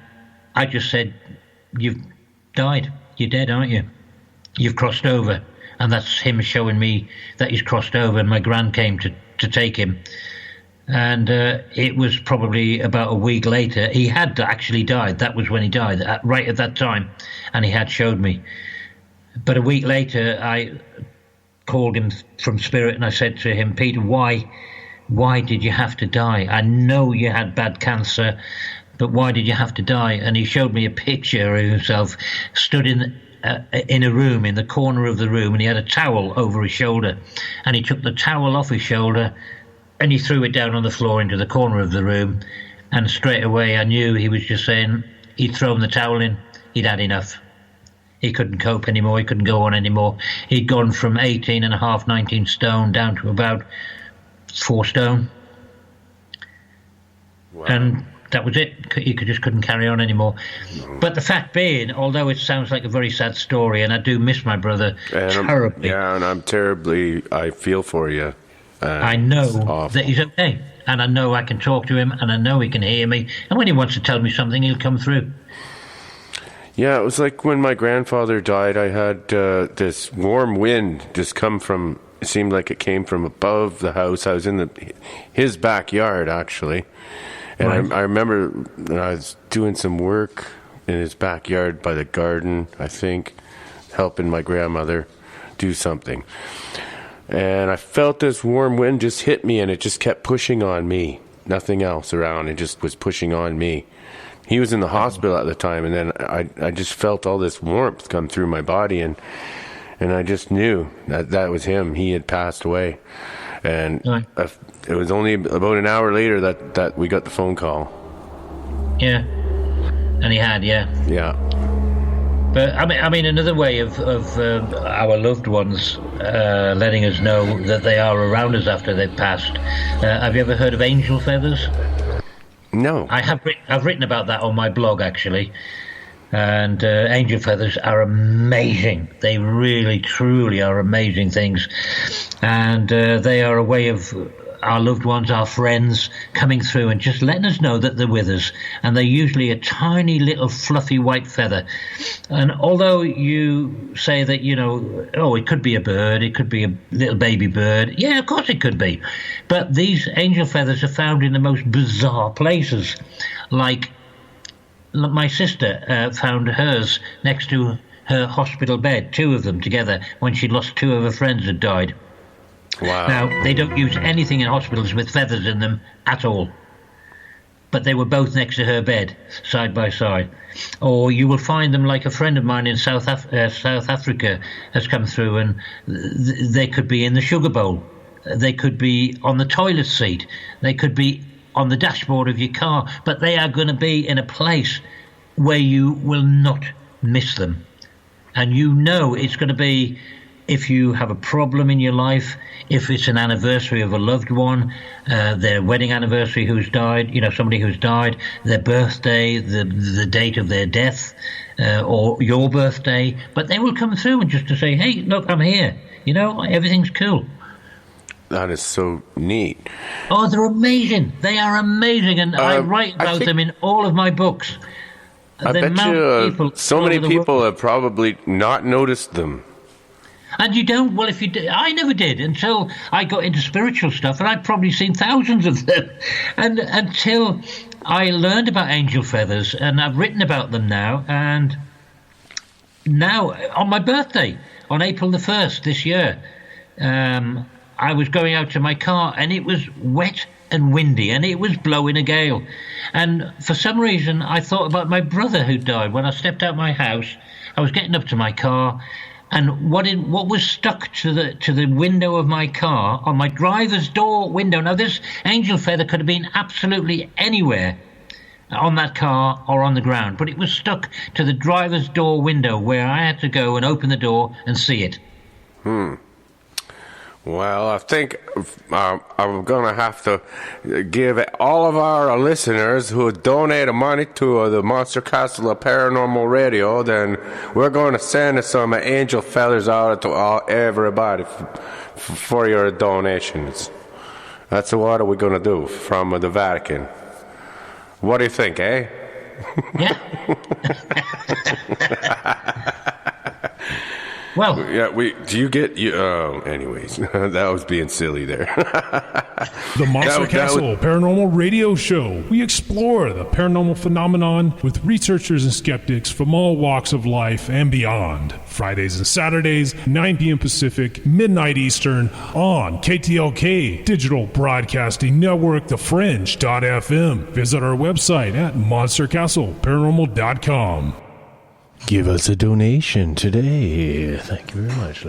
I just said, "You've died. You're dead, aren't you? You've crossed over." And that's him showing me that he's crossed over, and my gran came to take him. And it was probably about a week later. He had actually died. That was when he died, right at that time. And he had showed me. But a week later, I called him from spirit, and I said to him, "Peter, why did you have to die? I know you had bad cancer, but why did you have to die?" And he showed me a picture of himself stood in a room, in the corner of the room, and he had a towel over his shoulder. And he took the towel off his shoulder, and he threw it down on the floor into the corner of the room. And straight away I knew he was just saying he'd thrown the towel in. He'd had enough. He couldn't cope anymore. He couldn't go on anymore. He'd gone from 18.5, 19 stone down to about 4 stone. Wow. And that was it. He just couldn't carry on anymore. But the fact being, although it sounds like a very sad story, and I do miss my brother terribly.
I feel for you.
I know that he's okay, and I know I can talk to him, and I know he can hear me, and when he wants to tell me something, he'll come through.
Yeah, it was like when my grandfather died, I had this warm wind just come from, it seemed like it came from above the house. I was in his backyard, actually, and right. I remember I was doing some work in his backyard by the garden, I think, helping my grandmother do something. And I felt this warm wind just hit me, and it just kept pushing on me. Nothing else around. It just was pushing on me. He was in the hospital at the time, and then I just felt all this warmth come through my body, and I just knew that was him. He had passed away. And it was only about an hour later that we got the phone call.
Yeah. And he had, yeah.
Yeah.
But I mean, another way of our loved ones letting us know that they are around us after they've passed. Have you ever heard of angel feathers?
No.
I've written about that on my blog, actually. And angel feathers are amazing. They really, truly are amazing things. And they are a way of our loved ones, our friends, coming through and just letting us know that they're with us. And they're usually a tiny little fluffy white feather. And although you say that, it could be a bird, it could be a little baby bird. Yeah, of course it could be. But these angel feathers are found in the most bizarre places. Like my sister found hers next to her hospital bed, 2 of them together, when she lost 2 of her friends had died.
Wow.
Now, they don't use anything in hospitals with feathers in them at all. But they were both next to her bed, side by side. Or you will find them like a friend of mine in South Africa has come through, and they could be in the sugar bowl. They could be on the toilet seat. They could be on the dashboard of your car. But they are going to be in a place where you will not miss them. And it's going to be, if you have a problem in your life, if it's an anniversary of a loved one, their wedding anniversary who's died, somebody who's died, their birthday, the date of their death, or your birthday, but they will come through and just to say, hey, look, I'm here. Everything's cool.
That is so neat.
Oh, they're amazing. They are amazing, and I write about them in all of my books.
I bet you so many people have probably not noticed them.
And you don't? Well, if you did, I never did until I got into spiritual stuff, and I'd probably seen thousands of them. And until I learned about angel feathers, and I've written about them now. And now, on my birthday, on April the 1st this year, I was going out to my car, and it was wet and windy, and it was blowing a gale. And for some reason, I thought about my brother who died. When I stepped out my house, I was getting up to my car, and what was stuck to the window of my car, on my driver's door window. Now, this angel feather could have been absolutely anywhere on that car or on the ground, but it was stuck to the driver's door window where I had to go and open the door and see it.
Well, I think I'm going to have to give all of our listeners who donate money to the Monster Castle of Paranormal Radio, then we're going to send some angel feathers out to everybody for your donations. That's what are we going to do from the Vatican. What do you think, eh?
Yeah. Well,
yeah. Do you get you? Anyways, that was being silly there.
The Monster Castle Paranormal Radio Show. We explore the paranormal phenomenon with researchers and skeptics from all walks of life and beyond. Fridays and Saturdays, 9 p.m. Pacific, midnight Eastern, on KTLK Digital Broadcasting Network, thefringe.fm. Visit our website at monstercastleparanormal.com.
Give us a donation today. Thank you very much.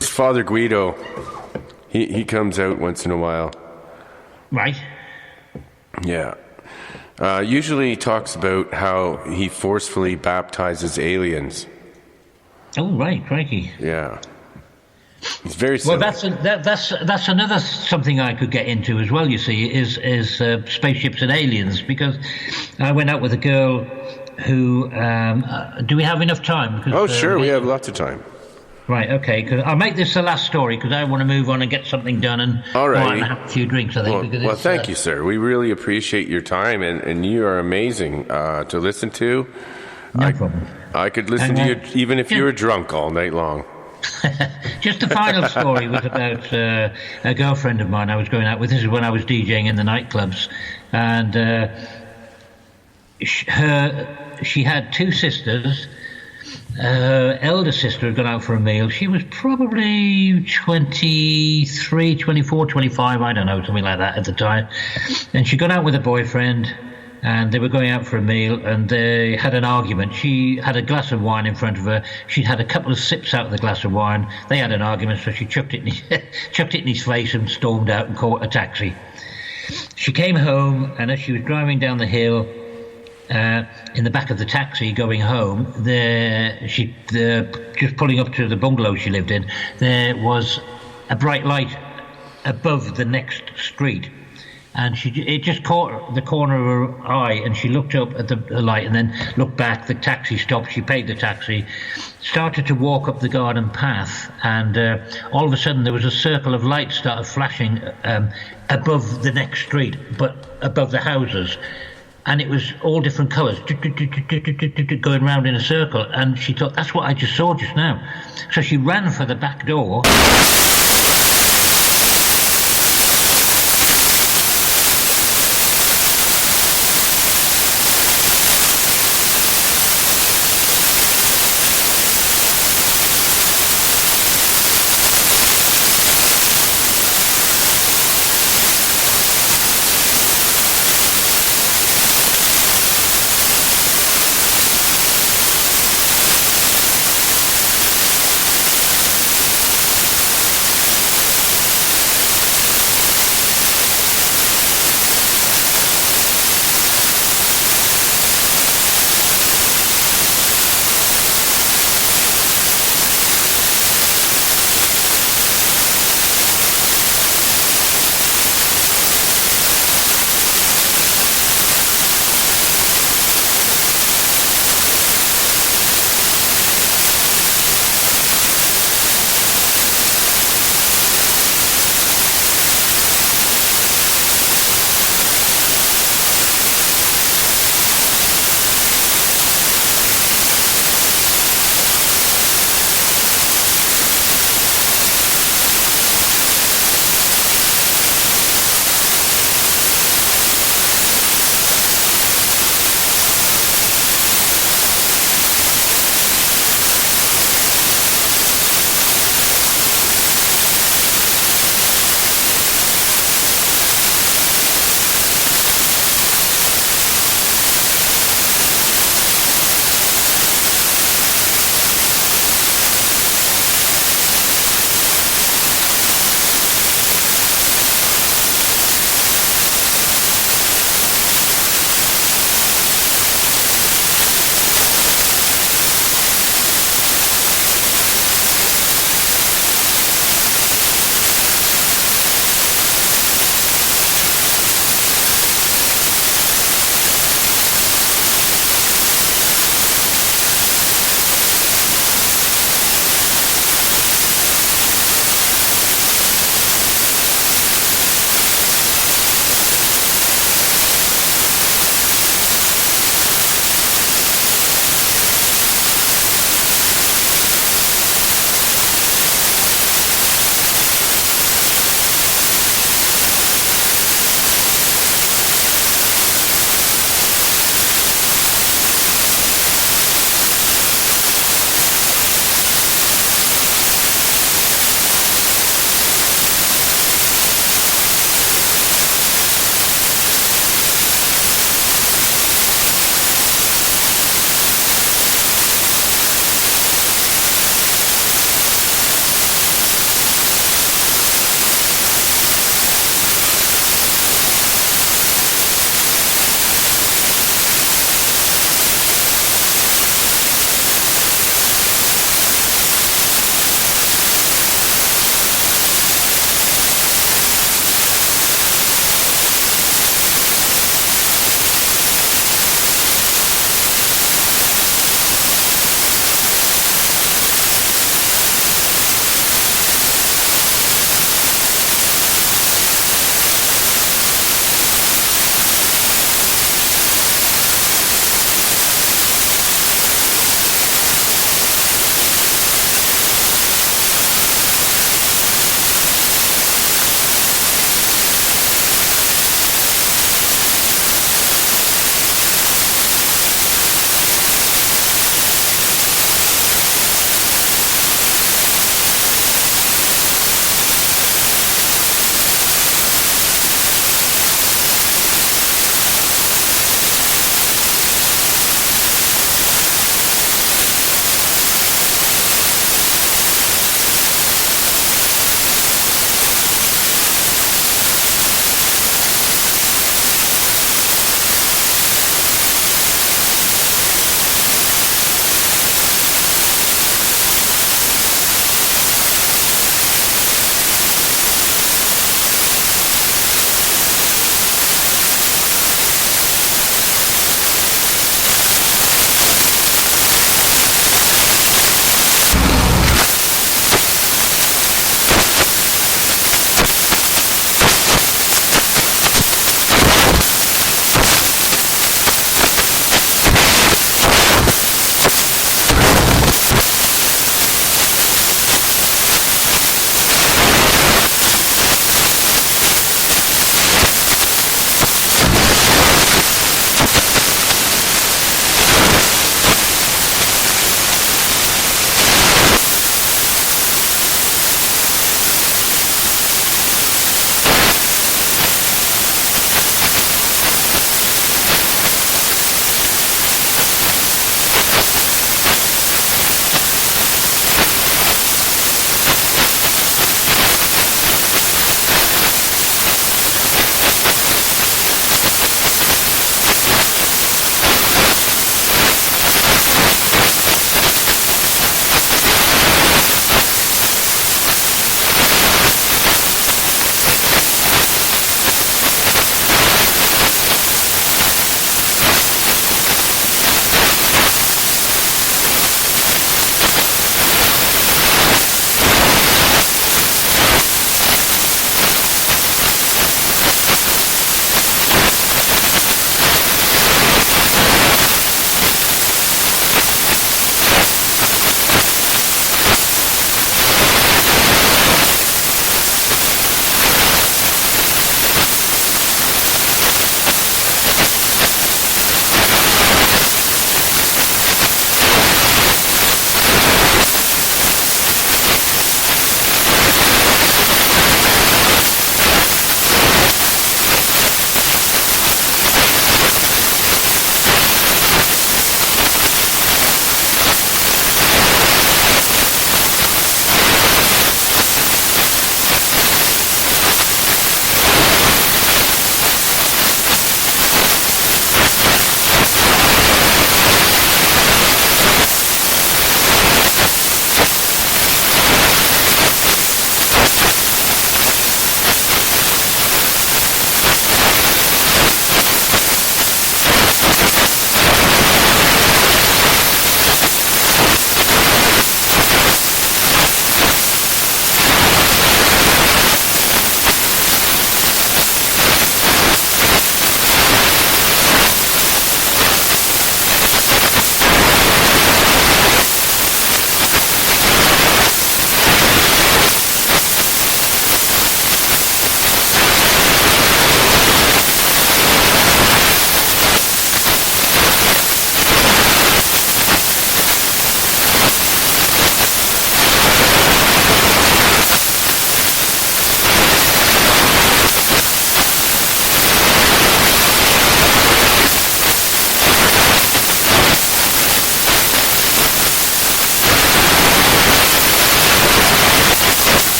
Father Guido, he comes out once in a while.
Right.
Yeah. Usually he talks about how he forcefully baptizes aliens.
Oh, right, crikey.
Yeah. He's very silly.
Well, that's another something I could get into as well, you see, is spaceships and aliens, because I went out with a girl who... do we have enough time?
Sure, we have lots of time.
Right, okay, because I'll make this the last story, because I want to move on and get something done, and
all right.
have a few drinks, I think.
Well, thank you, sir. We really appreciate your time, and you are amazing to listen to.
No problem.
I could listen to you even if you were drunk all night long.
Just the final story was about a girlfriend of mine I was going out with. This is when I was DJing in the nightclubs, and she had two sisters. Her elder sister had gone out for a meal. She was probably 23, 24, 25, I don't know, something like that at the time. And she'd gone out with a boyfriend, and they were going out for a meal, and they had an argument. She had a glass of wine in front of her. She'd had a couple of sips out of the glass of wine. They had an argument, so she chucked it in his face and stormed out and caught a taxi. She came home, and as she was driving down the hill, in the back of the taxi going home, just pulling up to the bungalow she lived in, there was a bright light above the next street, and it just caught the corner of her eye, and she looked up at the light and then looked back. The taxi stopped. She paid the taxi, started to walk up the garden path, and all of a sudden there was a circle of light started flashing above the next street, but above the houses. And it was all different colours, going round in a circle. And she thought, that's what I just saw just now. So she ran for the back door.